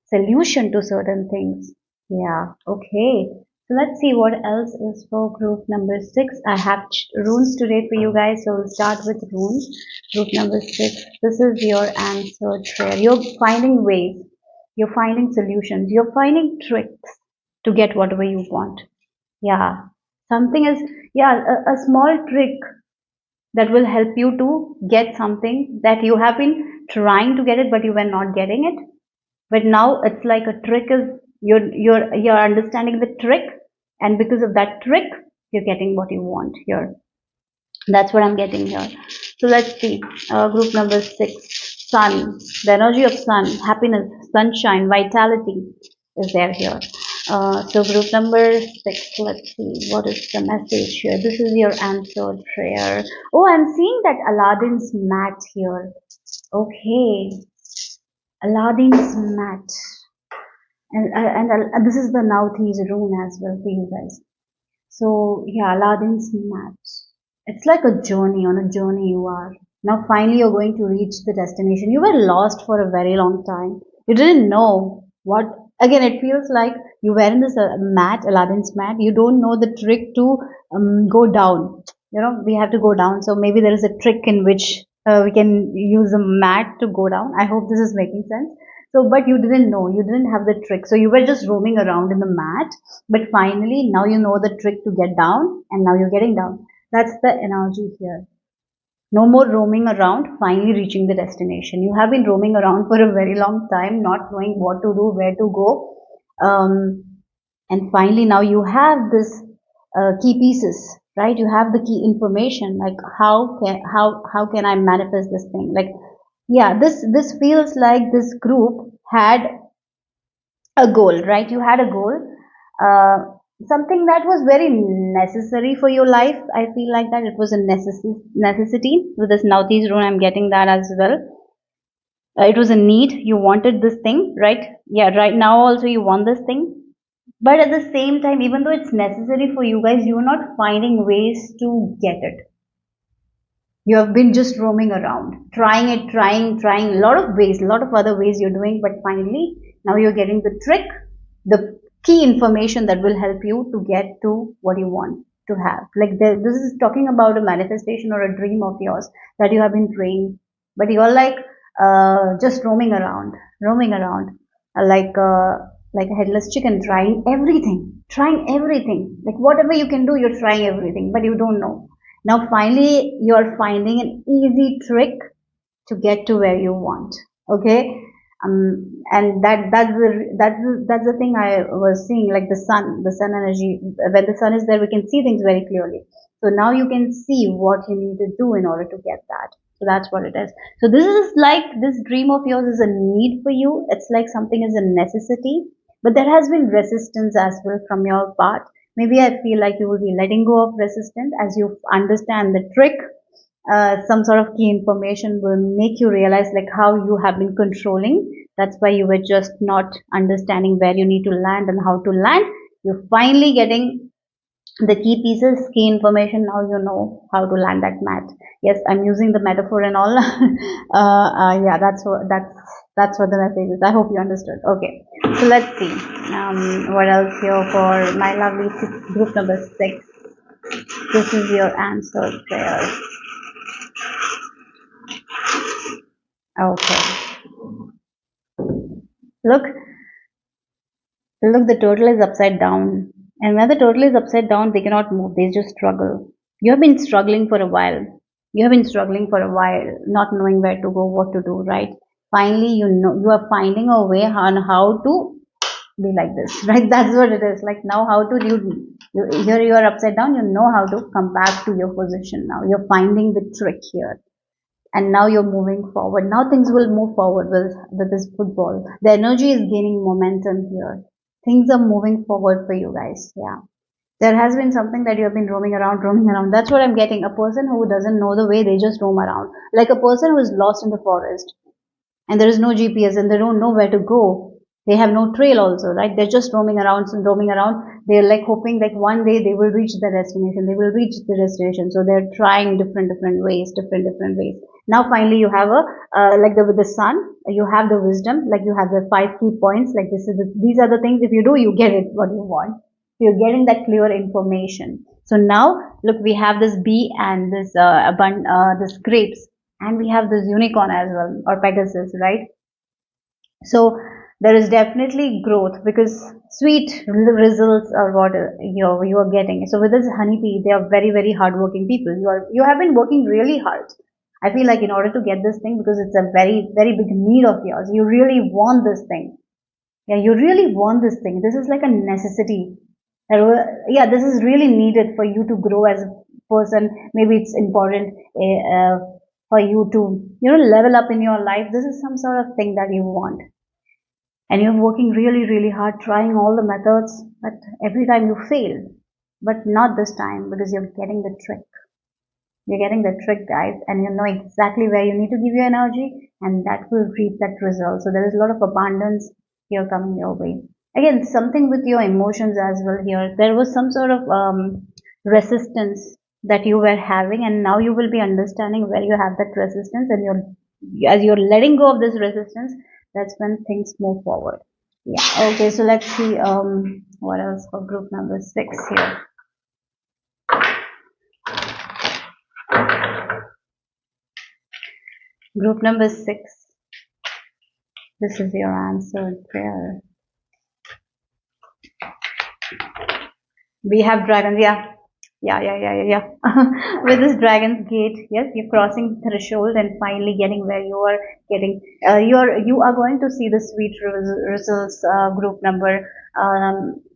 solution to certain things. Yeah, okay. So let's see what else is for group number 6. I have runes today for you guys, so we'll start with runes. Group number 6. This is your answered prayer. You're finding ways. You're finding solutions. You're finding tricks to get whatever you want. Yeah. Something is, yeah, a small trick that will help you to get something that you have been trying to get it, but you were not getting it. But now it's like a trick is you're understanding the trick, and because of that trick you're getting what you want here. That's what I'm getting here. So let's see. Group number 6, sun. The energy of sun, happiness, sunshine, vitality is there here. So group number 6, let's see what is the message here. This is your answered prayer. Oh, I'm seeing that Aladdin's mat here. Okay, Aladdin's mat. And this is the Naughty's rune as well for you guys. So yeah, Aladdin's mat. It's like a journey. On a journey you are. Now finally you're going to reach the destination. You were lost for a very long time. You didn't know what. Again, it feels like you were in this mat, Aladdin's mat. You don't know the trick to go down. We have to go down. So maybe there is a trick in which we can use a mat to go down. I hope this is making sense. So, but you didn't know, you didn't have the trick. So you were just roaming around in the mat, but finally now you know the trick to get down, and now you're getting down. That's the energy here. No more roaming around, finally reaching the destination. You have been roaming around for a very long time, not knowing what to do, where to go. And finally now you have this key pieces, right? You have the key information, like how can I manifest this thing? Like, yeah, this feels like this group had a goal, right? You had a goal, uh, something that was very necessary for your life. I feel like that it was a necessity. With this Naughty's rune, I'm getting that as well. It was a need. You wanted this thing, right? Yeah, right now also you want this thing, but at the same time, even though it's necessary for you guys, you're not finding ways to get it. You have been just roaming around, trying it, trying a lot of ways, a lot of other ways you're doing, but finally now you're getting the trick, the key information that will help you to get to what you want to have. Like this is talking about a manifestation or a dream of yours that you have been praying, but you're like just roaming around, like a headless chicken, trying everything, like whatever you can do, you're trying everything, but you don't know. Now finally you're finding an easy trick to get to where you want. Okay. And that's the thing I was seeing, like the sun energy. When the sun is there, we can see things very clearly. So now you can see what you need to do in order to get that. So that's what it is. So this is like, this dream of yours is a need for you. It's like something is a necessity, but there has been resistance as well from your part. Maybe I feel like you will be letting go of resistance as you understand the trick, some sort of key information will make you realize like how you have been controlling. That's why you were just not understanding where you need to land and how to land. You're finally getting the key pieces, key information. Now you know how to land that mat. Yes, I'm using the metaphor and all. Yeah, that's what the message is. I hope you understood. Okay, so let's see. What else here for my lovely group number 6? This is your answered prayer. Okay, look, look. The turtle is upside down, and when the turtle is upside down, they cannot move. They just struggle. You have been struggling for a while. You have been struggling for a while, not knowing where to go, what to do, right? Finally, you know you are finding a way on how to be like this, right? That's what it is. Like now, how to here you are upside down. You know how to come back to your position. Now you're finding the trick here, and now you're moving forward. Now things will move forward with this football. The energy is gaining momentum here. Things are moving forward for you guys. Yeah, there has been something that you have been roaming around. That's what I'm getting. A person who doesn't know the way, they just roam around. Like a person who is lost in the forest and there is no GPS and they don't know where to go. They have no trail also, right? They're just roaming around and roaming around. They're like hoping like one day they will reach the destination. They will reach the destination. So they're trying different ways, different ways. Now finally you have a like with the sun, you have the wisdom, like you have the 5 key points. Like these are the things. If you do, you get it what you want. So you're getting that clear information. So now look, we have this bee and this grapes, and we have this unicorn as well, or Pegasus, right? So there is definitely growth because sweet results are what you are getting. So with this honeybee, they are very hardworking people. You have been working really hard. I feel like in order to get this thing, because it's a very big need of yours, you really want this thing. Yeah, you really want this thing. This is like a necessity. Yeah, this is really needed for you to grow as a person. Maybe it's important for you to, level up in your life. This is some sort of thing that you want. And you're working really hard, trying all the methods, but every time you fail. But not this time because you're getting the trick. You're getting the trick, guys, and you know exactly where you need to give your energy, and that will reap that result. So there is a lot of abundance here coming your way. Again, something with your emotions as well here. There was some sort of resistance that you were having, and now you will be understanding where you have that resistance, and as you're letting go of this resistance, that's when things move forward. Yeah. Okay. So let's see. What else for group number 6 here? Group number 6. This is your answered prayer. We have dragons, yeah. With this dragon's gate, yes, you're crossing threshold and finally getting where you are getting. You are going to see the sweet results. Group number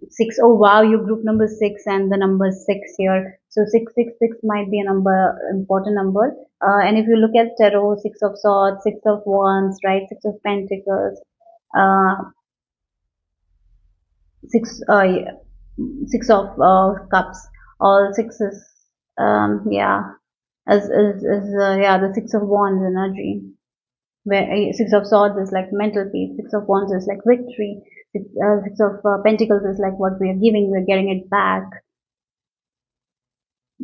6. Oh wow, you group number 6 and the number 6 here. So 666 might be a important number. And if you look at tarot, 6 of swords, 6 of wands, right, 6 of pentacles. Uh, six yeah, 6 of cups, all sixes. Yeah, the 6 of wands energy, where 6 of swords is like mental peace, 6 of wands is like victory, 6 of pentacles is like what we are giving, we're getting it back,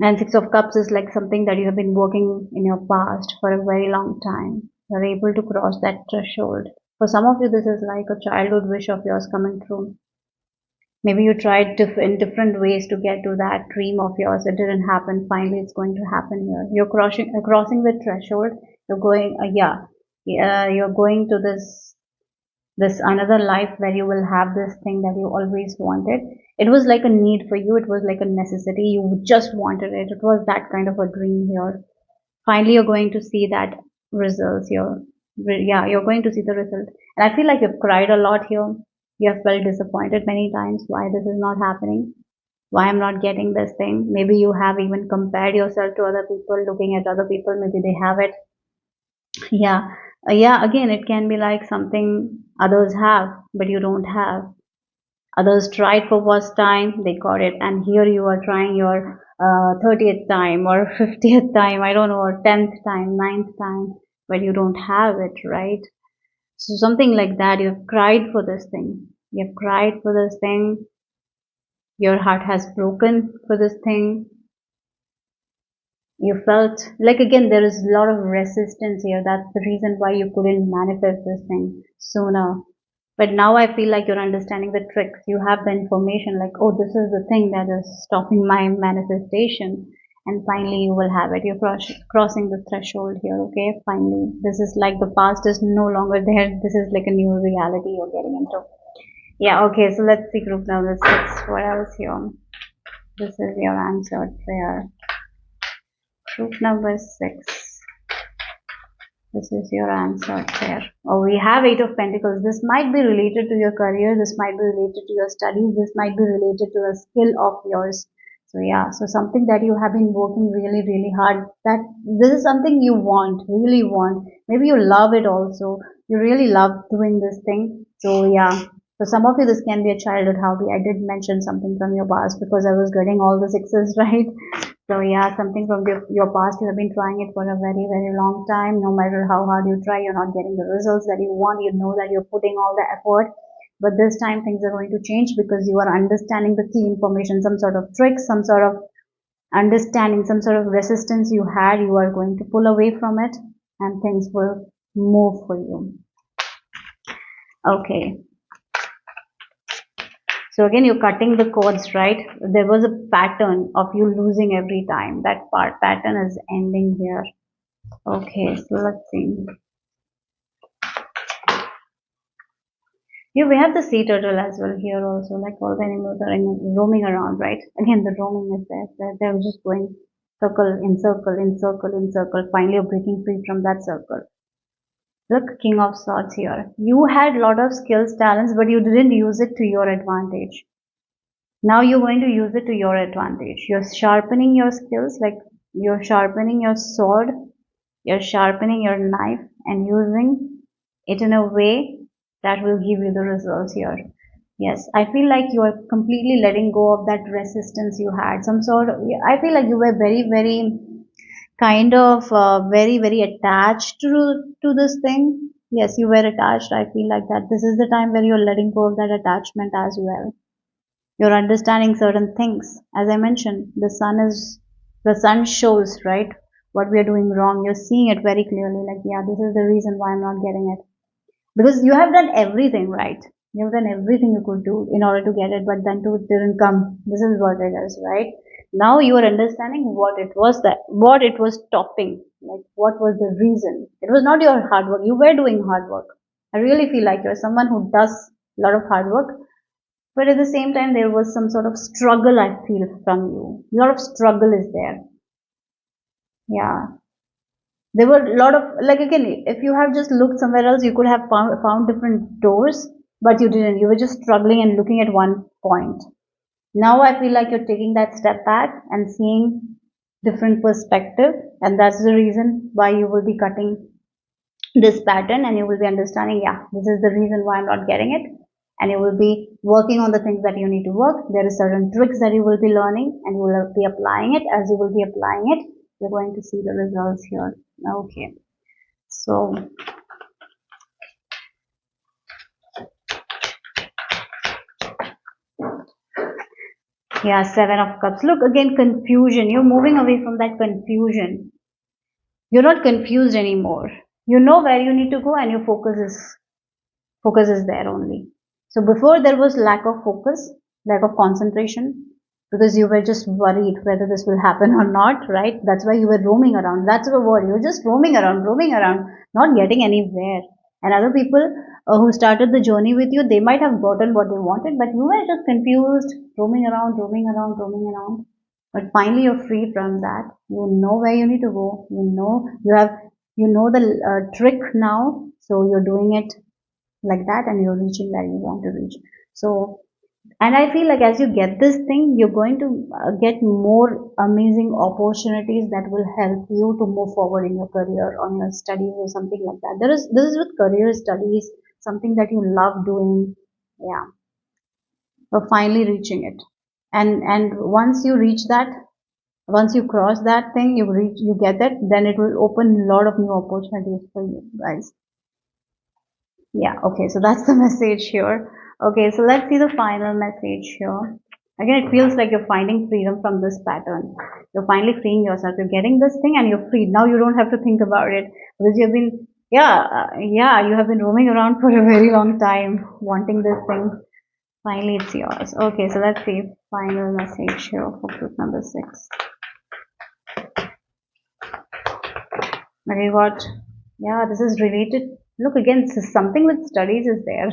and 6 of cups is like something that you have been working in your past for a very long time. You're able to cross that threshold. For some of you, this is like a childhood wish of yours coming true. Maybe you tried in different ways to get to that dream of yours. It didn't happen. Finally, it's going to happen here. You're crossing the threshold. You're going, you're going to this another life where you will have this thing that you always wanted. It was like a need for you. It was like a necessity. You just wanted it. It was that kind of a dream here. Finally, you're going to see that results here. Yeah, you're going to see the result. And I feel like you've cried a lot here. You have felt disappointed many times why this is not happening, why I'm not getting this thing. Maybe you have even compared yourself to other people, looking at other people, maybe they have it. Yeah, yeah, again, it can be like something others have, but you don't have. Others tried for first time, they got it, and here you are trying your 30th time or 50th time, I don't know, or 10th time, ninth time, but you don't have it, right? So something like that. You have cried for this thing. You have cried for this thing. Your heart has broken for this thing. You felt like, again, there is a lot of resistance here. That's the reason why you couldn't manifest this thing sooner. But now I feel like you're understanding the tricks. You have the information, like, oh, this is the thing that is stopping my manifestation. And finally, you will have it. You're crossing the threshold here, okay? Finally, this is like the past is no longer there. This is like a new reality you're getting into. Yeah, okay, so let's see group number 6. What else here? This is your answered prayer. Group number 6. This is your answer there. Oh, we have Eight of Pentacles. This might be related to your career. This might be related to your studies. This might be related to a skill of yours. So yeah, so something that you have been working really, really hard. That this is something you want, really want. Maybe you love it also. You really love doing this thing. So yeah. For some of you, this can be a childhood hobby. I did mention something from your past because I was getting all the sixes right. So yeah, something from your past, you have been trying it for a very, very long time. No matter how hard you try, you're not getting the results that you want. You know that you're putting all the effort. But this time things are going to change because you are understanding the key information, some sort of trick, some sort of understanding, some sort of resistance you had. You are going to pull away from it and things will move for you. Okay. So again, you're cutting the cords, right? There was a pattern of you losing every time. That pattern is ending here. Okay, so let's see. Yeah, we have the sea turtle as well here also, like all the animals are roaming around, right? Again, the roaming is there. They're just going circle in circle in circle in circle. Finally, you're breaking free from that circle. Look, King of Swords here. You had a lot of skills, talents, but you didn't use it to your advantage. Now you're going to use it to your advantage. You're sharpening your skills, like you're sharpening your sword, you're sharpening your knife and using it in a way that will give you the results here. Yes, I feel like you are completely letting go of that resistance you had. Some sort of, I feel like you were very, very kind of very, very attached to this thing. Yes, you were attached. I feel like that. This is the time where you're letting go of that attachment as well. You're understanding certain things. As I mentioned, the sun shows, right, what we are doing wrong. You're seeing it very clearly, like, yeah, this is the reason why I'm not getting it. Because you have done everything right. You have done everything you could do in order to get it, but then it didn't come. This is what it is, right? Now you are understanding what it was stopping, like what was the reason. It was not your hard work. You were doing hard work. I really feel like you're someone who does a lot of hard work, but at the same time, there was some sort of struggle I feel from you. A lot of struggle is there. Yeah. There were a lot of, like, again, if you have just looked somewhere else, you could have found different doors, but you didn't. You were just struggling and looking at one point. Now I feel like you're taking that step back and seeing different perspective, and that's the reason why you will be cutting this pattern and you will be understanding, yeah, this is the reason why I'm not getting it, and you will be working on the things that you need to work. There are certain tricks that you will be learning and you will be applying it. As you will be applying it, you're going to see the results here. Okay, so yeah, Seven of Cups. Look, again, confusion. You're moving away from that confusion. You're not confused anymore. You know where you need to go and your focus is there only. So before there was lack of focus, lack of concentration, because you were just worried whether this will happen or not, right? That's why you were roaming around. That's the word. You're just roaming around, not getting anywhere. And other people who started the journey with you, they might have gotten what they wanted, but you were just confused, roaming around, roaming around, roaming around. But finally, you're free from that. You know where you need to go. You know the trick now. So you're doing it like that and you're reaching where you want to reach. So, and I feel like as you get this thing, you're going to get more amazing opportunities that will help you to move forward in your career, on your studies or something like that. This is with career, studies, something that you love doing. Yeah, you're finally reaching it. And once you reach that, Once you cross that thing, you reach, you get it, then it will open a lot of new opportunities for you guys. Yeah, okay, so that's the message here. Okay, so let's see the final message here. Again, it feels like you're finding freedom from this pattern. You're finally freeing yourself. You're getting this thing and you're free. Now you don't have to think about it because you've been, yeah, you have been roaming around for a very long time wanting this thing. Finally, it's yours. Okay, so let's see. Final message here for group number 6. Okay, what? Yeah, this is related. Look again, this is something with studies is there.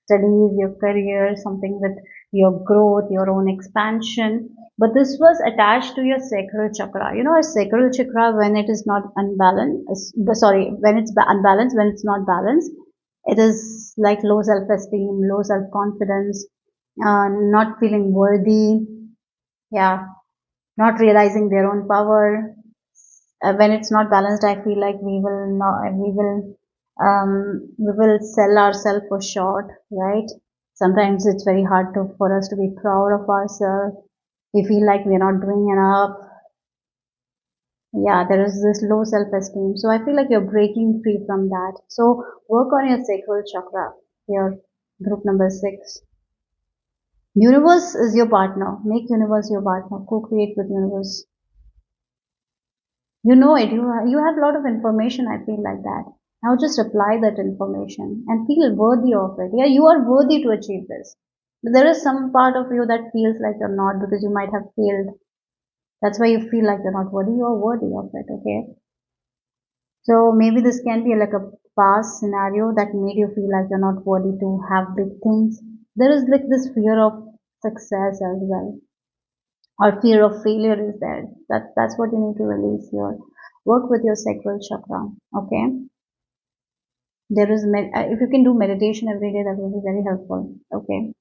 Studies, your career, something with your growth, your own expansion. But this was attached to your sacral chakra. You know, a sacral chakra, when it is not unbalanced, sorry, when it's unbalanced, when it's not balanced, it is like low self-esteem, low self-confidence, not feeling worthy. Yeah, not realizing their own power. When it's not balanced, I feel like we will sell ourselves for short, right? Sometimes it's very hard for us to be proud of ourselves. We feel like we're not doing enough. Yeah, there is this low self-esteem. So I feel like you're breaking free from that. So work on your sacral chakra. Your group number 6. Universe is your partner. Make universe your partner. Co-create with universe. You know it. You have a lot of information. I feel like that. Now just apply that information and feel worthy of it. Yeah, you are worthy to achieve this. But there is some part of you that feels like you're not because you might have failed. That's why you feel like you're not worthy. You are worthy of it. Okay. So maybe this can be like a past scenario that made you feel like you're not worthy to have big things. There is like this fear of success as well, or fear of failure is there. That's what you need to release here. Work with your sacral chakra. Okay. There is if you can do meditation every day, that will be very helpful. Okay.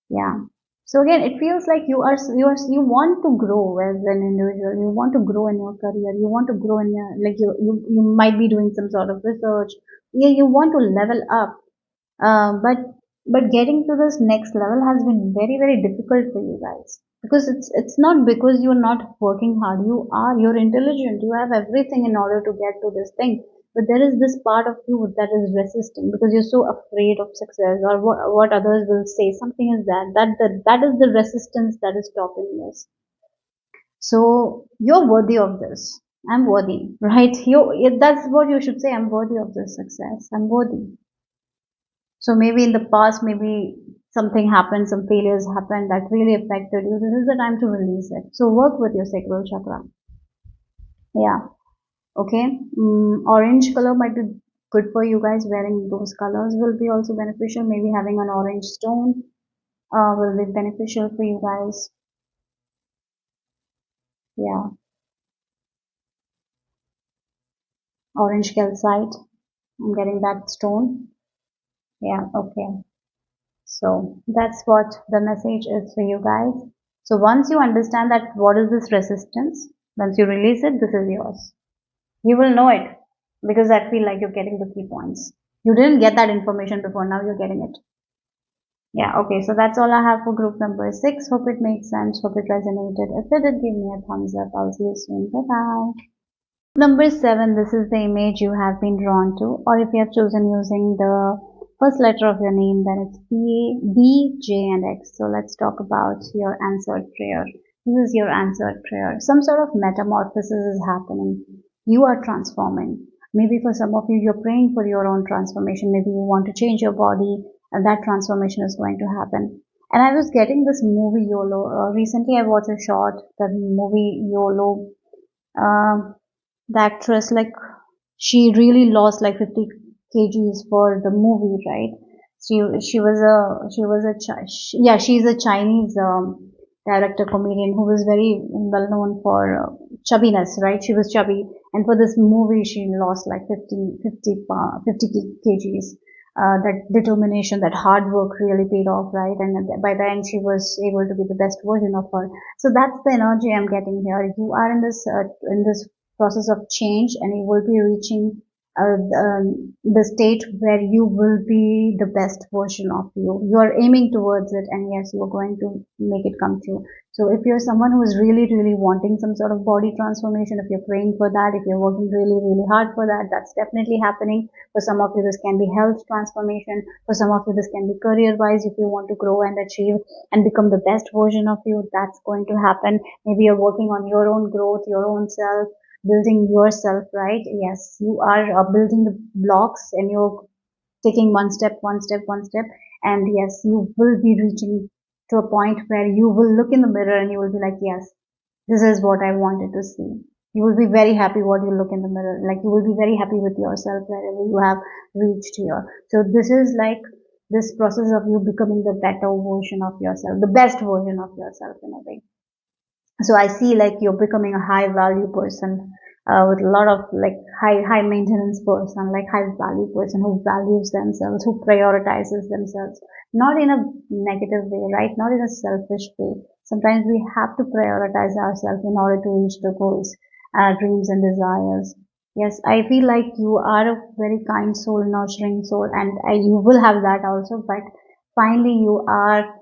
Yeah. So again, it feels like you want to grow as an individual. You want to grow in your career. You want to grow in your, like, you might be doing some sort of research. Yeah, you want to level up. But getting to this next level has been very, very difficult for you guys, because it's not because you're not working hard. You're intelligent. You have everything in order to get to this thing. But there is this part of you that is resisting because you're so afraid of success, or what others will say. Something is that is the resistance that is stopping this. So you're worthy of this. I'm worthy, right? That's what you should say. I'm worthy of this success. I'm worthy. So maybe in the past, maybe something happened, some failures happened that really affected you. This is the time to release it. So work with your sacral chakra. Yeah. Okay. Orange color might be good for you guys. Wearing those colors will be also beneficial. Maybe having an orange stone will be beneficial for you guys. Yeah. Orange calcite. I'm getting that stone. Yeah. Okay. So that's what the message is for you guys. So once you understand that what is this resistance, once you release it, this is yours. You will know it because I feel like you're getting the key points. You didn't get that information before, now you're getting it. Yeah, okay, so that's all I have for group number 6. Hope it makes sense, hope it resonated. If it did, give me a thumbs up. I'll see you soon. Bye bye. Number 7, this is the image you have been drawn to, or if you have chosen using the first letter of your name, then it's B, J, and X. So let's talk about your answered prayer. This is your answered prayer. Some sort of metamorphosis is happening. You are transforming. Maybe for some of you, you're praying for your own transformation. Maybe you want to change your body, and that transformation is going to happen. And I was getting this movie YOLO. Recently, I watched a short, the movie YOLO. Um, the actress, like, she really lost like 50 kgs for the movie, right? Yeah, she's a Chinese director comedian who was very well known for chubbiness, right? She was chubby, and for this movie she lost like 50 kgs. That determination, that hard work really paid off, right? And by the end she was able to be the best version of her. So that's the energy I'm getting here. You are in this process of change, and you will be reaching the state where you will be the best version of you. You are aiming towards it, and yes, you are going to make it come true. So if you're someone who is really, really wanting some sort of body transformation, if you're praying for that, if you're working really, really hard for that, that's definitely happening. For some of you, this can be health transformation. For some of you, this can be career-wise. If you want to grow and achieve and become the best version of you, that's going to happen. Maybe you're working on your own growth, your own self, building yourself, right? Yes, you are building the blocks, and you're taking one step, one step, one step, and yes, you will be reaching to a point where you will look in the mirror and you will be like, yes, this is what I wanted to see. You will be very happy what you look in the mirror, like you will be very happy with yourself wherever you have reached here. So this is like this process of you becoming the better version of yourself, the best version of yourself in a way. So I see like you're becoming a high value person, with a lot of like high maintenance person, like high value person who values themselves, who prioritizes themselves, not in a negative way, right? Not in a selfish way. Sometimes we have to prioritize ourselves in order to reach the goals, dreams and desires. Yes, I feel like you are a very kind soul, nurturing soul, and you will have that also, but finally you are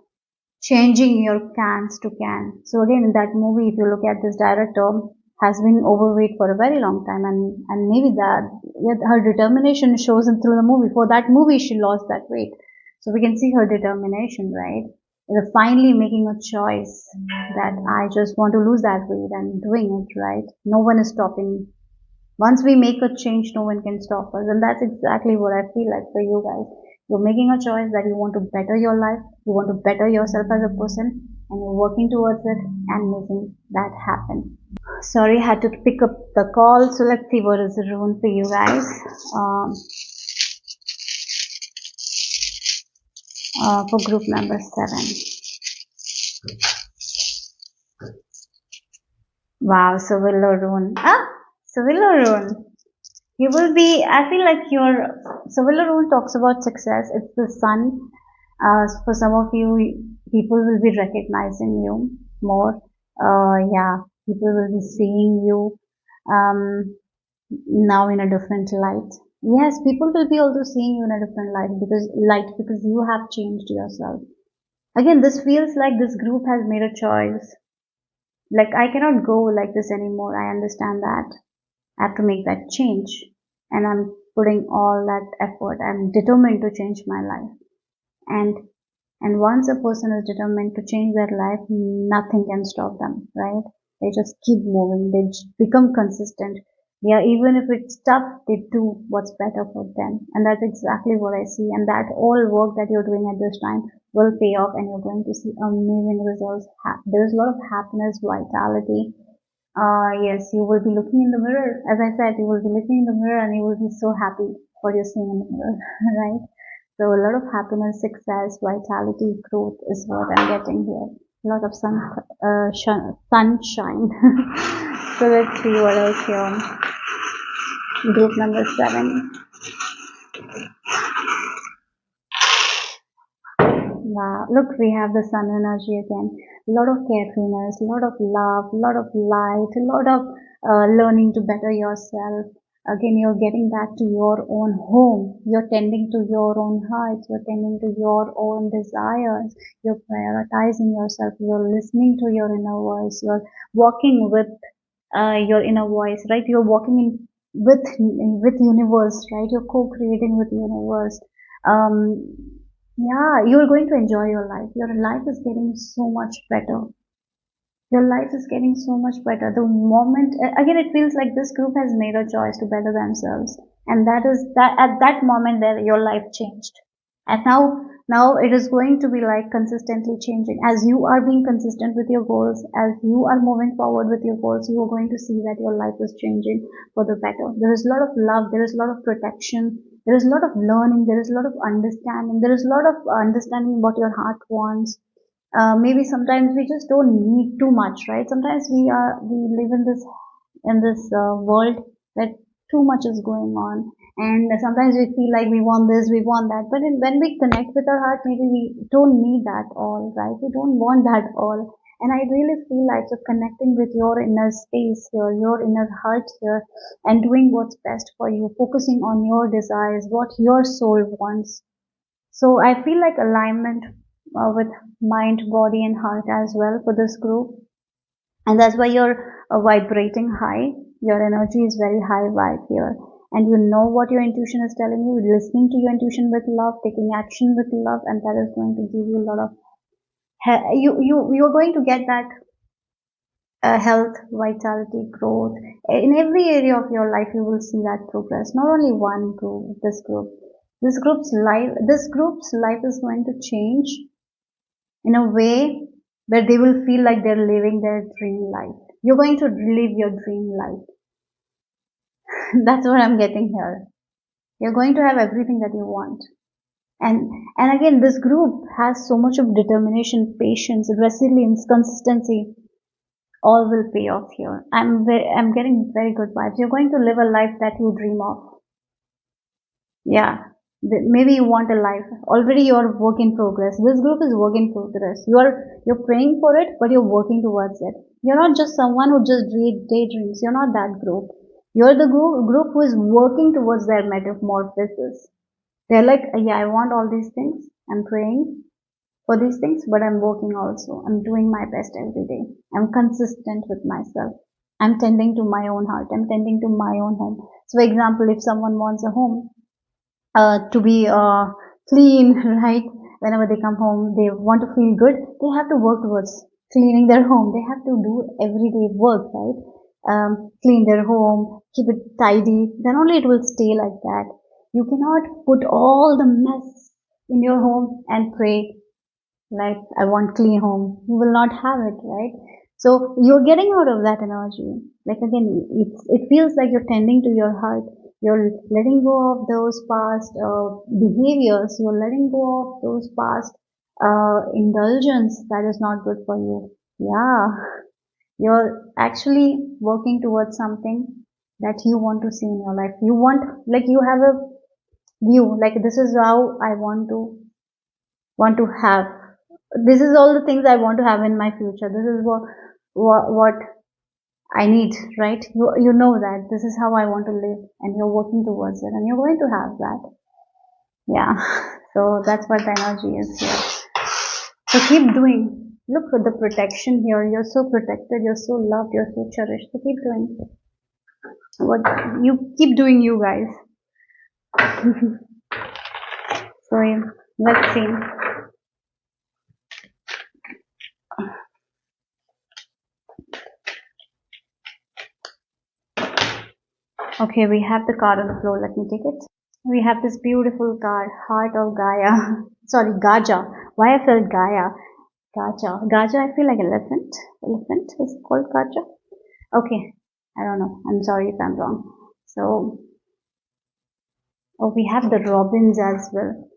changing your cans to can. So again, in that movie, if you look at this director, has been overweight for a very long time, and maybe that, yet her determination shows in through the movie. For that movie, she lost that weight, so we can see her determination, right? They're finally making a choice that I just want to lose that weight and doing it, right? No one is stopping. Once we make a change, no one can stop us. And that's exactly what I feel like for you guys. You're making a choice that you want to better your life, you want to better yourself as a person, and you're working towards it and making that happen. Sorry, I had to pick up the call. So let's see what is the rune for you guys. Um, for group number 7. Wow, so willow rune. So willow rune. You will be, I feel like so willow rune talks about success. It's the sun. For some of you, people will be recognizing you more. Yeah, people will be seeing you um, now in a different light. Yes, people will be also seeing you in a different light because you have changed yourself. Again, this feels like this group has made a choice. Like I cannot go like this anymore. I understand that. I have to make that change, and I'm putting all that effort. I'm determined to change my life, and and once a person is determined to change their life, nothing can stop them, right? They just keep moving. They become consistent. Yeah, even if it's tough, they do what's better for them. And that's exactly what I see. And that all work that you're doing at this time will pay off, and you're going to see amazing results. There's a lot of happiness, vitality. Yes, you will be looking in the mirror. As I said, you will be looking in the mirror and you will be so happy what you're seeing in the mirror, right? So a lot of happiness, success, vitality, growth is what I'm getting here. A lot of sunshine. So let's see what else here. Group number 7. Wow. Look, we have the sun energy again. A lot of carefreeness, a lot of love, a lot of light, a lot of learning to better yourself. Again, you're getting back to your own home. You're tending to your own heart. You're tending to your own desires. You're prioritizing yourself. You're listening to your inner voice. You're walking with your inner voice, right? You're walking with universe, right? You're co-creating with the universe. Yeah, you're going to enjoy your life. Your life is getting so much better. Your life is getting so much better. The moment, again, it feels like this group has made a choice to better themselves. And that is that at that moment that your life changed. And now it is going to be like consistently changing. As you are being consistent with your goals, as you are moving forward with your goals, you are going to see that your life is changing for the better. There is a lot of love, there is a lot of protection, there is a lot of learning, there is a lot of understanding, there is a lot of understanding what your heart wants. Maybe sometimes we just don't need too much, right? Sometimes we live in this world that too much is going on, and sometimes we feel like we want this, we want that, but when we connect with our heart, maybe we don't need that all, right? We don't want that all, And I really feel like you're connecting with your inner space here, your inner heart here, and doing what's best for you, focusing on your desires, what your soul wants. So I feel like alignment with mind, body, and heart as well for this group. And that's why you're vibrating high. Your energy is very high vibe here. And you know what your intuition is telling you, listening to your intuition with love, taking action with love, and that is going to give you a lot of you're going to get that health, vitality, growth in every area of your life. You will see that progress. Not only one group, this group's life is going to change in a way where they will feel like they're living their dream life. You're going to live your dream life. That's what I'm getting here. You're going to have everything that you want. And again, this group has so much of determination, patience, resilience, consistency. All will pay off here. I'm getting very good vibes. You're going to live a life that you dream of. Yeah. Maybe you want a life. Already you're work in progress. This group is work in progress. You're praying for it, but you're working towards it. You're not just someone who just daydreams. You're not that group. You're the group who is working towards their metamorphosis. They're like, yeah, I want all these things. I'm praying for these things, but I'm working also. I'm doing my best every day. I'm consistent with myself. I'm tending to my own heart. I'm tending to my own home. So, for example, if someone wants a home to be clean, right? Whenever they come home, they want to feel good. They have to work towards cleaning their home. They have to do everyday work, right? Clean their home, keep it tidy. Then only it will stay like that. You cannot put all the mess in your home and pray like I want clean home. You will not have it, right? So you're getting out of that energy. Like again, it feels like you're tending to your heart. You're letting go of those past behaviors. You're letting go of those past indulgence that is not good for you. Yeah, you're actually working towards something that you want to see in your life. You want, like, you have a view, like this is how I want to have. This is all the things I want to have in my future. This is what I need, right? You know that this is how I want to live, and you're working towards it, and you're going to have that. Yeah. So that's what the energy is here. So keep doing. Look at the protection here. You're so protected. You're so loved. You're so cherished. So keep doing what you keep doing, you guys. So yeah, let's see. Okay, we have the card on the floor. Let me take it. We have this beautiful card, Heart of Gaia. Sorry, Gaja. Why I felt Gaia? Gaja. Gaja, I feel like elephant. Elephant is it called Gaja? Okay, I don't know. I'm sorry if I'm wrong. So, oh, we have the robins as well.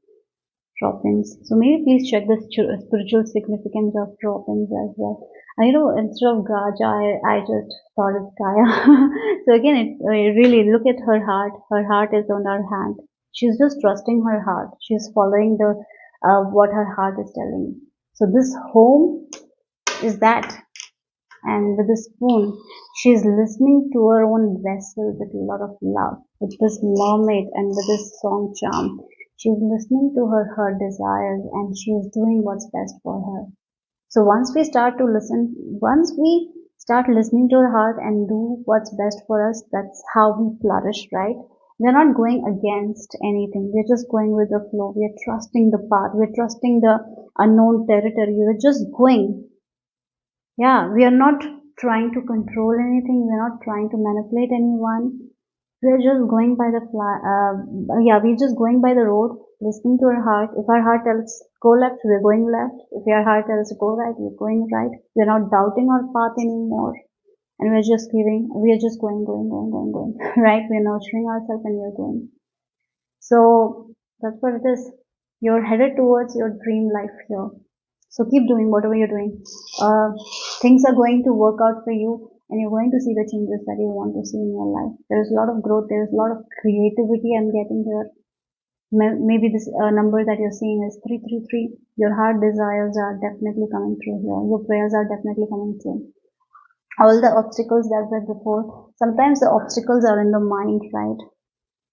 Robins. So maybe please check the spiritual significance of robins as well. I know instead of Gaja, I just thought it's Gaia. So again, really look at her heart. Her heart is on her hand. She's just trusting her heart. She's following the what her heart is telling. So this home is that, and with the spoon, she's listening to her own vessel with a lot of love, with this mermaid and with this song charm. She's listening to her desires, and she's doing what's best for her. So once we start listening to our heart and do what's best for us, that's how we flourish, right? We're not going against anything. We're just going with the flow. We're trusting the path. We're trusting the unknown territory. We're just going. Yeah, we are not trying to control anything. We're not trying to manipulate anyone. We're just going by we're just going by the road, listening to our heart. If our heart tells go left, we're going left. If our heart tells go right, we're going right. We're not doubting our path anymore. And we're just going, right? We're nurturing ourselves and we're going. So that's what it is. You're headed towards your dream life here. So keep doing whatever you're doing. Things are going to work out for you, and you're going to see the changes that you want to see in your life. There is a lot of growth. There is a lot of creativity I'm getting here. Maybe this number that you're seeing is 333. Your heart desires are definitely coming true here. Your prayers are definitely coming true. All the obstacles that were before, sometimes the obstacles are in the mind, right?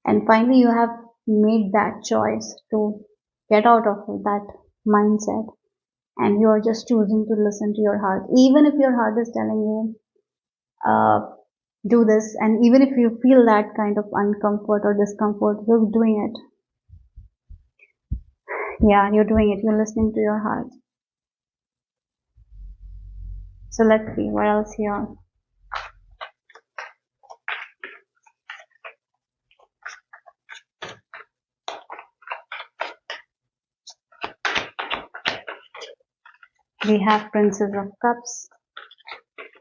And finally, you have made that choice to get out of that mindset, and you are just choosing to listen to your heart, even if your heart is telling you, do this, and even if you feel that kind of uncomfort or discomfort, you're doing it. Yeah, you're doing it. You're listening to your heart. So let's see what else here. We have Princess of Cups.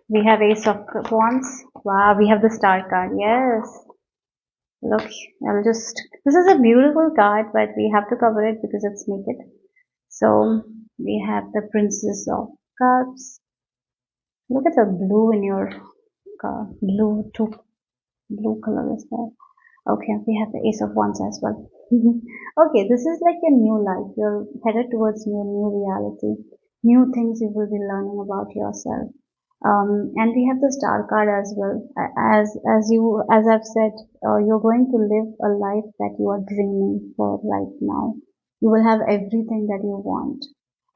We have Ace of Wands. Wow, we have the Star card. Yes. Look, this is a beautiful card, but we have to cover it because it's naked. So we have the Princess of Cups. Look at the blue in your card. Blue color as well. Okay, we have the Ace of Wands as well. Okay, this is like your new life. You're headed towards your new reality, new things you will be learning about yourself. And we have the Star card as well. As I've said, you're going to live a life that you are dreaming for right now. You will have everything that you want.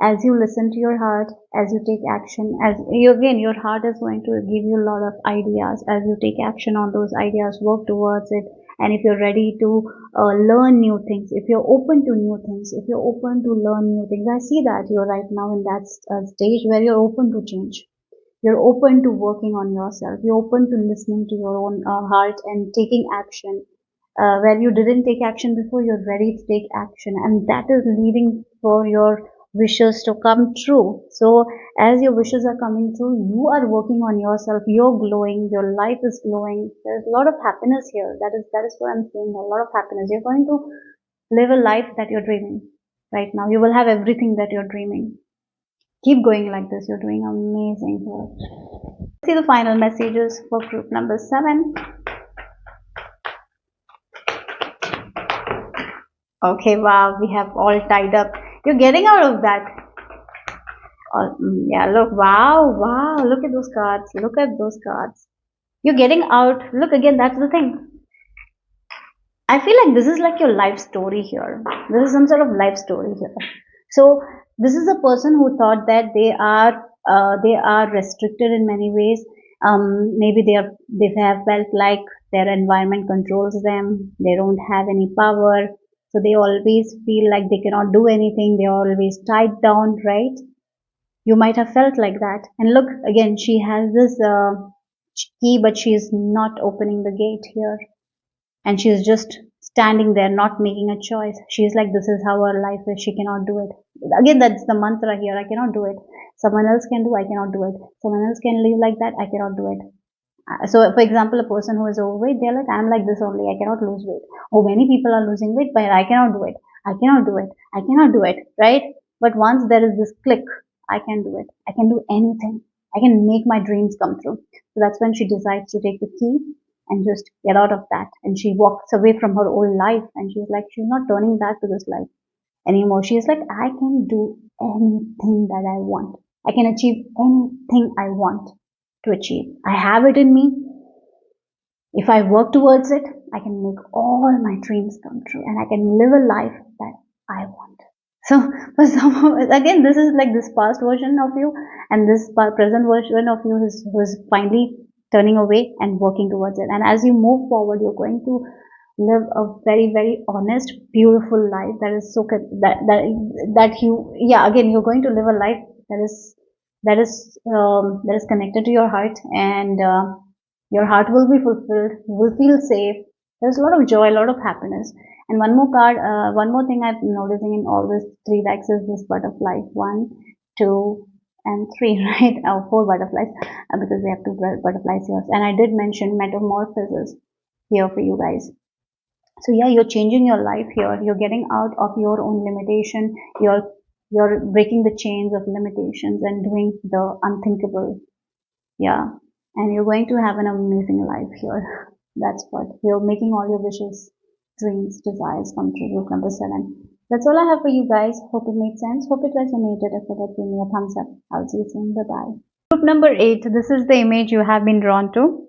As you listen to your heart, as you take action, as you, again, your heart is going to give you a lot of ideas. As you take action on those ideas, work towards it, and if you're ready to learn new things, if you're open to new things, if you're open to learn new things, I see that you're right now in that stage where you're open to change. You're open to working on yourself. You're open to listening to your own heart and taking action. Where you didn't take action before, you're ready to take action, and that is leading for your wishes to come true. So as your wishes are coming true, you are working on yourself. You're glowing. Your life is glowing. There's a lot of happiness here. That is what I'm saying. A lot of happiness. You're going to live a life that you're dreaming right now. You will have everything that you're dreaming. Keep going like this. You're doing amazing work. See the final messages for group number 7. Okay, wow, we have all tied up. You're getting out of that. Yeah, look, wow, look at those cards. Look at those cards. You're getting out. Look again, that's the thing. I feel like this is like your life story here. This is some sort of life story here. So this is a person who thought that they are restricted in many ways. Maybe they have felt like their environment controls them. They don't have any power, so they always feel like they cannot do anything. They are always tied down, right? You might have felt like that. And look again, she has this key, but she is not opening the gate here, and she's just standing there not making a choice. She's like, this is how her life is. She cannot do it. Again, that's the mantra here. I cannot do it. Someone else can do. I cannot do it. Someone else can live like that. I cannot do it. So for example, a person who is overweight, they're like, I'm like this only. I cannot lose weight. Oh, many people are losing weight, but I cannot do it. I cannot do it. I cannot do it, right? But once there is this click, I can do it. I can do anything. I can make my dreams come true. So that's when she decides to take the key and just get out of that. And she walks away from her old life, and she's like, she's not turning back to this life anymore. She's like, I can do anything that I want. I can achieve anything I want to achieve. I have it in me. If I work towards it, I can make all my dreams come true, and I can live a life that I want. So for some, again, this is like this past version of you, and this present version of you who's finally turning away and working towards it. And as you move forward, you're going to live a very, very honest, beautiful life that is so that you, yeah, again, you're going to live a life that is connected to your heart, and your heart will be fulfilled. You will feel safe. There's a lot of joy, a lot of happiness. And one more card, one more thing I've been noticing in all these 3 decks is this butterfly. 1, 2, and 3, right? Oh, 4 butterflies, because we have 2 butterflies here. And I did mention metamorphosis here for you guys. So yeah, you're changing your life here. You're getting out of your own limitation. You're breaking the chains of limitations and doing the unthinkable. Yeah, and you're going to have an amazing life here. That's what you're making all your wishes dreams, desires come true. Group number 7. That's all I have for you guys. Hope it made sense. Hope it resonated. If it did, give me a thumbs up. I'll see you soon. Bye bye. Group number 8. This is the image you have been drawn to.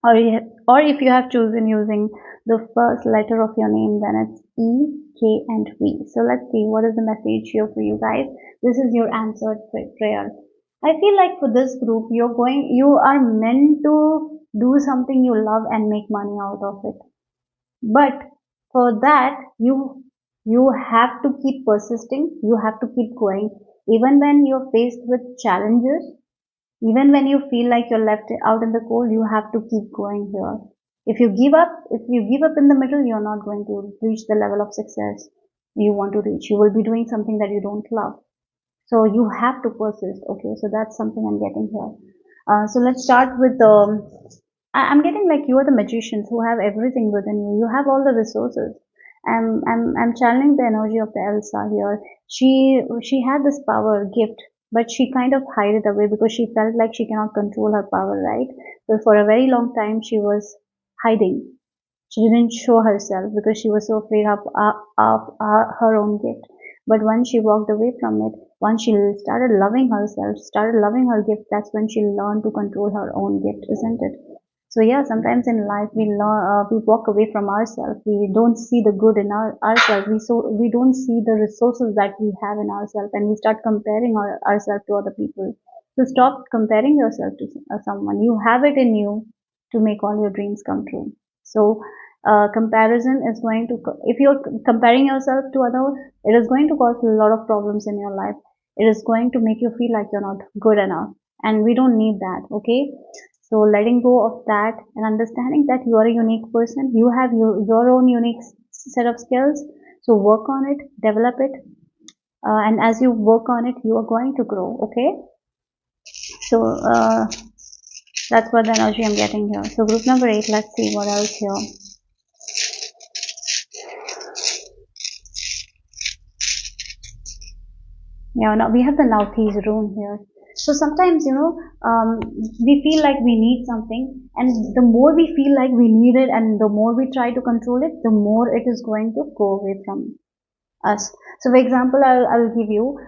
Or if you have chosen using the first letter of your name, then it's E, K, and V. So let's see what is the message here for you guys. This is your answered prayer. I feel like for this group, you are meant to do something you love and make money out of it. But for that, you have to keep persisting. You have to keep going, even when you're faced with challenges. Even when you feel like you're left out in the cold, you have to keep going here. If you give up in the middle, you're not going to reach the level of success you want to reach. You will be doing something that you don't love. So you have to persist. Okay, so that's something I'm getting here. So let's start with I'm getting like you are the magicians who have everything within you. You have all the resources. I'm channeling the energy of the Elsa here. She had this power gift, but she kind of hid it away because she felt like she cannot control her power, right? So for a very long time she was hiding. She didn't show herself because she was so afraid of her own gift. But once she walked away from it, once she started loving herself, started loving her gift, that's when she learned to control her own gift, isn't it? So yeah, sometimes in life we walk away from ourselves. We don't see the good in ourselves. We don't see the resources that we have in ourselves, and we start comparing ourselves to other people. So stop comparing yourself to someone. You have it in you to make all your dreams come true. So comparison is going to, if you're comparing yourself to others, it is going to cause a lot of problems in your life. It is going to make you feel like you're not good enough, and we don't need that. Okay, so letting go of that and understanding that you are a unique person, you have your own unique set of skills. So work on it, develop it, and as you work on it, you are going to grow. Okay, so that's what the energy I'm getting here. So group number 8, let's see what else here. Yeah, now we have the Naughty's rune here. So sometimes, we feel like we need something, and the more we feel like we need it, and the more we try to control it, the more it is going to go away from us. So, for example, I'll give you,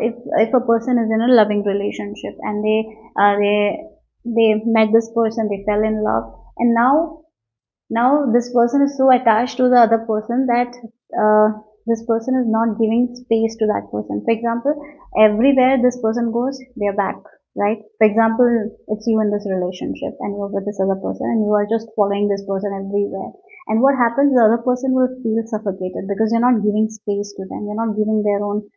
if a person is in a loving relationship and they met this person, they fell in love, and now this person is so attached to the other person that this person is not giving space to that person. For example, everywhere this person goes, they're back, right? For example, it's you in this relationship and you're with this other person and you are just following this person everywhere. And what happens, the other person will feel suffocated because you're not giving space to them. You're not giving their own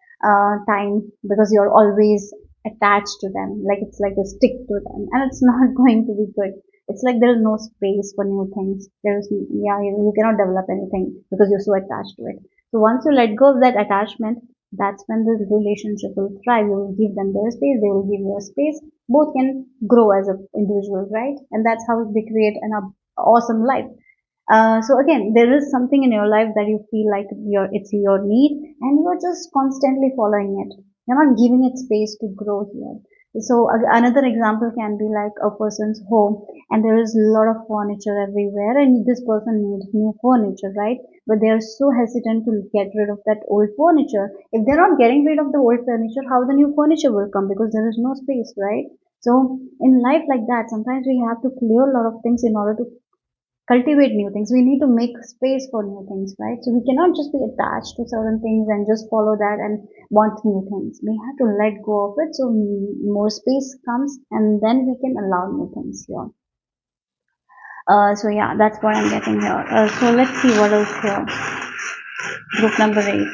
time because you're always attached to them. Like it's like a stick to them, and it's not going to be good. It's like there is no space for new things. You cannot develop anything because you're so attached to it. So once you let go of that attachment, that's when the relationship will thrive. You will give them their space, they will give you a space. Both can grow as an individual, right? And that's how they create an awesome life. So again, there is something in your life that you feel like it's your need, and you're just constantly following it. You're not giving it space to grow here. So another example can be like a person's home, and there is a lot of furniture everywhere, and this person needs new furniture, right? But they are so hesitant to get rid of that old furniture. If they're not getting rid of the old furniture, how the new furniture will come? Because there is no space, right? So in life like that, sometimes we have to clear a lot of things in order to cultivate new things. We need to make space for new things, right? So we cannot just be attached to certain things and just follow that and want new things. We have to let go of it so more space comes, and then we can allow new things here. So yeah, that's what I'm getting here. So let's see what else here. Group number 8.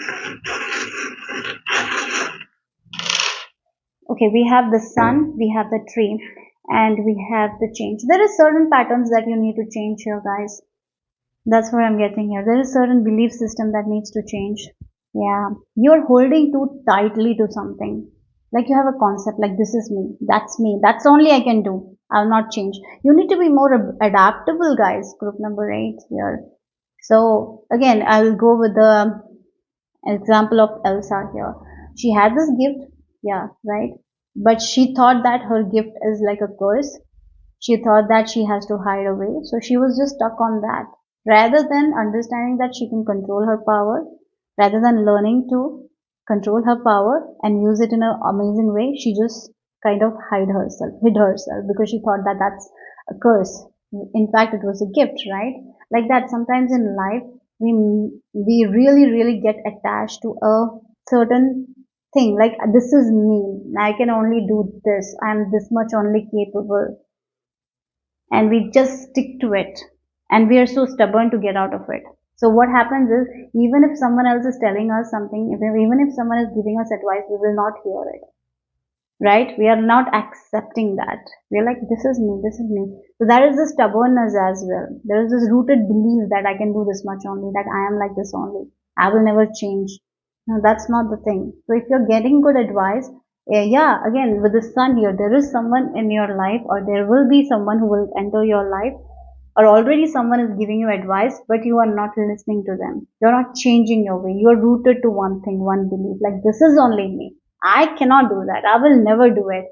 Okay, we have the sun, we have the tree, and we have the change. There are certain patterns that you need to change here, guys. That's what I'm getting here. There is certain belief system that needs to change. Yeah, you're holding too tightly to something. Like you have a concept like this is me, that's only I can do. I'll not change. You need to be more adaptable, guys. Group number 8 here. So again, I'll go with the example of Elsa here. She had this gift, yeah, right? But she thought that her gift is like a curse. She thought that she has to hide away. So she was just stuck on that. Rather than understanding that she can control her power, rather than learning to control her power and use it in an amazing way, she just kind of hid herself because she thought that that's a curse. In fact, it was a gift, right? Like that, sometimes in life, we we really, really get attached to a certain thing. Like, this is me. I can only do this. I'm this much only capable, and we just stick to it, and we are so stubborn to get out of it. So what happens is, even if someone else is telling us something, even if someone is giving us advice, we will not hear it, right? We are not accepting that. We're like, this is me, this is me. So there is this stubbornness as well. There is this rooted belief that I can do this much only, that I am like this only, I will never change. No, that's not the thing. So if you're getting good advice, yeah, again, with the sun here, there is someone in your life, or there will be someone who will enter your life, or already someone is giving you advice, but you are not listening to them. You're not changing your way. You're rooted to one thing, one belief. Like, this is only me. I cannot do that. I will never do it.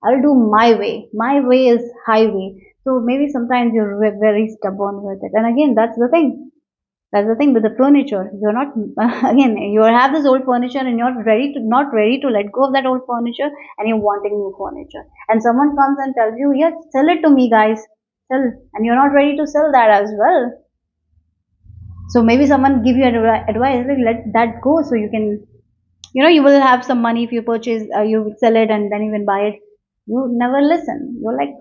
I'll do my way. My way is highway. So maybe sometimes you're very stubborn with it. And again, that's the thing. That's the thing with the furniture. You're not, again, you have this old furniture and you're not ready to let go of that old furniture, and you're wanting new furniture. And someone comes and tells you, yes, sell it to me, guys. Sell. And you're not ready to sell that as well. So maybe someone give you advice, like, let that go so you can, you will have some money if you purchase, you sell it and then you can buy it. You never listen. You're like,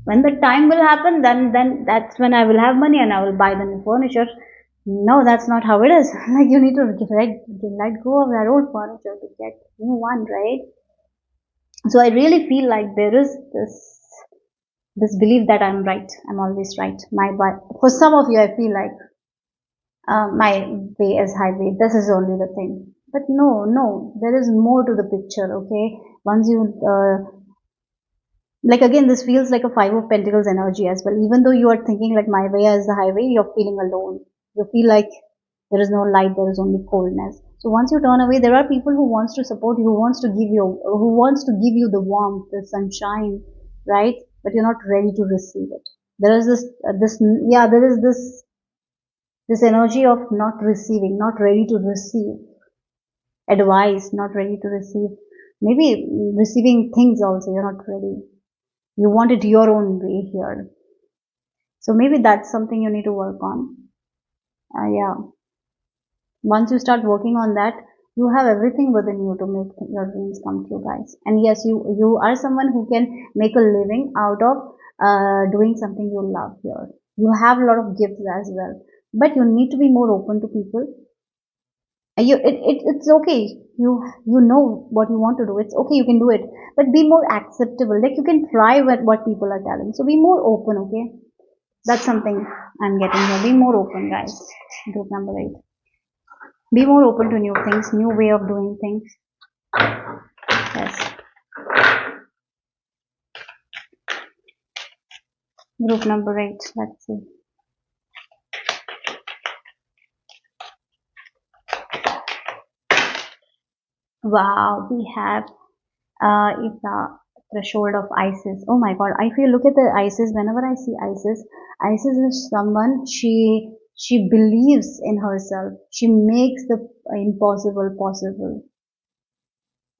when the time will happen, then that's when I will have money and I will buy the new furniture. No, that's not how it is. Like, you need to let go of that old furniture to get new one, right? So I really feel like there is this belief that I'm right. I'm always right. For some of you, I feel like, my way is highway. This is only the thing. But no, no, there is more to the picture. Okay, once you like, again, this feels like a five of pentacles energy as well. Even though you are thinking like my way is the highway, you're feeling alone. You feel like there is no light, there is only coldness. So once you turn away, there are people who wants to support you, who wants to give you the warmth, the sunshine, right? But you're not ready to receive it. There is there is this energy of not receiving, not ready to receive advice, not ready to receive, maybe receiving things also. You're not ready. You want it your own way here. So maybe that's something you need to work on. Yeah. Once you start working on that, you have everything within you to make your dreams come true, guys. And yes, you are someone who can make a living out of doing something you love here. You have a lot of gifts as well, but you need to be more open to people. It's okay. You know what you want to do. It's okay, you can do it, but be more acceptable. Like, you can try what people are telling. So be more open, okay? That's something I'm getting here. Be more open, guys. Group number 8. Be more open to new things, new way of doing things. Yes. Group number 8. Let's see. Wow, we have it's the threshold of Isis. Oh my God! I feel, look at the Isis. Whenever I see Isis, Isis is someone, she believes in herself. She makes the impossible possible.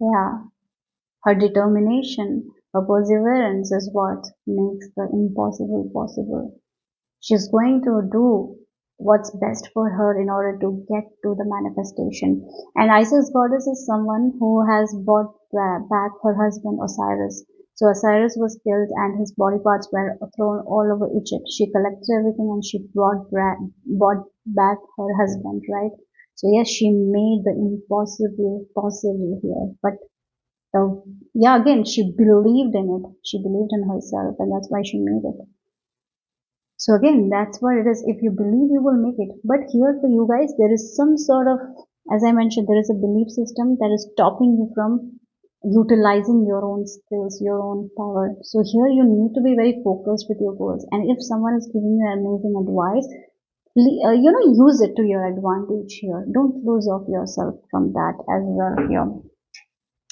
Yeah, her determination, her perseverance is what makes the impossible possible. She's going to do what's best for her in order to get to the manifestation. And Isis goddess is someone who has brought back her husband Osiris. So Osiris was killed and his body parts were thrown all over Egypt. She collected everything and she brought back her husband, right? So yes, she made the impossible possible here. But yeah, again, she believed in it. She believed in herself, and that's why she made it. So again, that's what it is. If you believe, you will make it. But here for you guys, there is some sort of, as I mentioned, there is a belief system that is stopping you from utilizing your own skills, your own power. So here you need to be very focused with your goals. And if someone is giving you amazing advice, use it to your advantage here. Don't lose off yourself from that as well here.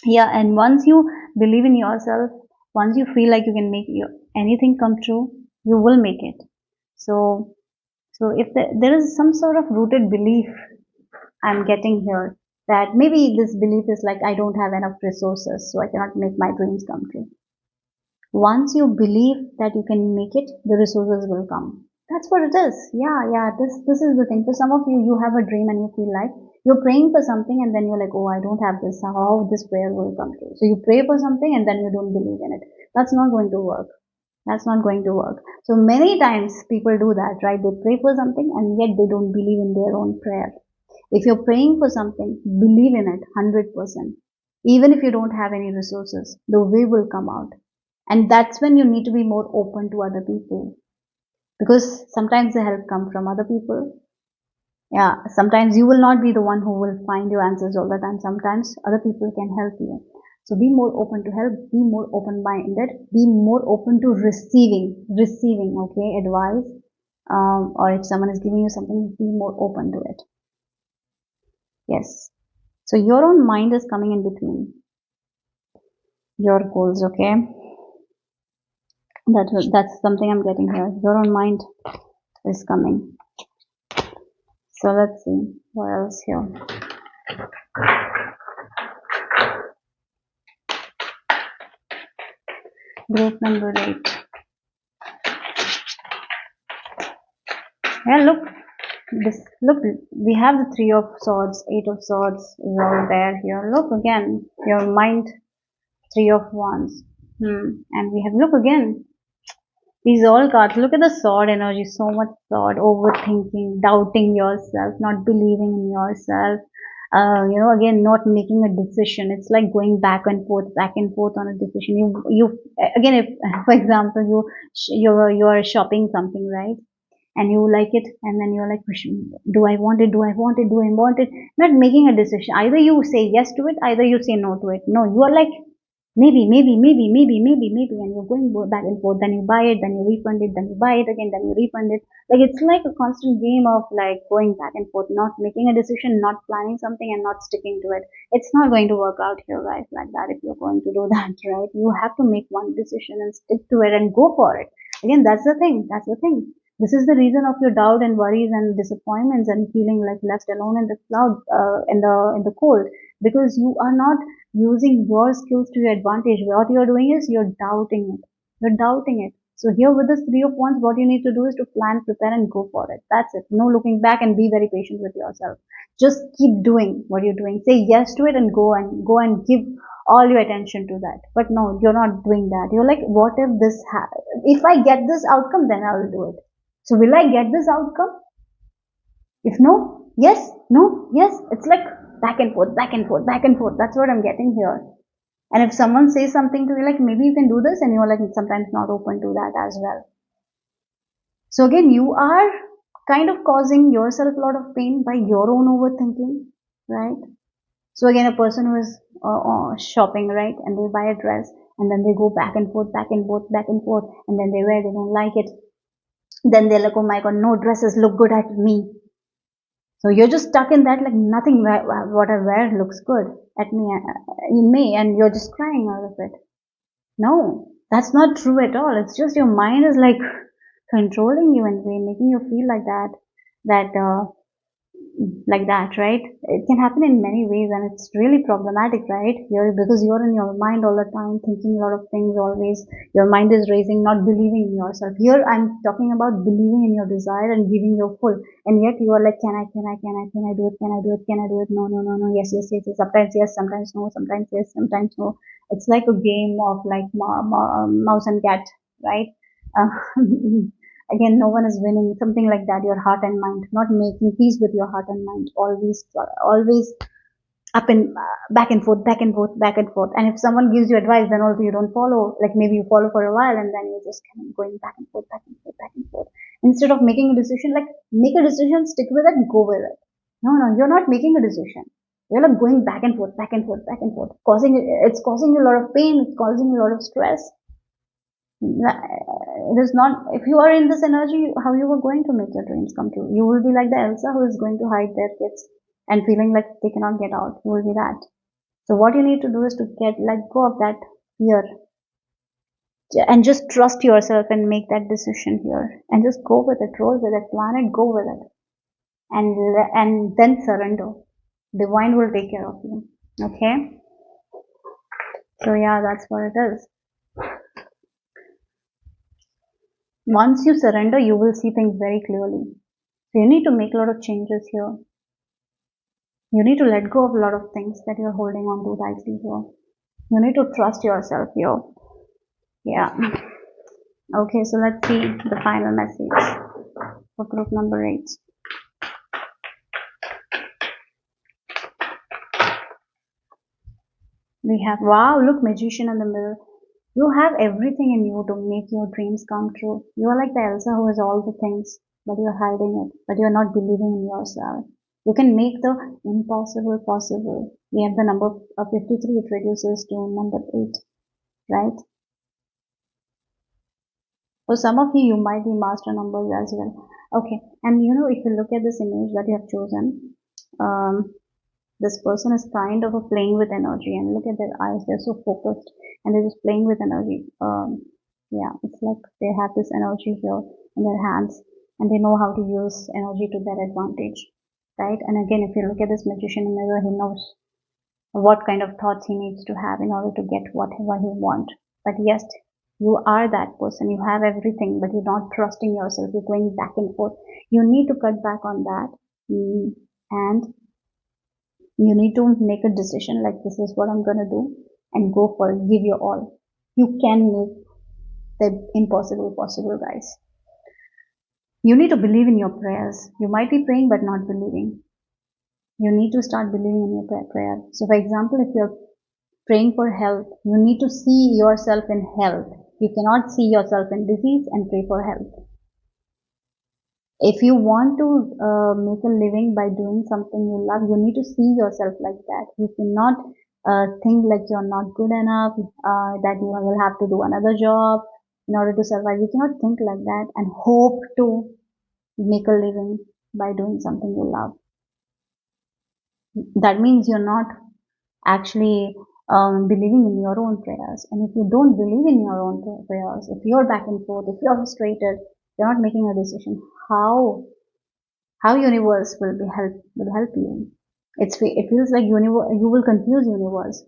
Yeah, and once you believe in yourself, once you feel like you can make anything come true, you will make it. So So if there is some sort of rooted belief I'm getting here, that maybe this belief is like, I don't have enough resources, so I cannot make my dreams come true. Once you believe that you can make it, the resources will come. That's what it is. Yeah. This is the thing. For some of you, you have a dream and you feel like you're praying for something, and then you're like, oh, I don't have this. How this prayer will come true? So you pray for something and then you don't believe in it. That's not going to work. That's not going to work. So many times people do that, right? They pray for something and yet they don't believe in their own prayer. If you're praying for something, believe in it 100%. Even if you don't have any resources, the way will come out. And that's when you need to be more open to other people. Because sometimes the help comes from other people. Yeah, sometimes you will not be the one who will find your answers all the time. Sometimes other people can help you. So be more open to help, be more open-minded, be more open to receiving, okay, advice. Or if someone is giving you something, be more open to it. Yes. So your own mind is coming in between your goals, okay? That's something I'm getting here. Your own mind is coming. So let's see what else here. Group number 8. Yeah, look. Look, we have the 3 of swords, 8 of swords is all there here. Look again, your mind, 3 of wands. And we have, look again, these all cards. Look at the sword energy, so much sword, overthinking, doubting yourself, not believing in yourself. Again, not making a decision. It's like going back and forth on a decision. You again, if for example, you're shopping something, right? And you like it, and then you're like, do I want it? Do I want it? Do I want it? Not making a decision. Either you say yes to it, either you say no to it. No, you are like, maybe, and you're going back and forth. Then you buy it, then you refund it, then you buy it again, then you refund it. Like it's like a constant game of like going back and forth, not making a decision, not planning something, and not sticking to it. It's not going to work out here, guys, like that. If you're going to do that, right? You have to make one decision and stick to it and go for it. Again, that's the thing. That's the thing. This is the reason of your doubt and worries and disappointments and feeling like left alone in the cloud, in the cold, because you are not using your skills to your advantage. What you're doing is you're doubting it. You're doubting it. So here with this 3 of wands, what you need to do is to plan, prepare, and go for it. That's it. No looking back, and be very patient with yourself. Just keep doing what you're doing. Say yes to it and go and give all your attention to that. But no, you're not doing that. You're like, what if if I get this outcome, then I will do it. So will I get this outcome? If no, yes, no, yes. It's like back and forth, back and forth, back and forth. That's what I'm getting here. And if someone says something to you like, maybe you can do this, and you're like sometimes not open to that as well. So again, you are kind of causing yourself a lot of pain by your own overthinking, right? So again, a person who is shopping, right, and they buy a dress, and then they go back and forth, back and forth, back and forth, and then they wear, they don't like it. Then they're like, oh my god, no dresses look good at me. So you're just stuck in that, like nothing what I wear looks good at me, in me, and you're just crying out of it. No, that's not true at all. It's just your mind is like controlling you in a way, making you feel like that, right? It can happen in many ways, and it's really problematic, right? Because you're in your mind all the time, thinking a lot of things always. Your mind is racing, not believing in yourself. Here, I'm talking about believing in your desire and giving your full, and yet you are like, can I do it? Can I do it? Can I do it? No, no, no, no. Yes, yes, yes, yes. Sometimes yes, sometimes no. Sometimes yes, sometimes no. It's like a game of like mouse and cat, right? Uh, Again, no one is winning, something like that. Your heart and mind, not making peace with your heart and mind, always up and back and forth, back and forth, back and forth. And if someone gives you advice, then also you don't follow. Like maybe you follow for a while, and then you're just kind of going back and forth, back and forth, back and forth. Instead of making a decision, like make a decision, stick with it, go with it. No, you're not making a decision. You're like going back and forth, back and forth, back and forth, it's causing you a lot of pain, it's causing you a lot of stress. It is not, if you are in this energy, how you are going to make your dreams come true? You will be like the Elsa who is going to hide their kids and feeling like they cannot get out. You will be that. So what you need to do is to let go of that fear. And just trust yourself and make that decision here, and just go with it, roll with it, plan it, go with it, and then surrender. Divine will take care of you. Okay, so yeah, that's what it is. Once you surrender, you will see things very clearly. So you need to make a lot of changes here. You need to let go of a lot of things that you're holding on to tightly here. You need to trust yourself here. Yeah. Okay, so let's see the final message for group number 8. We have, wow, look, magician in the middle. You have everything in you to make your dreams come true. You are like the Elsa who has all the things, but you're hiding it, but you're not believing in yourself. You can make the impossible possible. We have the number 53, it reduces to number 8, right? For some of you, you might be master numbers as well. Okay, and if you look at this image that you have chosen, um, this person is kind of playing with energy, and look at their eyes, they're so focused and they're just playing with energy. Yeah, it's like they have this energy here in their hands, and they know how to use energy to their advantage, right? And again, if you look at this magician in the mirror, he knows what kind of thoughts he needs to have in order to get whatever he wants. But yes, you are that person, you have everything, but you're not trusting yourself, you're going back and forth. You need to cut back on that. And you need to make a decision like, this is what I'm going to do, and go for it. Give your all. You can make the impossible possible, guys. You need to believe in your prayers. You might be praying but not believing. You need to start believing in your prayer. So, for example, if you're praying for health, you need to see yourself in health. You cannot see yourself in disease and pray for health. If you want to make a living by doing something you love, you need to see yourself like that. You cannot think like you're not good enough, that you will have to do another job in order to survive. You cannot think like that and hope to make a living by doing something you love. That means you're not actually believing in your own prayers. And if you don't believe in your own prayers, if you're back and forth, if you're frustrated, you're not making a decision, how universe will help you. It feels like you will confuse universe,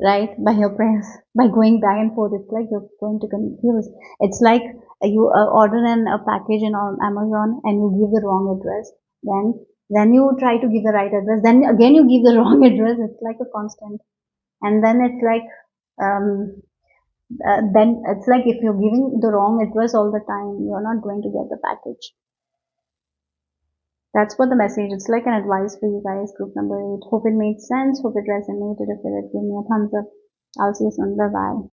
right, by your prayers, by going back and forth. It's like you're going to confuse. It's like you order a package in Amazon and you give the wrong address, then you try to give the right address, then again you give the wrong address. It's like a constant. And then it's like, um then it's like, if you're giving the wrong address all the time, you're not going to get the package. That's what the message. It's like an advice for you guys, group number 8. Hope it made sense. Hope it resonated. If it did, give me a thumbs up. I'll see you soon. Bye bye.